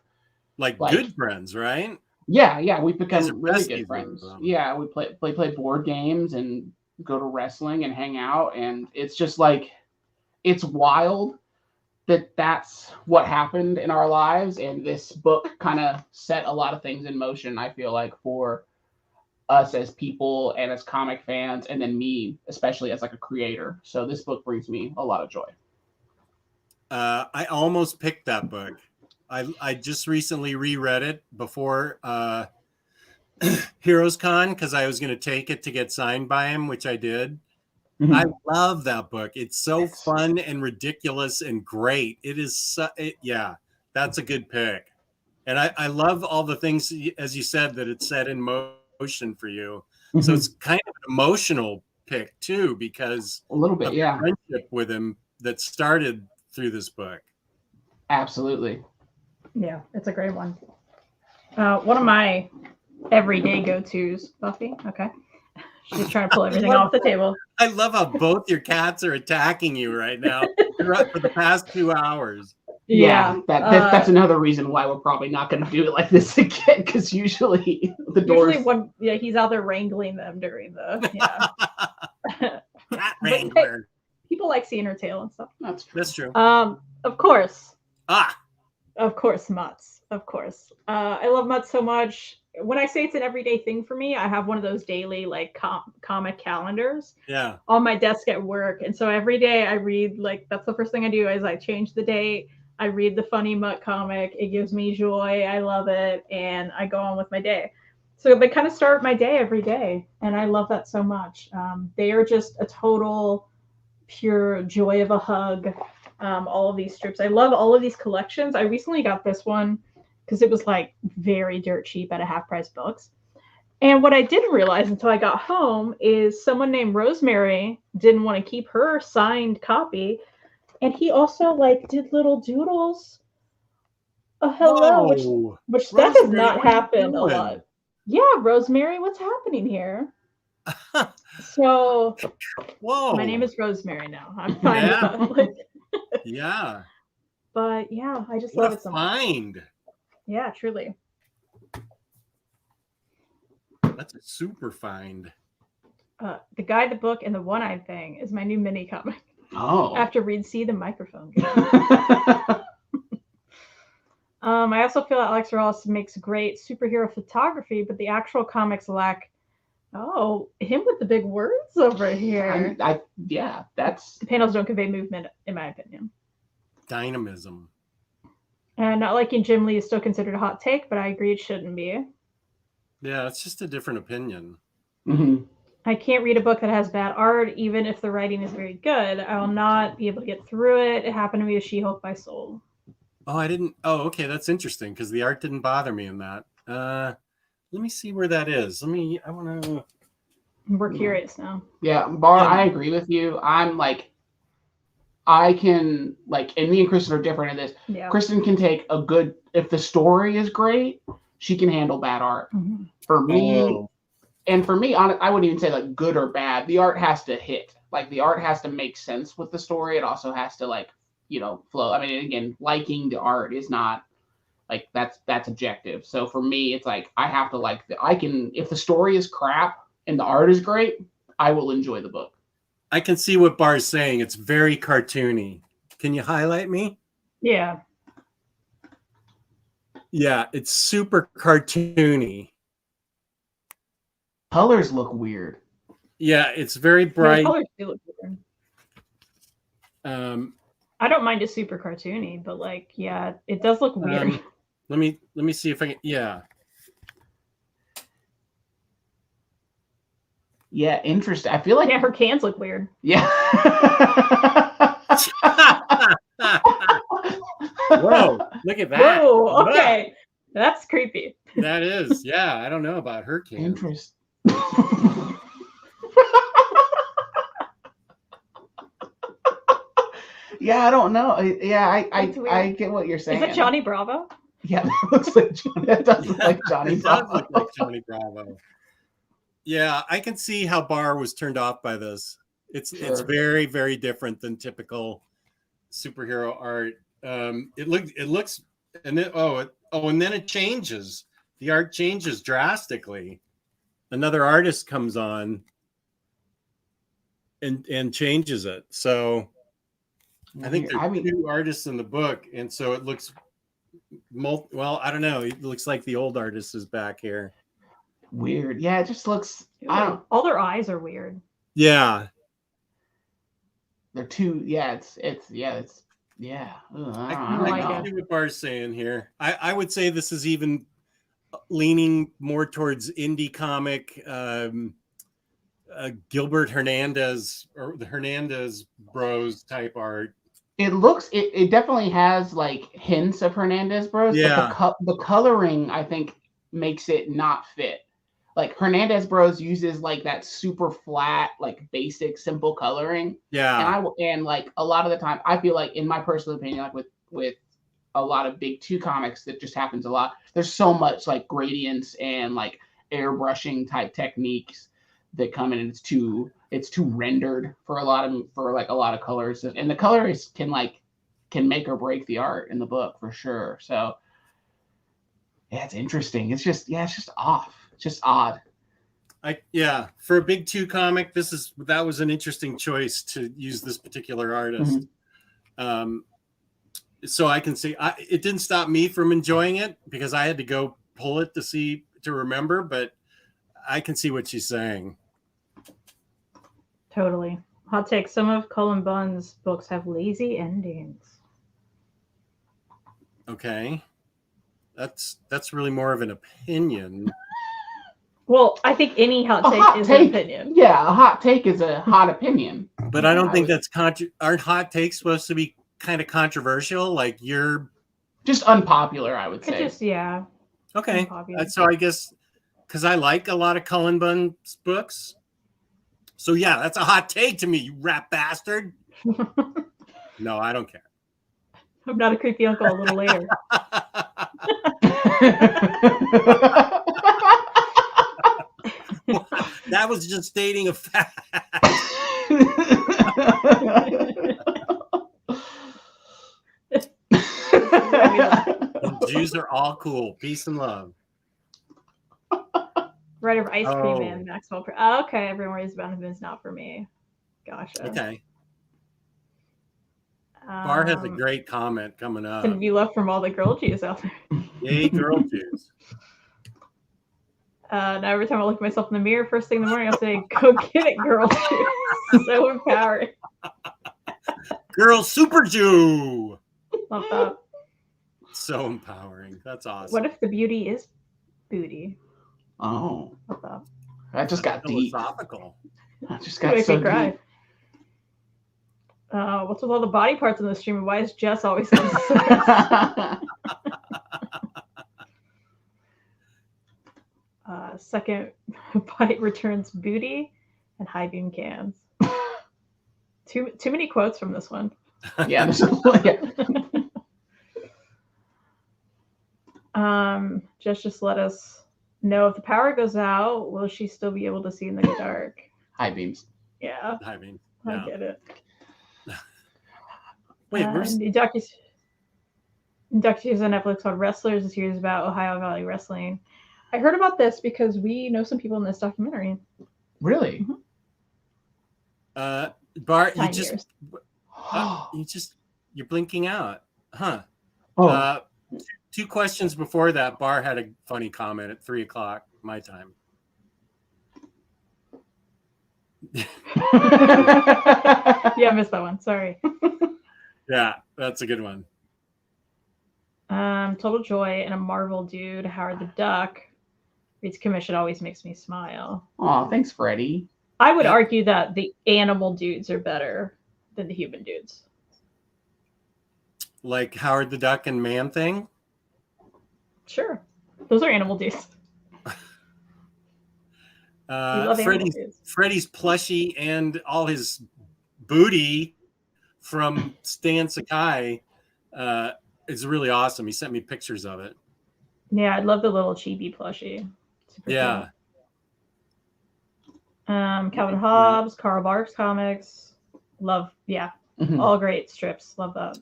like good friends, right?
Yeah, we've become really good friends. Yeah, we play board games and go to wrestling and hang out, and it's just like it's wild that that's what happened in our lives, and this book kind of set a lot of things in motion, I feel like, for us as people and as comic fans, and then me especially as like a creator. So this book brings me a lot of joy.
I almost picked that book. I just recently reread it before Heroes Con because I was going to take it to get signed by him, which I did. Mm-hmm. I love that book. It's so fun and ridiculous and great. It is yeah, that's a good pick. And I love all the things, as you said, that it's set in motion for you. Mm-hmm. So it's kind of an emotional pick too, because
a little bit,
of the friendship with him that started through this book.
Absolutely.
Yeah, it's a great one. One of my everyday go-tos, Buffy. Okay. She's trying to pull everything off the table.
I love how both your cats are attacking you right now for the past 2 hours.
Yeah, that's another reason why we're probably not going to do it like this again, because usually the doors.
He's out there wrangling them during the
cat wrangler.
People like seeing her tail and stuff.
That's true.
Of course.
Of
course, Mutts. Of course. I love Mutts so much. When I say it's an everyday thing for me, I have one of those daily like comic calendars on my desk at work. And so every day I read, like, that's the first thing I do is I change the date. I read the funny Mutt comic. It gives me joy. I love it. And I go on with my day. So they kind of start my day every day. And I love that so much. They are just a total pure joy of a hug. All of these strips. I love all of these collections. I recently got this one because it was like very dirt cheap at a half price books. And what I didn't realize until I got home is someone named Rosemary didn't want to keep her signed copy. And he also like did little doodles. Hello, which that does not happen a lot. Yeah, Rosemary, what's happening here? So, my name is Rosemary now. I'm fine with that. Like,
yeah.
But yeah, I just love it so much. Yeah, truly.
That's a super find.
The Guy, the Book, and the One-Eyed Thing is my new mini comic.
Oh.
After Reid see the microphone. I also feel that Alex Ross makes great superhero photography, but the actual comics lack. Oh, him with the big words over here.
That's.
The panels don't convey movement, in my opinion.
Dynamism.
And not liking Jim Lee is still considered a hot take, but I agree it shouldn't be.
Yeah, it's just a different opinion.
Mm-hmm.
I can't read a book that has bad art, even if the writing is very good. I will not be able to get through it. It happened to me with She-Hulk by Soul.
Oh, I didn't. Oh, okay, that's interesting because the art didn't bother me in that. Let me see where that is. I want to.
We're curious now.
Yeah, Bar, I agree with you. I'm like, I can, like, and me and Kristen are different in this.
Yeah.
Kristen can take a good, if the story is great, she can handle bad art.
Mm-hmm.
For me, and for me, I wouldn't even say like good or bad. The art has to hit. Like the art has to make sense with the story. It also has to like, flow. I mean, again, liking the art is not like that's objective. So for me, it's like I have to like if the story is crap and the art is great, I will enjoy the book.
I can see what Bar's saying. It's very cartoony. Can you highlight me?
Yeah.
Yeah, it's super cartoony.
Colors look weird.
Yeah, it's very bright.
Yeah, colors do look weird. I don't mind it super cartoony, but like, yeah, it does look weird.
Let me see if I can. Yeah.
Yeah, interesting. I feel like
her cans look weird.
Yeah.
Whoa! Look at that.
Whoa! Okay, that's creepy.
That is. Yeah, I don't know about her cans.
Interesting. Yeah, I don't know. Yeah, I get what you're saying.
Is it Johnny Bravo?
Yeah, that looks like Johnny. That does look like Johnny Bravo.
Does look like Johnny Bravo. Yeah, I can see how Bar was turned off by this. It's very, very different than typical superhero art. It looks, and then and then it changes. The art changes drastically. Another artist comes on and changes it. So I think there's two artists in the book, and so it looks well, I don't know. It looks like the old artist is back here.
Weird. Yeah, it just looks.
All their eyes are weird.
Yeah.
They're too. Yeah, it's. Yeah.
I can see what Bar's saying here. I would say this is even leaning more towards indie comic, Gilbert Hernandez or the Hernandez Bros type art.
It definitely has like hints of Hernandez Bros.
Yeah.
But the coloring, I think, makes it not fit. Like Hernandez Bros uses like that super flat, like basic, simple coloring.
Yeah.
And like a lot of the time, I feel like, in my personal opinion, like with a lot of big 2 comics, that just happens a lot. There's so much like gradients and like airbrushing type techniques that come in, and it's too rendered for a lot of colors, and the colors can make or break the art in the book for sure. So yeah, it's interesting. It's just off. Just odd.
For a big 2 comic, that was an interesting choice to use this particular artist. Mm-hmm. So I can see it didn't stop me from enjoying it because I had to go pull it to remember, but I can see what she's saying.
Totally. Hot take. Some of Cullen Bunn's books have lazy endings.
Okay. That's really more of an opinion.
Well, I think any hot take is an opinion.
Yeah, a hot take is a hot opinion.
But I don't think that's aren't hot takes supposed to be kind of controversial? Like you're
just unpopular, I would say.
Yeah.
Okay. So I guess because I like a lot of Cullen Bunn's books. So yeah, that's a hot take to me, you rat bastard. No, I don't care.
I'm not a creepy uncle a little later.
That was just stating a fact. Jews are all cool. Peace and love.
Writer of Ice Cream Man, Maxwell. Okay, everyone worries about him is not for me. Gotcha.
Okay. Bar has a great comment coming up.
Can be left from all the girl Jews out there.
Yay, girl Jews.
Now every time I look at myself in the mirror first thing in the morning, I'll say, "Go get it, girl Jews." So empowering.
Girl Super Jew.
Love that.
So empowering. That's awesome.
What if the beauty is booty?
Oh,
What's up?
I just got deep.
Philosophical.
I just got so deep.
What's with all the body parts in the stream? And why is Jess always second bite returns booty and high beam cans. Too many quotes from this one.
Yeah.
Jess just let us know if the power goes out, will she still be able to see in the dark?
High beams.
Yeah.
High beams.
I get it.
Wait, where's
the docuseries on Netflix called Wrestlers, a series about Ohio Valley wrestling. I heard about this because we know some people in this documentary.
Really?
Mm-hmm.
Bart, you're blinking out, huh?
Oh.
2 questions before that, Bar had a funny comment at 3:00 my time.
Yeah, I missed that one. Sorry.
Yeah, that's a good one.
Total Joy and a Marvel dude, Howard the Duck. Reid's commission always makes me smile.
Oh, thanks, Freddie.
I would argue that the animal dudes are better than the human dudes.
Like Howard the Duck and Man Thing?
Sure. Those are animal dudes.
Freddy's plushie and all his booty from Stan Sakai is really awesome. He sent me pictures of it.
Yeah, I'd love the little chibi plushie. Super
yeah.
Cool. Calvin Hobbes, Carl Barks comics. Love, yeah. All great strips. Love that.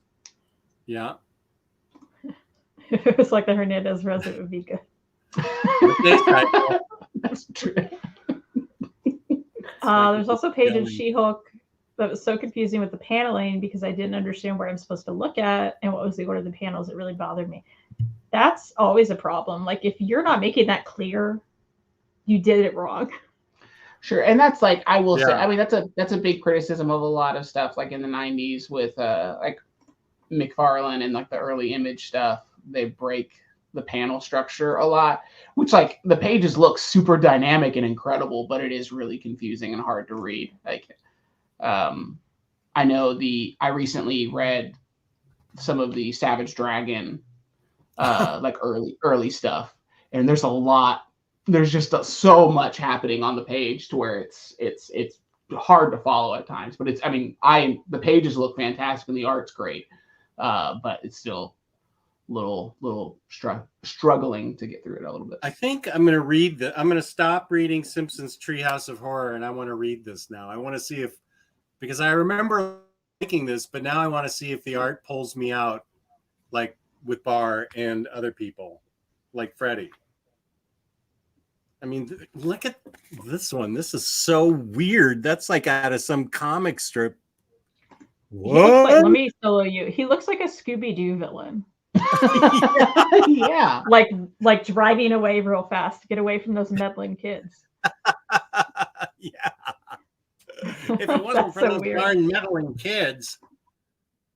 Yeah.
It's like the Hernandez Resident would be good.
That's true.
There's also a page in She-Hulk that was so confusing with the paneling because I didn't understand where I'm supposed to look at and what was the order of the panels. It really bothered me. That's always a problem. Like if you're not making that clear, you did it wrong.
Sure, and that's like I will say. I mean, that's a big criticism of a lot of stuff, like in the '90s with like McFarlane and like the early Image stuff. They break the panel structure a lot, which like the pages look super dynamic and incredible, but it is really confusing and hard to read. Like, I know I recently read some of the Savage Dragon, like early stuff, and there's a lot. There's just so much happening on the page to where it's hard to follow at times. But the pages look fantastic and the art's great, but it's still little struggling to get through it a little bit.
I think I'm going to stop reading Simpsons Treehouse of Horror, and I want to read this now. I want to see because I remember liking this, but now I want to see if the art pulls me out, like with Bar and other people, like Freddie. I mean, look at this one. This is so weird. That's like out of some comic strip.
What? Let me solo you. He looks like a Scooby-Doo villain.
Yeah.
Like driving away real fast to get away from those meddling kids.
Yeah. If it wasn't for those darn meddling kids.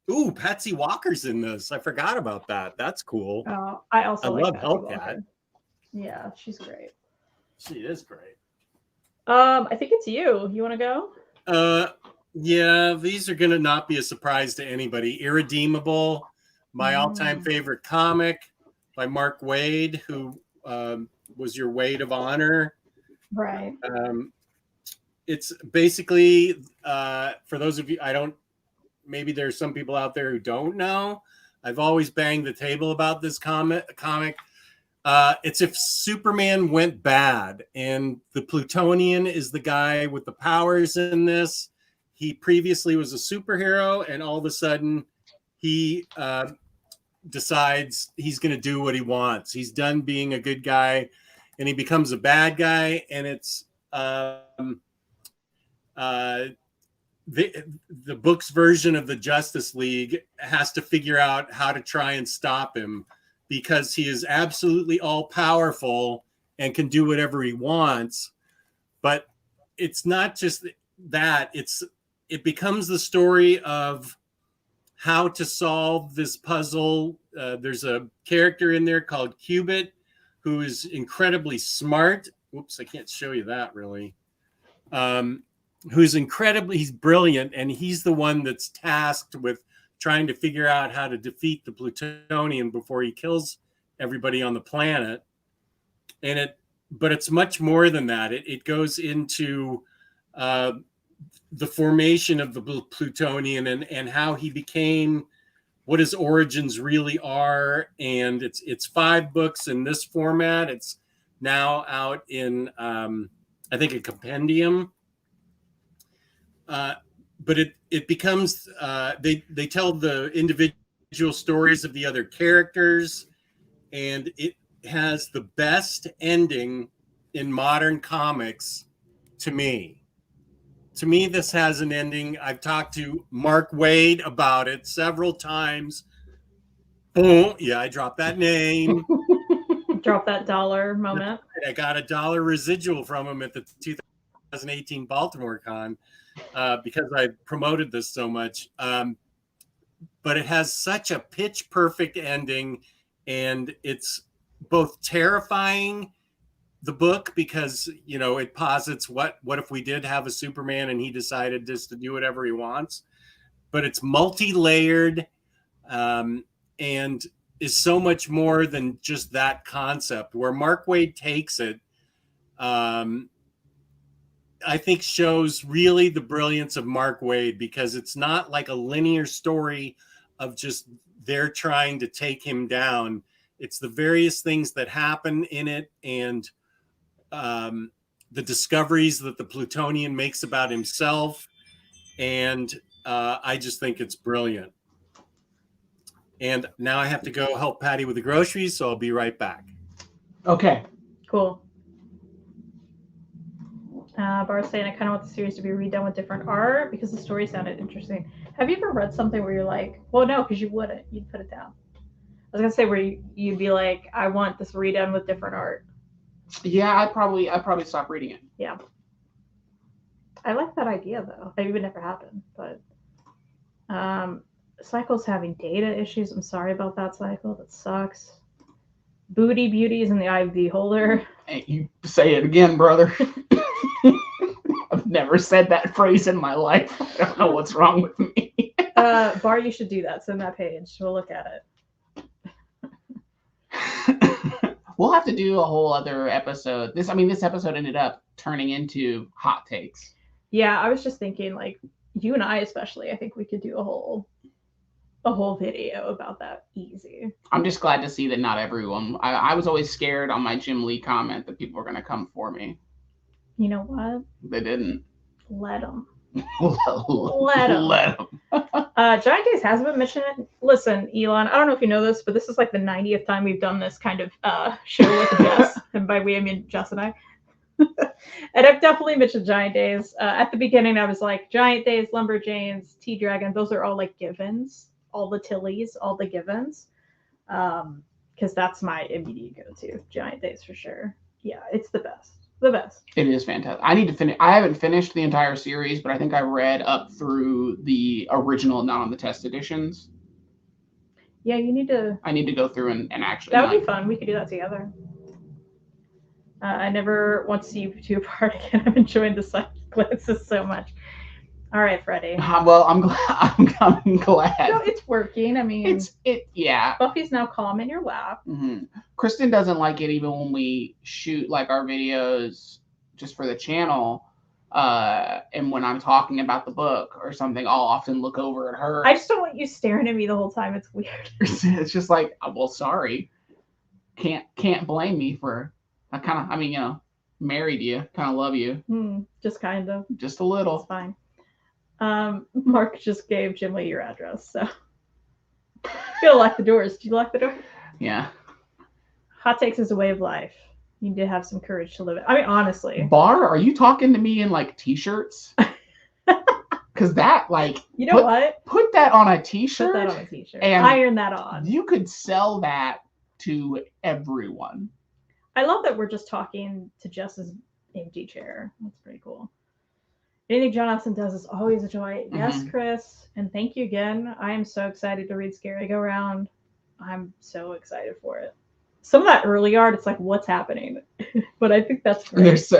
Ooh, Patsy Walker's in this. I forgot about that. That's cool.
Oh, I love
Hellcat.
Yeah, she's great.
She is great.
I think it's you. You want to
go? Yeah, these are gonna not be a surprise to anybody. Irredeemable, my all-time favorite comic by Mark Waid, who was your Waid of Honor.
Right.
It's basically for those of you maybe there's some people out there who don't know. I've always banged the table about this comic. It's if Superman went bad, and the Plutonian is the guy with the powers in this. He previously was a superhero, and all of a sudden he decides he's going to do what he wants. He's done being a good guy, and he becomes a bad guy. And it's the book's version of the Justice League has to figure out how to try and stop him, because he is absolutely all powerful and can do whatever he wants. But it's not just that. It becomes the story of how to solve this puzzle. There's a character in there called Cubit who is incredibly smart. Whoops, I can't show you that really. He's brilliant, and he's the one that's tasked with trying to figure out how to defeat the Plutonian before he kills everybody on the planet. But it's much more than that. It goes into the formation of the Plutonian and how he became, what his origins really are. And it's 5 books in this format. It's now out in I think a compendium. But it becomes they tell the individual stories of the other characters, and it has the best ending in modern comics to me. To me, this has an ending. I've talked to Mark Waid about it several times. Boom. Yeah, I dropped that name.
Drop that dollar moment.
I got $1 residual from him at the 2018 Baltimore Con because I promoted this so much. But it has such a pitch perfect ending, and it's both terrifying, the book, because it posits what if we did have a Superman and he decided just to do whatever he wants, but it's multi-layered and is so much more than just that concept. Where Mark Waid takes it, I think shows really the brilliance of Mark Waid, because it's not like a linear story of just they're trying to take him down. It's the various things that happen in it, and the discoveries that the Plutonian makes about himself. And I just think it's brilliant. And now I have to go help Patty with the groceries, so I'll be right back.
Okay.
Cool. Bar's saying, I kind of want the series to be redone with different art because the story sounded interesting. Have you ever read something where you're like, well, no, because you wouldn't. You'd put it down. I was going to say where you'd be like, I want this redone with different art.
Yeah, I'd probably stop reading it.
Yeah. I like that idea, though. It would never happen. But Cycle's having data issues. I'm sorry about that, Cycle. That sucks. Booty beauties in the eye of the beholder.
Hey, you say it again, brother. I've never said that phrase in my life. I don't know what's wrong with me.
Bar, you should do that. Send that page. We'll look at it.
We'll have to do a whole other episode. This episode ended up turning into hot takes.
Yeah, I was just thinking, like, you and I especially, I think we could do a whole video about that easy.
I'm just glad to see that not everyone. I was always scared on my Jim Lee comment that people were going to come for me.
You know what?
They didn't.
Let them.
Let them.
Giant Days hasn't been mentioned. Listen, Elon, I don't know if you know this, but this is like the 90th time we've done this kind of show with Jess. And by we, I mean Jess and I. And I've definitely mentioned Giant Days. At the beginning, I was like, Giant Days, Lumberjanes, T-Dragon, those are all like givens. All the Tillies, all the givens. Because that's my immediate go-to. Giant Days for sure. Yeah, it's the best. The best.
It is fantastic. I need to finish. I haven't finished the entire series, but I think I read up through the original, not on the test editions.
Yeah, you need to.
I need to go through and actually.
That would be fun. We could do that together. I never want to see you two apart again. I'm enjoying the side glances so much. All right, Freddie.
Well, I'm glad. I'm glad.
No, it's working. I mean,
yeah.
Buffy's now calm in your lap.
Mm-hmm. Kristen doesn't like it even when we shoot like our videos just for the channel. And when I'm talking about the book or something, I'll often look over at her.
I just don't want you staring at me the whole time. It's weird.
It's just like, well, sorry. Can't blame me for. Married you, kind of love you.
Just kind of.
Just a little.
It's fine. Mark just gave Jim Lee your address, so you gotta lock the doors. Do you lock the door?
Yeah.
Hot takes is a way of life. You need to have some courage to live it. I mean, honestly.
Bar, are you talking to me in like t-shirts? Because that, like,
you know what?
Put that on a t-shirt.
Put that on a t-shirt.
And
iron that on.
You could sell that to everyone.
I love that we're just talking to Jess's empty chair. That's pretty cool. Anything John Austin does is always a joy. Mm-hmm. Yes, Chris. And thank you again. I am so excited to read Scary Go Round. I'm so excited for it. some of that early art, it's like, what's happening? But I think that's great.
There's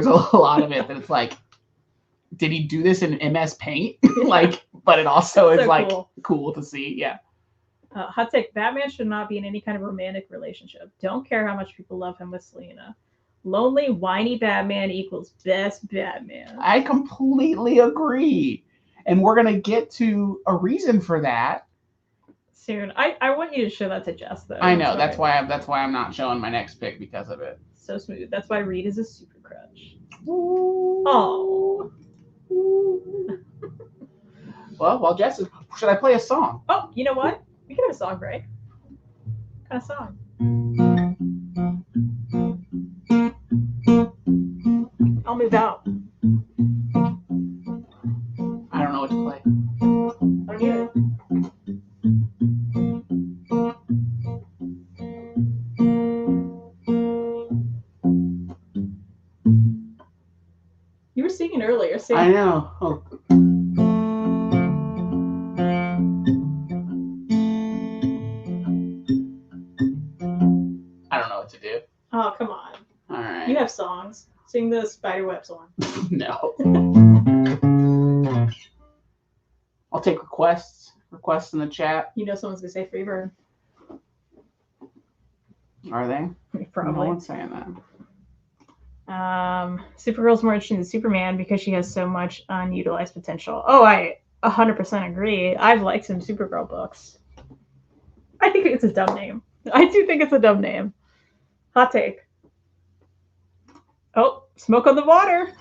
a lot of it that it's like, did he do this in MS Paint? Like, but it also is so like cool to see. Yeah.
Hot take: Batman should not be in any kind of romantic relationship. Don't care how much people love him with Selena. Lonely, whiny Batman equals best Batman.
I completely agree. And we're going to get to a reason for that
soon. I want you to show that to Jess, though.
I know. That's why I'm not showing my next pick because of it.
So smooth. That's why Reid is a super crush. Oh.
Well, Jess, should I play a song?
Oh, you know what? We can have a song break. What kind of song? I'll move out.
I don't know what to play.
I don't either. You were singing earlier. Sing.
I know. Oh. I don't know what to do.
Oh, come on.
All right.
You have songs. Sing the Spiderweb song.
No. I'll take requests. Requests in the chat.
You know someone's going to say Freebird.
Are they?
Probably.
No one's saying that.
Supergirl's more interesting than Superman because she has so much unutilized potential. Oh, I 100% agree. I've liked some Supergirl books. I think it's a dumb name. I do think it's a dumb name. Hot take. Oh, smoke on the water.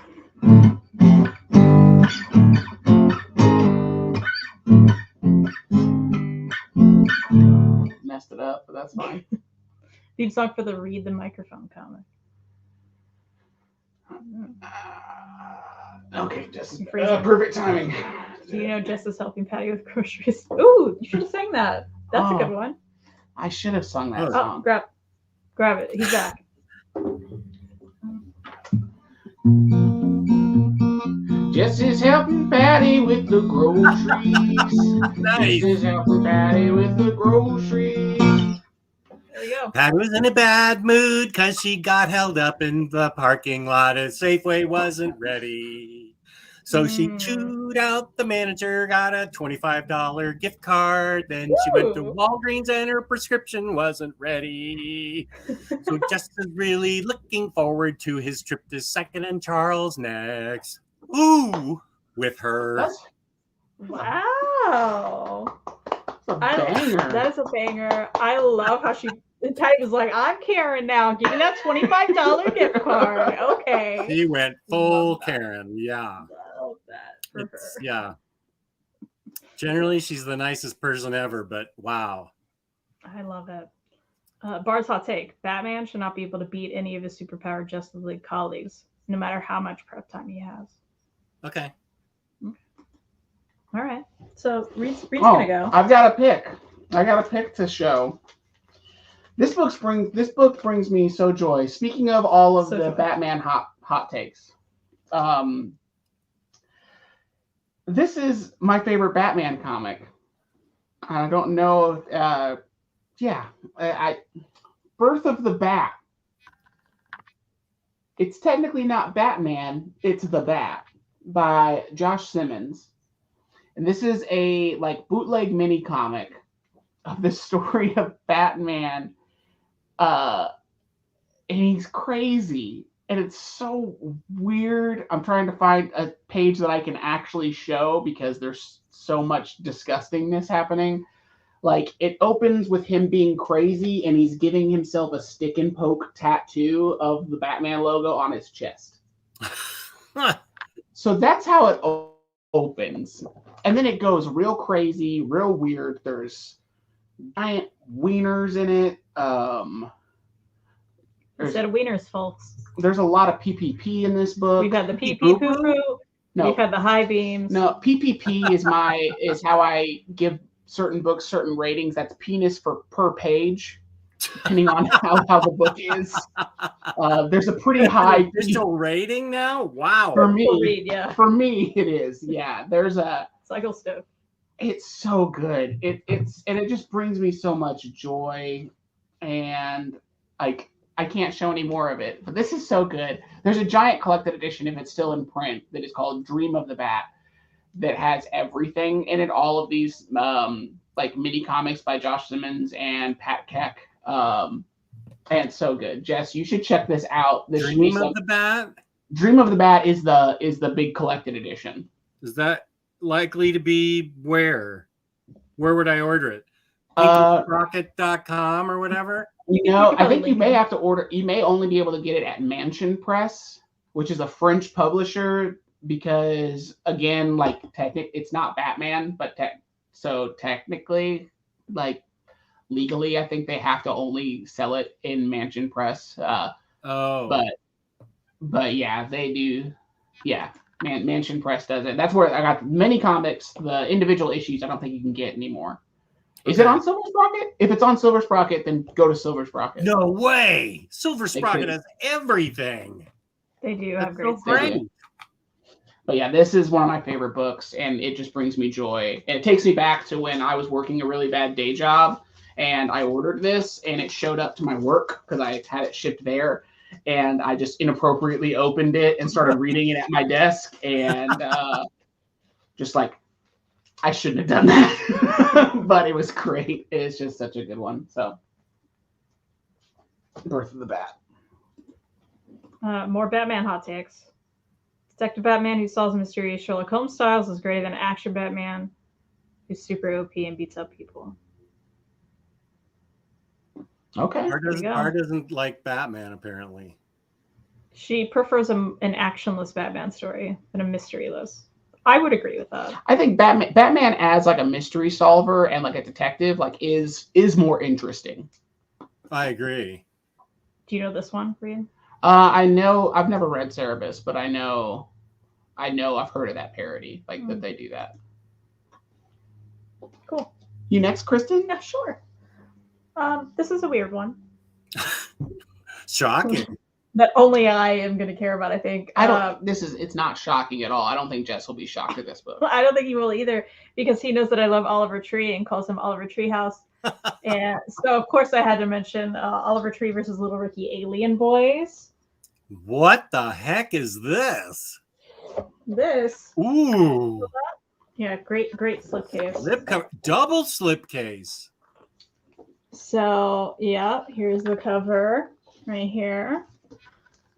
Messed it up, but that's fine.
Theme song for the Reid the Microphone comic.
Okay, just perfect timing.
Do you know Jess is helping Patty with groceries? Ooh, you should have sang that. That's a good one.
I should have sung that song.
Grab it. He's back.
Jess is helping Patty with the groceries.
Nice.
Jess is helping Patty with the groceries.
There we go.
Patty was in a bad mood because she got held up in the parking lot and Safeway wasn't ready. So she chewed out the manager, got a $25 gift card. Then she went to Walgreens and her prescription wasn't ready. So Jess is really looking forward to his trip to Second and Charles next. Ooh, with her.
Wow.
Banger.
That is a banger. I love how Patty was like, I'm Karen now. Give me that $25 gift card. Okay.
She went full Karen. Yeah.
I love that for her.
Yeah. Generally, she's the nicest person ever, but wow.
I love it. Bard's hot take. Batman should not be able to beat any of his superpowered Justice League colleagues, no matter how much prep time he has.
Okay.
All right. So Reid's gonna go.
I've got a pick. I got a pick to show. This book brings me so joy. Speaking of all of the Batman hot takes, this is my favorite Batman comic. I don't know. Birth of the Bat. It's technically not Batman. It's the Bat by Josh Simmons. And this is a bootleg mini comic of the story of Batman. And he's crazy. And it's so weird. I'm trying to find a page that I can actually show because there's so much disgustingness happening. It opens with him being crazy and he's giving himself a stick and poke tattoo of the Batman logo on his chest. So that's how it opens. And then it goes real crazy, real weird. There's giant wieners in it.
Instead of wieners, folks.
There's a lot of PPP in this book.
We've had the PP poo-poo.
No.
We've had the high beams.
No, PPP is how I give certain books certain ratings. That's penis per page, depending on how the book is. There's a pretty high
official rating now. Wow.
For me,
Reid,
for me it is. Yeah, there's a
cycle stove.
It's so good. It just brings me so much joy, and like I can't show any more of it, but this is so good. There's a giant collected edition, if it's still in print, that is called Dream of the Bat, that has everything in it. All of these like mini comics by Josh Simmons and Pat Keck. And it's so good. Jess, you should check this out. This
Dream of the Bat?
Dream of the Bat is the big collected edition.
Is that likely to be where? Where would I order it? Rocket.com or whatever?
I think you may have to order. You may only be able to get it at Mansion Press, which is a French publisher, because again, like it's not Batman, but so technically, like legally, I think they have to only sell it in Mansion Press. But yeah, they do. Yeah, Mansion Press does it. That's where I got many comics. The individual issues, I don't think you can get anymore. Is it on Silver Sprocket? If it's on Silver Sprocket, then go to Silver Sprocket.
No way! Silver Sprocket has everything.
They do have
great
stuff.
But yeah, this is one of my favorite books, and it just brings me joy. And it takes me back to when I was working a really bad day job, and I ordered this, and it showed up to my work because I had it shipped there. And I just inappropriately opened it and started reading it at my desk, and just like, I shouldn't have done that, but it was great. It is just such a good one. So, Birth of the Bat.
More Batman hot takes. Detective Batman who solves mysterious Sherlock Holmes styles is greater than action Batman who's super OP and beats up people.
Okay.
Bar doesn't like Batman, apparently.
She prefers an actionless Batman story than a mysterious. I would agree with that.
I think Batman as like a mystery solver and like a detective like is more interesting.
I agree.
Do you know this one, Reid?
I know I've never read Cerebus, but I know I've heard of that parody, like that they do that.
Cool.
You next, Kristen?
Yeah, sure. This is a weird one.
Shocking.
That only I am going to care about, I think.
It's not shocking at all. I don't think Jess will be shocked at this book.
I don't think he will either, because he knows that I love Oliver Tree and calls him Oliver Treehouse. And so, of course, I had to mention Oliver Tree versus Little Ricky Alien Boys.
What the heck is this?
This.
Ooh.
Yeah, great slipcase.
Double slipcase.
So, yeah, here's the cover right here.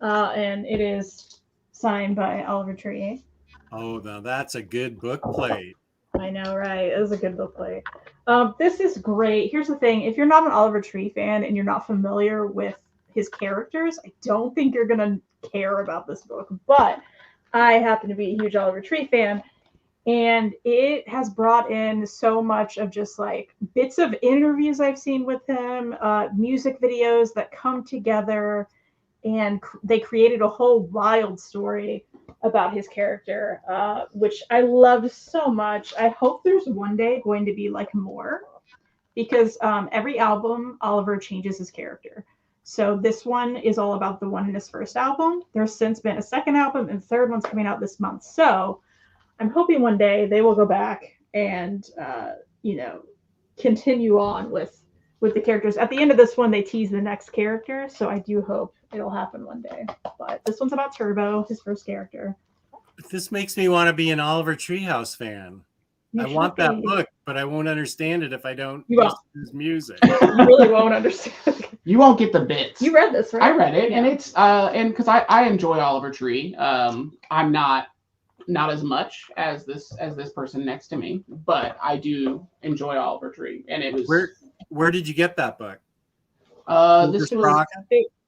And it is signed by Oliver Tree.
Oh, now that's a good book plate.
I know, right? It is a good book plate. This is great. Here's the thing. If you're not an Oliver Tree fan and you're not familiar with his characters, I don't think you're going to care about this book. But I happen to be a huge Oliver Tree fan. And it has brought in so much of just like bits of interviews I've seen with him, music videos that come together, and they created a whole wild story about his character, which I loved so much. I hope there's one day going to be like more, because every album, Oliver changes his character. So this one is all about the one in his first album. There's since been a second album, and the third one's coming out this month. So I'm hoping one day they will go back and, continue on with the characters. At the end of this one, they tease the next character. So I do hope it'll happen one day. But this one's about Turbo, his first character.
This makes me want to be an Oliver Treehouse fan. I want that book, but I won't understand it if I don't listen to his music.
You really won't understand.
You won't get the bits.
You read this, right?
I read it, and it's and because I enjoy Oliver Tree. I'm not as much as this person next to me, but I do enjoy Oliver Tree, and it was.
Where did you get that book?
This was.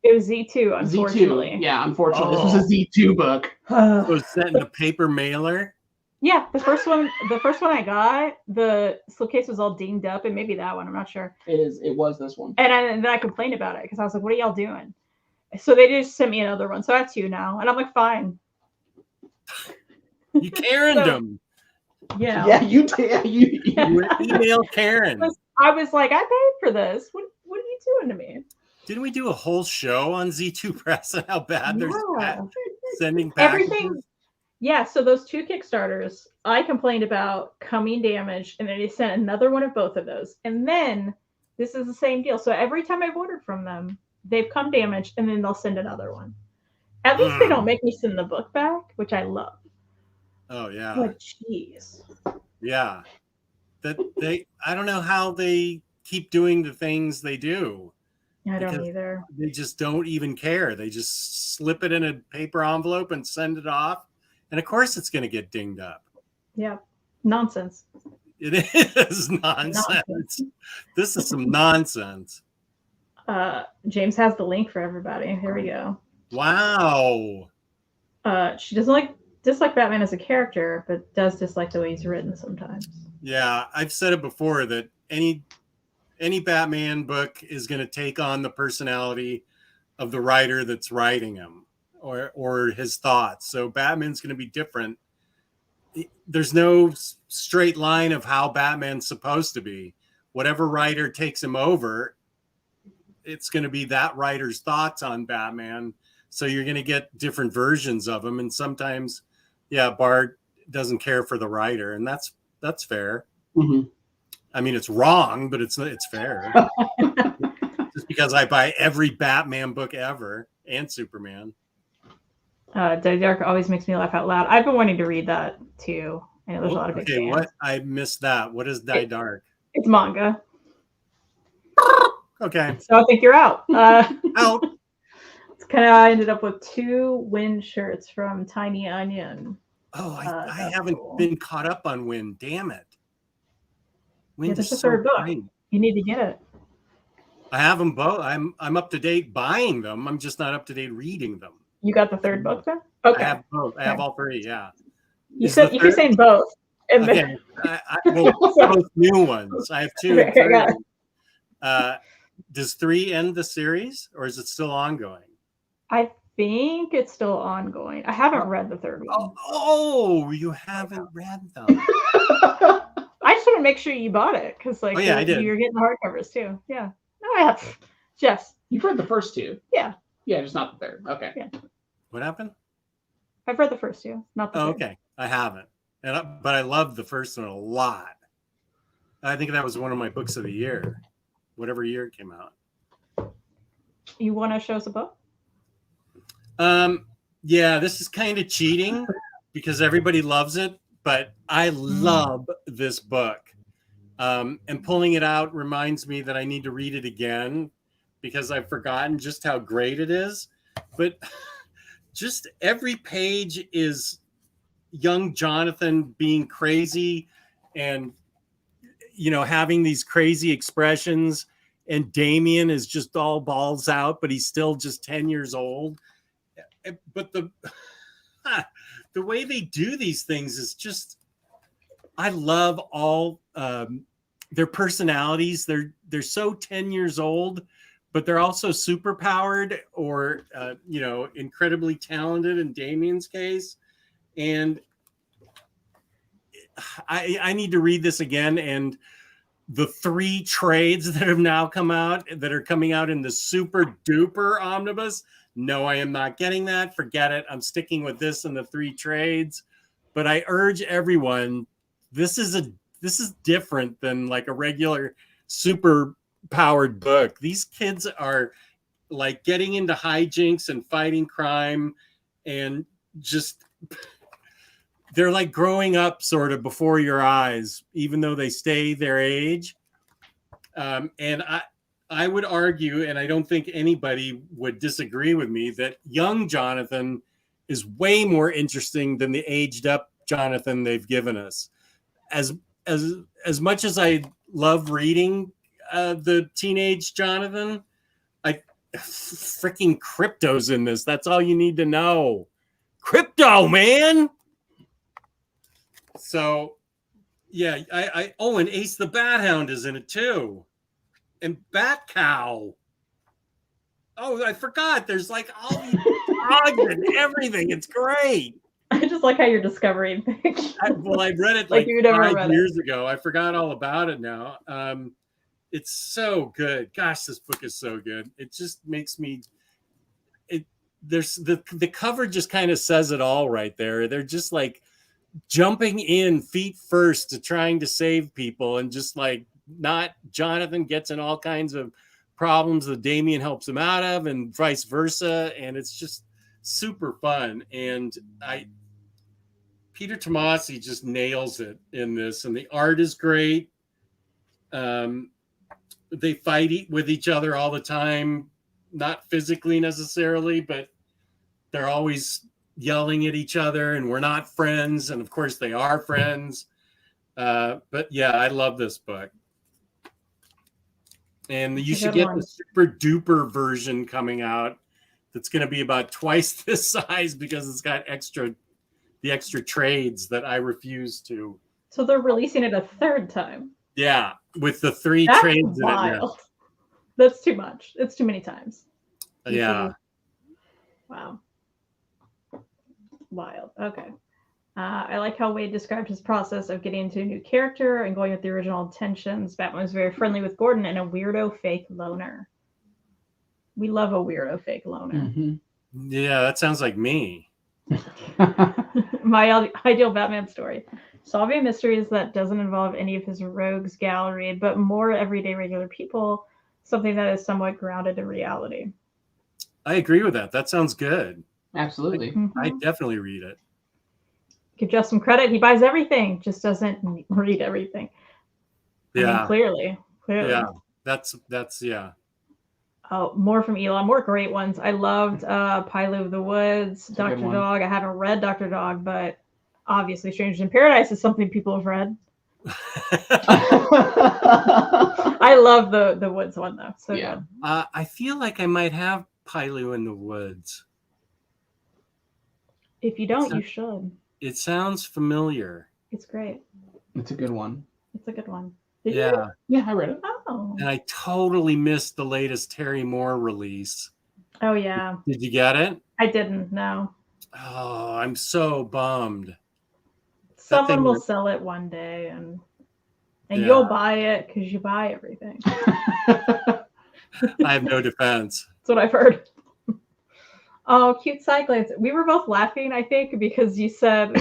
It was Z2, unfortunately.
Z2. Yeah, unfortunately, this was a Z2 book.
It was sent in a paper mailer.
Yeah, the first one I got, the slipcase was all dinged up, and maybe that one, I'm not sure.
It was this one.
And then I complained about it because I was like, "What are y'all doing?" So they just sent me another one, so I have two now, and I'm like, "Fine."
You Karen'd them.
Yeah.
Yeah, you did. You
email Karen.
I was like, I paid for this. What are you doing to me?
Didn't we do a whole show on Z2 Press and how bad they're sending packages?
Everything. Yeah, so those two Kickstarters, I complained about coming damaged, and then they sent another one of both of those. And then this is the same deal. So every time I've ordered from them, they've come damaged, and then they'll send another one. At least they don't make me send the book back, which I love.
Oh yeah.
But jeez.
Yeah. That I don't know how they keep doing the things they do.
I don't either.
They just don't even care. They just slip it in a paper envelope and send it off. And of course it's going to get dinged up.
Yeah. Nonsense.
It is nonsense. This is some nonsense.
James has the link for everybody. Here we go.
Wow.
She doesn't dislike Batman as a character, but does dislike the way he's written sometimes.
Yeah, I've said it before that any Batman book is going to take on the personality of the writer that's writing him or his thoughts. So Batman's going to be different. There's no straight line of how Batman's supposed to be. Whatever writer takes him over, it's going to be that writer's thoughts on Batman. So you're going to get different versions of him. And sometimes, yeah, Bart doesn't care for the writer, and that's fair.
Mm-hmm. I
mean, it's wrong, but it's fair. Just because I buy every Batman book ever and Superman.
Die Dark always makes me laugh out loud. I've been wanting to read that too. I know there's a lot of big fans.
What? I missed that. What is Die Dark?
It's manga.
Okay.
So I think you're out.
Out.
It's kind of I ended up with 2 Win shirts from Tiny Onion.
Oh, I haven't been caught up on Win. Damn it.
Win is so third book. Great. You need to get it.
I have them both. I'm up to date buying them. I'm just not up to date reading them.
You got the third book then? Okay.
I have both. I have all 3. Yeah.
You keep saying both.
Okay. Both new ones. I have 2.
Okay,
Does 3 end the series, or is it still ongoing?
I think it's still ongoing. I haven't read the 3rd one.
Oh, you haven't read them.
I just want to make sure you bought it because, like,
I did.
You're getting the hardcovers too. Yeah. No, I have. Jess,
you've read the first 2.
Yeah.
Yeah, just not the 3rd. Okay.
Yeah.
What happened?
I've read the first 2, not the 3rd.
Okay, I haven't, but I loved the first one a lot. I think that was one of my books of the year, whatever year it came out.
You want to show us a book?
Yeah, this is kind of cheating because everybody loves it, but I love this book. And pulling it out reminds me that I need to read it again because I've forgotten just how great it is. But just every page is young Jonathan being crazy and, having these crazy expressions. And Damian is just all balls out, but he's still just 10 years old. But the way they do these things is just, I love all their personalities. They're so 10 years old, but they're also super powered or, incredibly talented in Damian's case. And I need to read this again. And the 3 trades that have now come out that are coming out in the super duper omnibus. No, I am not getting that. Forget it. I'm sticking with this and the 3 trades. But I urge everyone, this is different than like a regular super powered book. These kids are like getting into hijinks and fighting crime and just they're like growing up sort of before your eyes, even though they stay their age. And I would argue, and I don't think anybody would disagree with me, that young Jonathan is way more interesting than the aged up Jonathan they've given us. As much as I love reading the teenage Jonathan, freaking Crypto's in this. That's all you need to know. Crypto, man. So, yeah, and Ace the Bat Hound is in it too. And Bat Cow. Oh, I forgot. There's like all these dogs and everything. It's great.
I just like how you're discovering things.
I read it like 5 years ago. I forgot all about it now. It's so good. Gosh, this book is so good. It just makes me. There's the cover just kind of says it all right there. They're just like jumping in feet first to trying to save people, and just like not Jonathan gets in all kinds of problems that Damien helps him out of, and vice versa. And it's just super fun. And Peter Tomasi just nails it in this, and the art is great. They fight with each other all the time, not physically necessarily, but they're always yelling at each other, and we're not friends. And of course they are friends. But yeah, I love this book. And you should get the super duper version coming out. That's going to be about twice this size because it's got the extra trades that I refuse to.
So they're releasing it a third time.
Yeah, with the 3
That's
trades
wild.
in it now.
That's too much. It's too many times.
Yeah.
Wow. Wild. Okay. I like how Wade described his process of getting into a new character and going with the original intentions. Batman was very friendly with Gordon and a weirdo fake loner. We love a weirdo fake loner.
Mm-hmm.
Yeah, that sounds like me.
My ideal Batman story. Solving mysteries that doesn't involve any of his rogues gallery, but more everyday regular people. Something that is somewhat grounded in reality.
I agree with that. That sounds good.
Absolutely.
I definitely read it.
Give Jeff some credit. He buys everything, just doesn't read everything.
Yeah.
I mean, clearly.
Yeah. That's yeah.
Oh, more from Elon, more great ones. I loved Pilot of the Woods, Dr. Dog. I haven't read Dr. Dog, but obviously Strangers in Paradise is something people have read. I love the Woods one though. So yeah. Good.
I feel like I might have Pilot in the Woods.
If you don't, you should.
It sounds familiar.
It's great.
It's a good one.
It's a good one.
Did you?
Yeah, I read it.
Oh.
And I totally missed the latest Terry Moore release.
Oh yeah.
Did you get it?
I didn't. No.
Oh, I'm so bummed.
Someone will sell it one day, and you'll buy it because you buy everything.
I have no defense.
That's what I've heard. Oh, cute side glance. We were both laughing, I think, because you said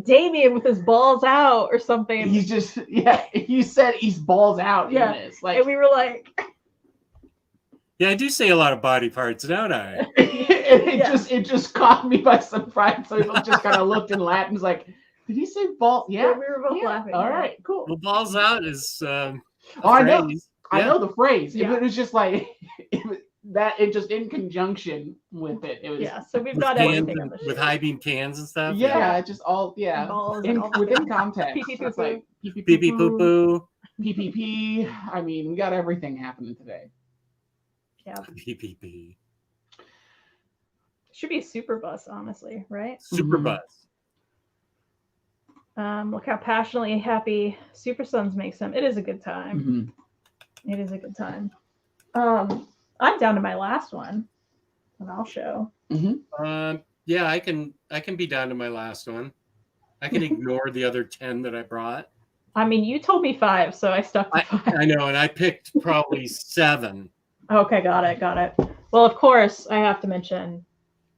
Damien with his balls out or something.
He's just you said he's balls out.
Yeah,
in this. Like,
and we were like,
yeah, I do say a lot of body parts, don't I?
it just caught me by surprise. So he just kind of looked and laughed and was like, "Did he say ball?" Yeah,
we were both laughing.
All right, cool.
Well, balls out is.
I know. I know the phrase.
Yeah.
It was just like it just in conjunction with it. It was
so we've got everything on the
with high beam cans and stuff.
Yeah, just all
balls
within context.
Pee-pee
it's like
pee-pee poo-poo.
PPP. I mean, we got everything happening today.
Yeah.
PPP.
Should be a super bus, honestly, right?
Super bus.
Look how passionately happy Super Sons makes him. It is a good time.
Mm-hmm.
It is a good time. I'm down to my last one, and I'll show.
Mm-hmm.
Yeah, I can be down to my last one. I can ignore the other 10 that I brought.
I mean, you told me 5, so I stuck to 5.
I know, and I picked probably 7.
Okay, got it. Well, of course, I have to mention,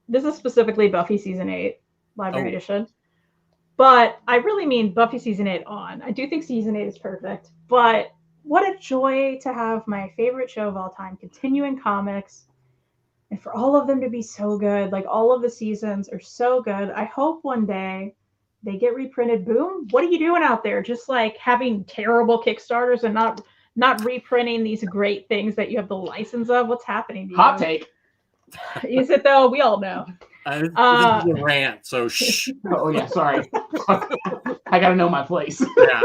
this is specifically Buffy Season 8, Library Edition. But I really mean Buffy Season 8 on. I do think Season 8 is perfect, but what a joy to have my favorite show of all time continue in comics and for all of them to be so good. Like, all of the seasons are so good. I hope one day they get reprinted. Boom. What are you doing out there? Just like having terrible Kickstarters and not reprinting these great things that you have the license of? What's happening to you?
Hot take.
Is it though? We all know.
This is a rant, so shh.
Oh yeah, sorry. I gotta know my place.
Yeah.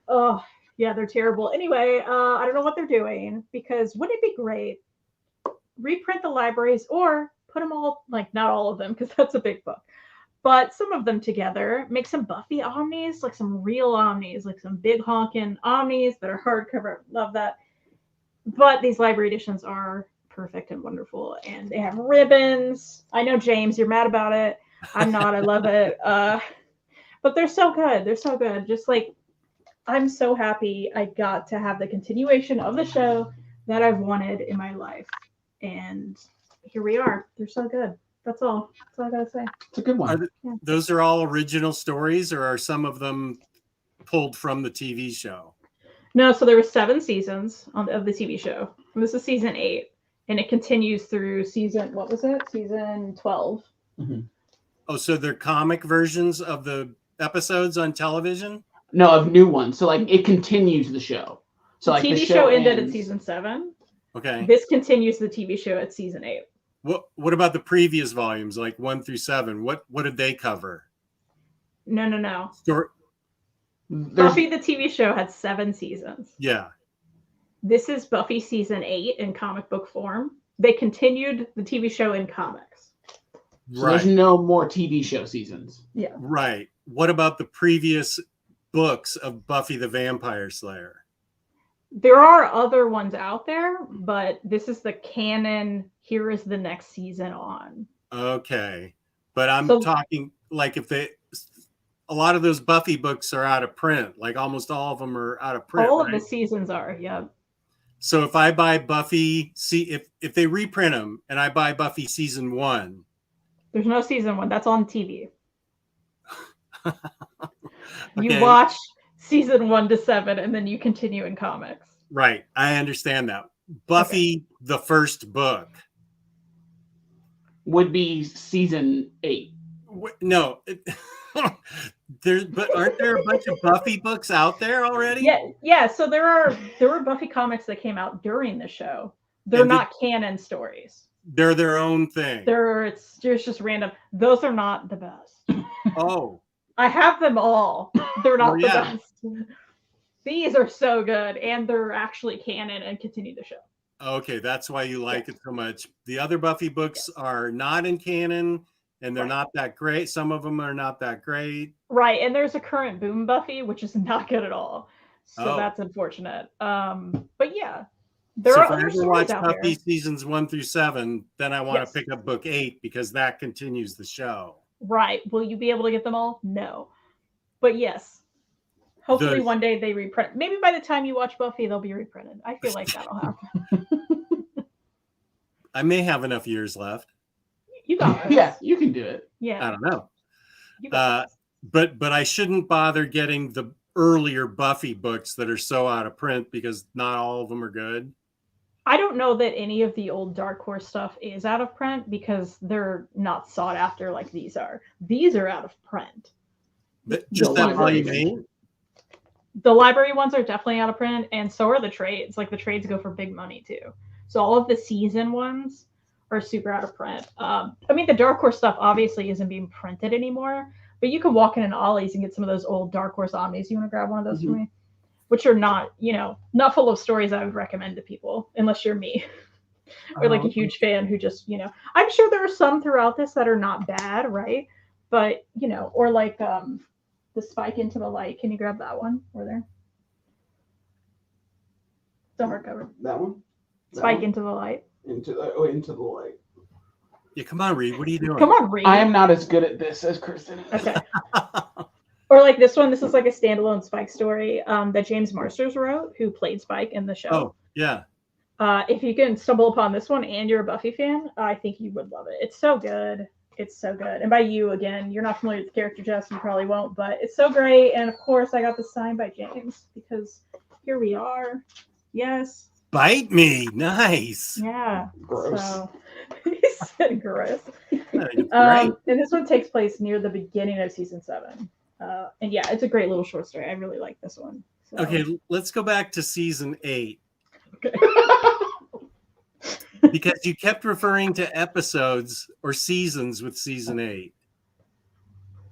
Oh yeah, they're terrible. Anyway, I don't know what they're doing, because wouldn't it be great? Reprint the libraries or put them all, like not all of them, because that's a big book, but some of them together. Make some Buffy omnis, like some real omnis, like some big honking omnis that are hardcover. Love that. But these library editions are perfect and wonderful, and they have ribbons. I know, James, you're mad about it. I'm not. I love it. But they're so good. They're so good. Just like, I'm so happy I got to have the continuation of the show that I've wanted in my life, and here we are. They're so good. That's all I gotta say.
It's a good one.
Those are all original stories, or are some of them pulled from the TV show?
No, so there were 7 seasons of the TV show. This is season 8, and it continues through season, what was it? Season 12.
Mm-hmm.
Oh, so they're comic versions of the episodes on television?
No, of new ones. So like it continues the show. So like
the TV show ended at season 7.
Okay.
This continues the TV show at season 8.
What about the previous volumes, like 1 through 7? What did they cover?
No. Buffy the TV show had 7 seasons.
Yeah.
This is Buffy season 8 in comic book form. They continued the TV show in comics.
So there's no more TV show seasons.
Yeah.
Right. What about the previous books of Buffy the Vampire Slayer?
There are other ones out there, but this is the canon. Here is the next season on.
Okay. But I'm talking like a lot of those Buffy books are out of print. Like almost all of them are out of print.
All of the seasons are, yeah.
So if I buy Buffy, if they reprint them and I buy Buffy season 1.
There's no season 1. That's on TV.
Okay.
You watch season 1 to 7 and then you continue in comics.
Right. I understand that. Buffy, the first book,
would be season 8.
No. But aren't there a bunch of Buffy books out there already?
Yeah. So there were Buffy comics that came out during the show. They're not canon stories.
They're their own thing.
It's just random. Those are not the best.
Oh.
I have them all. They're not the best. These are so good, and they're actually canon and continue the show.
Okay, that's why you like it so much. The other Buffy books are not in canon, and they're not that great. Some of them are not that great.
Right, and there's a current Boom Buffy, which is not good at all. So that's unfortunate. But yeah, there are other stories out there.
Buffy seasons 1 through 7, then I want to pick up book 8 because that continues the show.
Right. Will you be able to get them all? No. But yes. Hopefully one day they reprint. Maybe by the time you watch Buffy, they'll be reprinted. I feel like that'll happen.
I may have enough years left.
You got this.
Yeah, you can do it.
Yeah.
I don't know. But I shouldn't bother getting the earlier Buffy books that are so out of print because not all of them are good.
I don't know that any of the old Dark Horse stuff is out of print because they're not sought after like these are. These are out of print.
Just that volume 8?
The library ones are definitely out of print, and so are the trades. Like the trades go for big money too. So all of the season ones are super out of print. I mean, the Dark Horse stuff obviously isn't being printed anymore, but you can walk in an Ollie's and get some of those old Dark Horse Omnis. You want to grab one of those for me? Which are not, not full of stories I would recommend to people, unless you're me. Or like a huge fan who just, I'm sure there are some throughout this that are not bad, right? But, or like the Spike Into the Light. Can you grab that one? Over there. It's a hardcover.
That one?
Spike Into the Light.
Into the Light.
Yeah, come on, Reid. What are you doing?
Come on, Reid.
I am not as good at this as Kristen.
Okay. Or like this one. This is like a standalone Spike story that James Marsters wrote, who played Spike in the show.
Oh, yeah.
If you can stumble upon this one and you're a Buffy fan, I think you would love it. It's so good. It's so good. And by you, again, you're not familiar with the character, Jess. You probably won't, but it's so great. And of course, I got this signed by James because here we are. Yes.
Bite me. Nice.
Yeah.
Gross.
So, he said gross.
Great.
And this one takes place near the beginning of season 7. And yeah, it's a great little short story. I really like this one. So.
Okay, let's go back to season 8.
Okay.
Because you kept referring to episodes or seasons with season 8.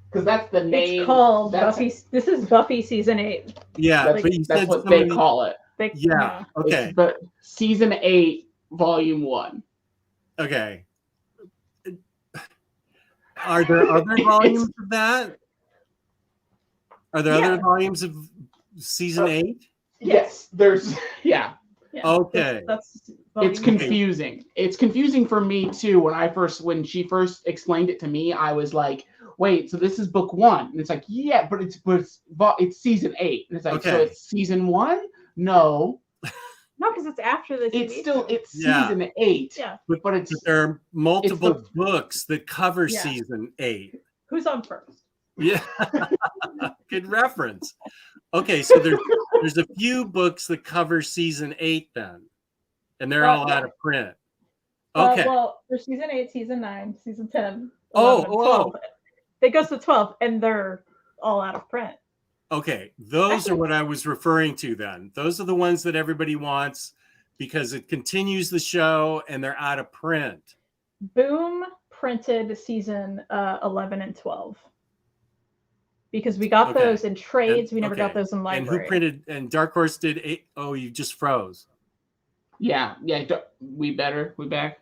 Because that's the name.
It's called Buffy. This is Buffy season 8.
Yeah,
but you said what they call it.
Yeah. Okay.
But season 8, volume 1.
Okay. Are there other volumes of that? Are there other volumes of season 8?
Yes, there's. Yeah.
Okay.
It's confusing. It's confusing for me too. When she first explained it to me, I was like, "Wait, so this is book 1?" And it's like, "Yeah, but it's season 8." And it's like, "So it's season 1?" No.
No, because it's after the TV
it's season 8.
Yeah.
But there are multiple books that cover season 8.
Who's on first?
Yeah. Good reference. Okay, so There's a few books that cover season 8 then, and they're all out of print. Okay.
Well, there's season 8, season 9, season 10, 11, 12. It goes to 12, and they're all out of print.
Okay, those are what I was referring to then. Those are the ones that everybody wants because it continues the show and they're out of print.
Boom printed season 11 and 12. Because we got those in trades. We never got those in library.
And who printed, and Dark Horse did 8? Oh, you just froze.
Yeah. We back?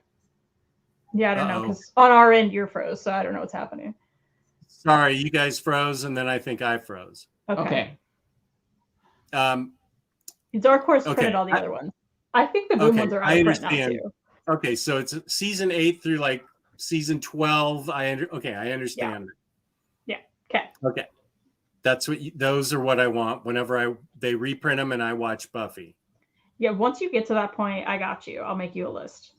Yeah, I don't know, because on our end you're froze, so I don't know what's happening.
Sorry, you guys froze, and then I think I froze.
Okay. Dark Horse printed all the other ones. I think the Boom ones are out of print now too.
Okay, so it's season 8 through like season 12. I understand.
Yeah.
Okay. That's what those are what I want whenever they reprint them and I watch Buffy.
Yeah, once you get to that point, I got you. I'll make you a list.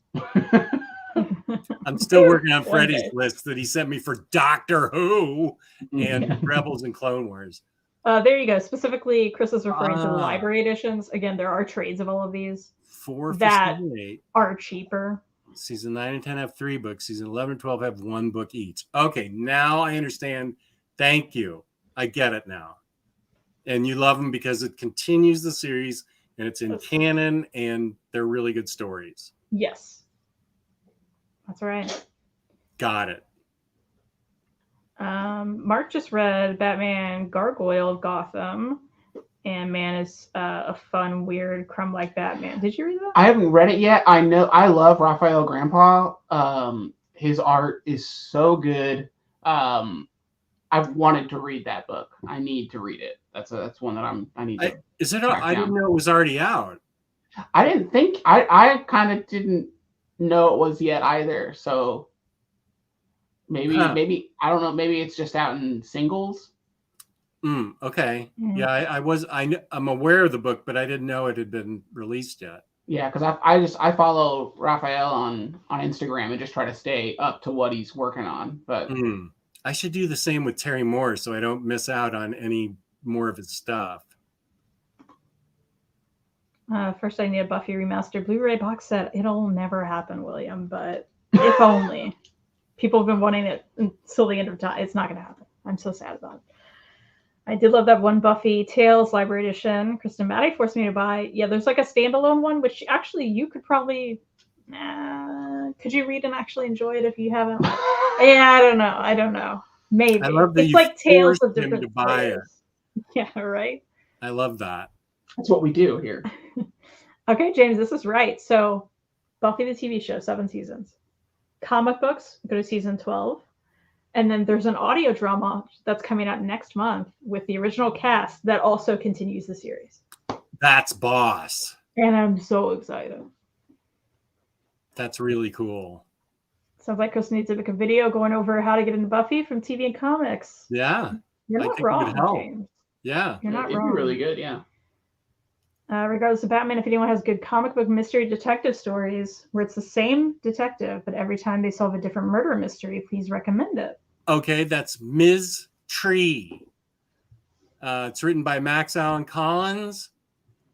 I'm still working on Freddie's list that he sent me for Doctor Who and Rebels and Clone Wars.
There you go. Specifically, Chris is referring to the library editions. Again, there are trades of all of these
4
that
season 8
are cheaper.
Season 9 and 10 have 3 books. Season 11 and 12 have 1 book each. Okay, now I understand. Thank you. I get it now. And you love them because it continues the series and it's in canon and they're really good stories.
Yes. That's right.
Got it.
Mark just read Batman Gargoyle of Gotham, and man is a fun, weird, crumb-like Batman. Did you read that?
I haven't read it yet. I know I love Raphael Grandpa. His art is so good. I've wanted to read that book. I need to read it. That's one that I need to.
Is it? I didn't know it was already out.
I didn't think. I kind of didn't know it was yet either. So maybe I don't know. Maybe it's just out in singles.
Okay. Mm-hmm. Yeah, I'm aware of the book, but I didn't know it had been released yet.
Yeah, because I follow Raphael on Instagram and just try to stay up to what he's working on. But
I should do the same with Terry Moore so I don't miss out on any more of his stuff.
First, I need a Buffy remastered Blu-ray box set. It'll never happen, William, but if only. People have been wanting it until the end of time. It's not going to happen. I'm so sad about it. I did love that one Buffy Tales Library Edition. Kristen Maddie forced me to buy. Yeah, there's like a standalone one, which actually you could probably... could you read and actually enjoy it if you haven't? Yeah, I don't know. Maybe.
I love that
it's like Tales of
him
different
to buy it.
Yeah, right?
I love that.
That's what we do here.
Okay, James, this is right. So Buffy the TV show, 7 seasons. Comic books, go to season 12. And then there's an audio drama that's coming out next month with the original cast that also continues the series.
That's boss.
And I'm so excited.
That's really cool.
Sounds like Chris needs to make a video going over how to get into Buffy from TV and comics.
Yeah.
You're not wrong, James.
Yeah.
You're not
It'd
wrong.
Be really good, yeah.
Regardless of Batman, if anyone has good comic book mystery detective stories where it's the same detective, but every time they solve a different murder mystery, please recommend it.
Okay, that's Ms. Tree. It's written by Max Allan Collins.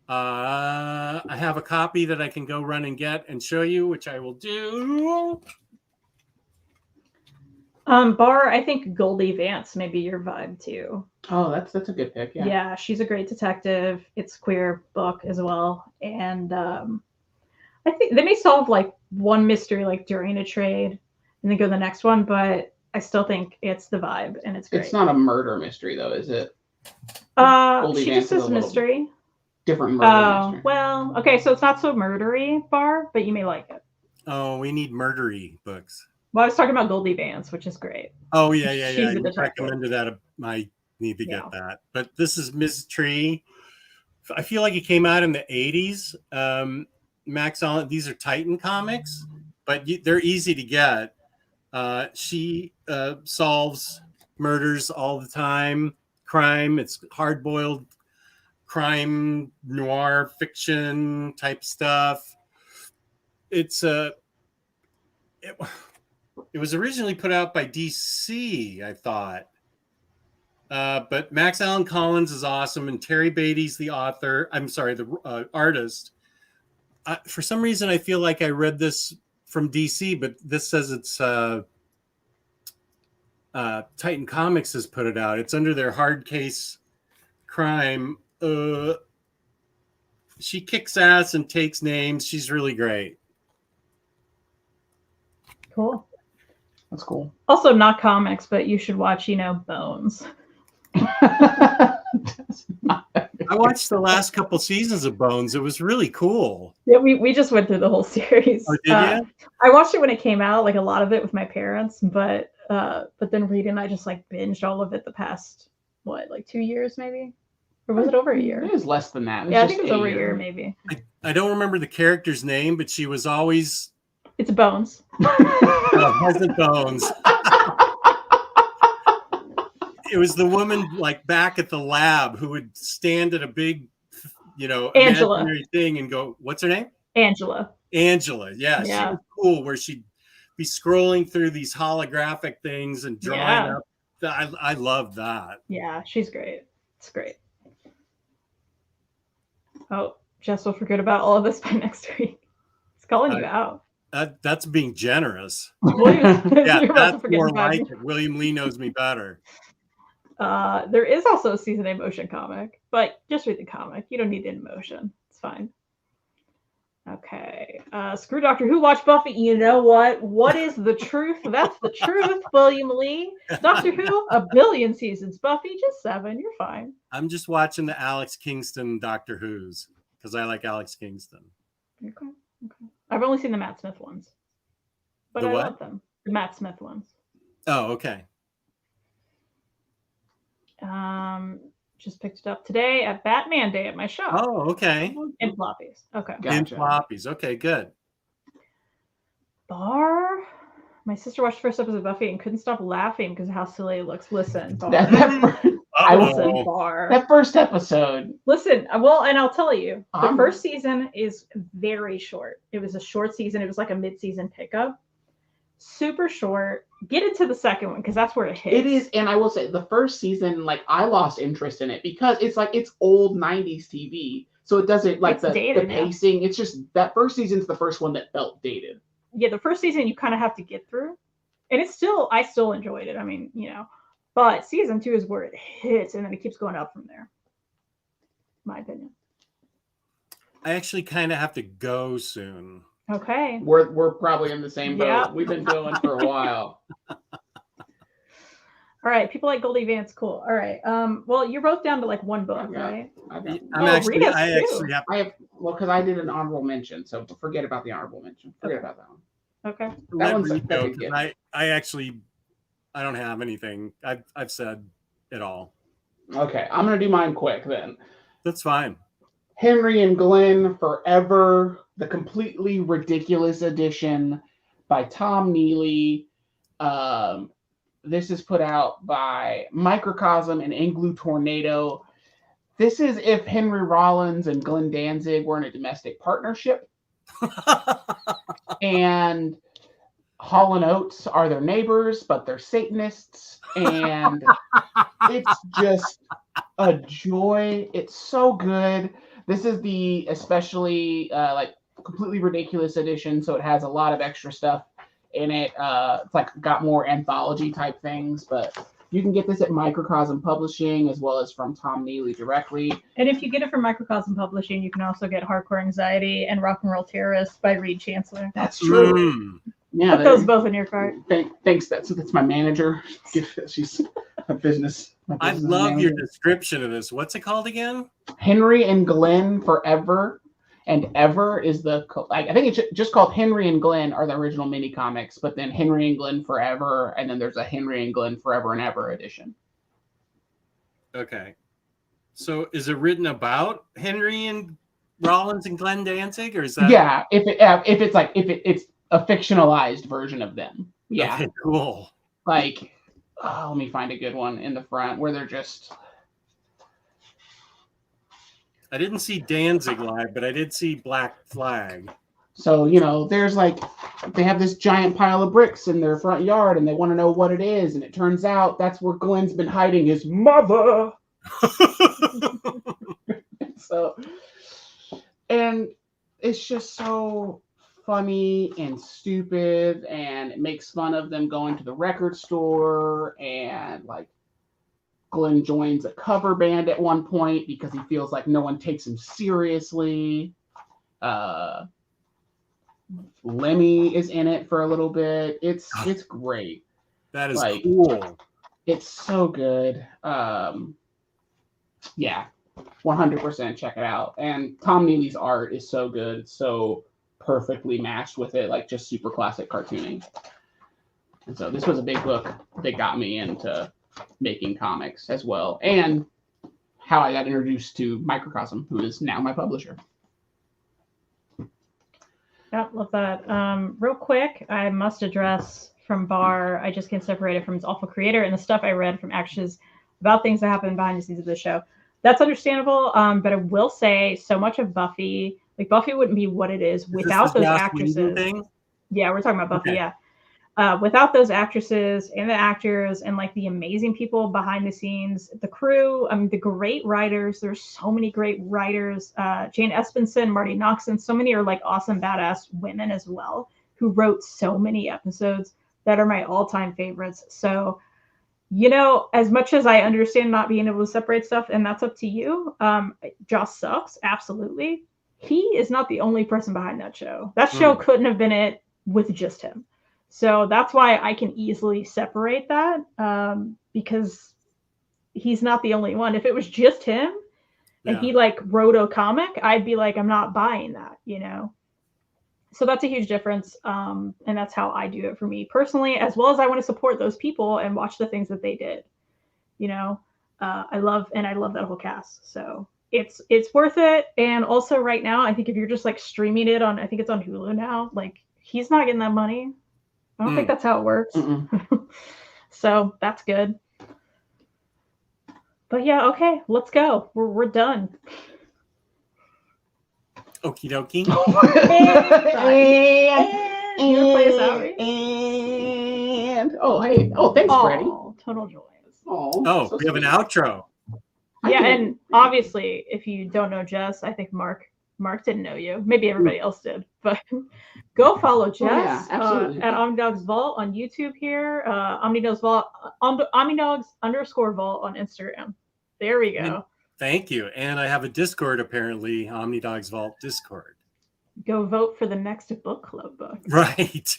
I have a copy that I can go run and get and show you, which I will do.
Bar, I think Goldie Vance may be your vibe too.
Oh, that's a good pick. Yeah.
Yeah, she's a great detective. It's a queer book as well, and I think they may solve like one mystery like during a trade, and then go to the next one. But I still think it's the vibe, and it's great.
It's not a murder mystery though, is it?
She just says mystery.
Different murder mystery.
Well, okay, so it's not so murdery, Bar, but you may like it.
Oh, we need murdery books.
Well, I was talking about Goldie Vance, which is great.
Oh, yeah. You recommended that. I need to get that. But this is Ms. Tree. I feel like it came out in the 80s. Max Allan, these are Titan comics, but they're easy to get. She solves murders all the time. Crime, it's hard-boiled crime, noir, fiction type stuff. It was originally put out by DC, I thought. But Max Allan Collins is awesome, and Terry Beatty's the author. I'm sorry, the artist. For some reason, I feel like I read this from DC, but this says it's Titan Comics has put it out. It's under their hard case crime. She kicks ass and takes names. She's really great.
Cool.
That's cool.
Also, not comics, but you should watch, Bones.
I watched the last couple seasons of Bones. It was really cool.
Yeah, we just went through the whole series.
Oh, did you?
I watched it when it came out, like a lot of it with my parents, but then Reid and I just like binged all of it the past 2 years maybe, or was it over a year?
It was less than that.
I think it was over a year maybe.
I don't remember the character's name, but she was always.
It's Bones.
Wasn't Bones. It was the woman like back at the lab who would stand at a big,
Angela.
imaginary thing and go, "What's her name?"
Angela.
Yeah. She was cool. Where she'd be scrolling through these holographic things and drawing up. I love that.
Yeah, she's great. It's great. Oh, Jess will forget about all of this by next week. He's calling you out.
That's being generous.
Yeah,
that's more like it. William Lee knows me better.
There is also a season 8 motion comic, but just read the comic. You don't need the emotion. It's fine. Okay. Screw Doctor Who, watch Buffy. You know what? What is the truth? That's the truth, William Lee. Doctor Who, 1 billion seasons. Buffy, just 7. You're fine.
I'm just watching the Alex Kingston Doctor Who's because I like Alex Kingston.
Okay. I've only seen the Matt Smith ones, but I love them. The Matt Smith ones.
Oh, okay.
Just picked it up today at Batman Day at my shop.
Oh, okay.
In floppies. Okay.
Gotcha.
In floppies. Okay, good.
Bar. My sister watched the first episode of Buffy and couldn't stop laughing because of how silly it looks. Listen, Bar. Bar.
That first episode.
Listen, well, and I'll tell you, the first season is very short. It was a short season. It was like a mid-season pickup. Super short. Get into the second one because that's where it hits.
It is, and I will say the first season, like I lost interest in it because it's old 90s TV. So it doesn't like the pacing. It's just that first season's the first one that felt dated.
Yeah, the first season you kind of have to get through. And I still enjoyed it. I mean, but season 2 is where it hits and then it keeps going up from there. My opinion.
I actually kind of have to go soon.
Okay.
We're probably in the same boat. Yeah. We've been going for a while.
All right. People like Goldie Vance. Cool. All right. Well, you're both down to like one book, right?
I have because I did an honorable mention. So forget about the honorable mention. Forget about that one.
Okay.
I don't have anything. I've said it all.
Okay. I'm going to do mine quick then.
That's fine.
Henry and Glenn Forever, the completely ridiculous edition by Tom Neely. This is put out by Microcosm and Igloo Tornado. This is if Henry Rollins and Glenn Danzig were in a domestic partnership. And Hall & Oates are their neighbors, but they're Satanists. And it's just a joy. It's so good. This is the especially completely ridiculous edition, so it has a lot of extra stuff in it. It's like got more anthology type things, but you can get this at Microcosm Publishing as well as from Tom Neely directly.
And if you get it from Microcosm Publishing, you can also get Hardcore Anxiety and Rock and Roll Terrorist by Reid Chancellor.
That's true. Yeah,
put those both in your cart.
Thanks. That's my manager. She's a business.
I love your description of this. What's it called again?
Henry and Glenn Forever, and Ever is I think it's just called Henry and Glenn are the original mini comics, but then Henry and Glenn Forever, and then there's a Henry and Glenn Forever and Ever edition.
Okay, so is it written about Henry and Rollins and Glenn Danzig, or is that?
Yeah, if it's a fictionalized version of them. Yeah,
okay, cool.
Like. Oh, let me find a good one in the front where they're just.
I didn't see Danzig live, but I did see Black Flag.
So, there's like, they have this giant pile of bricks in their front yard and they want to know what it is. And it turns out that's where Glenn's been hiding his mother. So, and it's just so funny and stupid, and it makes fun of them going to the record store, and like Glenn joins a cover band at one point because he feels like no one takes him seriously. Lemmy is in it for a little bit. It's great.
That is like, cool.
It's so good. Yeah, 100% check it out. And Tom Neely's art is so good. It's so perfectly matched with it, like just super classic cartooning. And so this was a big book that got me into making comics as well, and how I got introduced to Microcosm, who is now my publisher.
Yeah, love that. Real quick, I must address from Bar, I just can't separate it from its awful creator and the stuff I read from Actions about things that happen behind the scenes of the show. That's understandable, but I will say so much of Buffy, like Buffy wouldn't be what it is without those actresses. Yeah, we're talking about Buffy, okay. Yeah. Without those actresses and the actors and like the amazing people behind the scenes, the crew, I mean, the great writers, there's so many great writers, Jane Espenson, Marty Noxon, so many are like awesome, badass women as well, who wrote so many episodes that are my all-time favorites. So, as much as I understand not being able to separate stuff, and that's up to you, Joss sucks, absolutely. He is not the only person behind that show. That show couldn't have been it with just him. So that's why I can easily separate that, because he's not the only one. If it was just him and he like wrote a comic, I'd be like, I'm not buying that, So that's a huge difference. And that's how I do it for me personally, as well as I want to support those people and watch the things that they did. I love that whole cast. So it's worth it. And also right now, I think if you're just like streaming it on, I think it's on Hulu now, like he's not getting that money. I don't think that's how it works. So that's good. But yeah, okay, let's go. We're done.
Okie dokie.
Thanks, Freddie.
Total joy.
So we have an outro.
Yeah, and obviously, if you don't know Jess, I think Mark didn't know you. Maybe everybody else did, but go follow Jess at OmniDog's Vault on YouTube here. OmniDog's Vault, OmniDogs _Vault on Instagram. There we go.
Thank you. And I have a Discord, apparently, OmniDogs Vault Discord.
Go vote for the next book club book.
Right.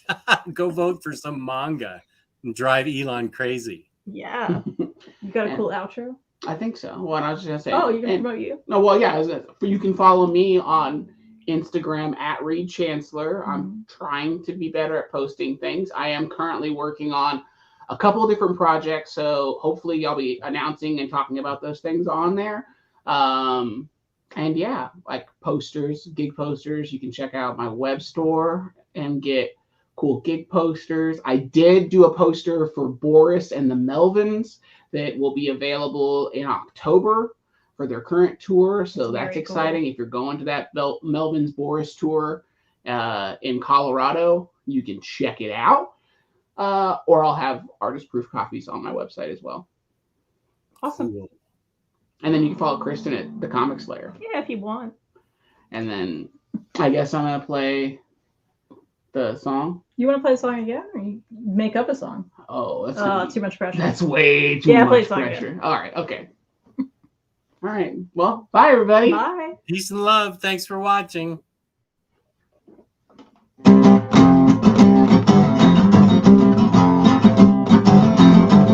Go vote for some manga and drive Elon crazy.
Yeah. You got a cool outro?
I think so. Well, I was just going to say.
Oh, you're going to promote you?
No, well, yeah. You can follow me on Instagram at Reid Chancellor. I'm trying to be better at posting things. I am currently working on a couple of different projects, so hopefully I'll be announcing and talking about those things on there. And yeah, like posters, gig posters. You can check out my web store and get cool gig posters. I did do a poster for Boris and the Melvins that will be available in October for their current tour. So that's exciting. Cool. If you're going to that Melvins Boris tour in Colorado, you can check it out. Or I'll have artist proof copies on my website as well.
Awesome.
Cool. And then you can follow Kristen at The Comic Slayer.
Yeah, if you want.
And then I guess I'm going to play the song.
You want to play the song again, or you make up a song?
Oh, that's
too much pressure.
That's way too much pressure. Again. All right, okay. All right. Well, bye, everybody.
Bye.
Peace and love. Thanks for watching.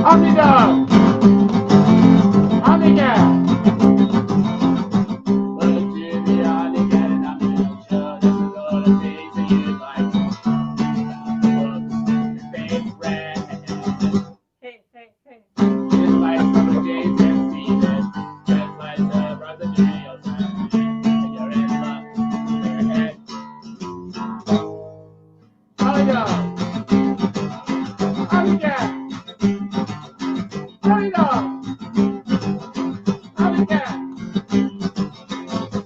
OmniDog! OmniCat! Oh my God.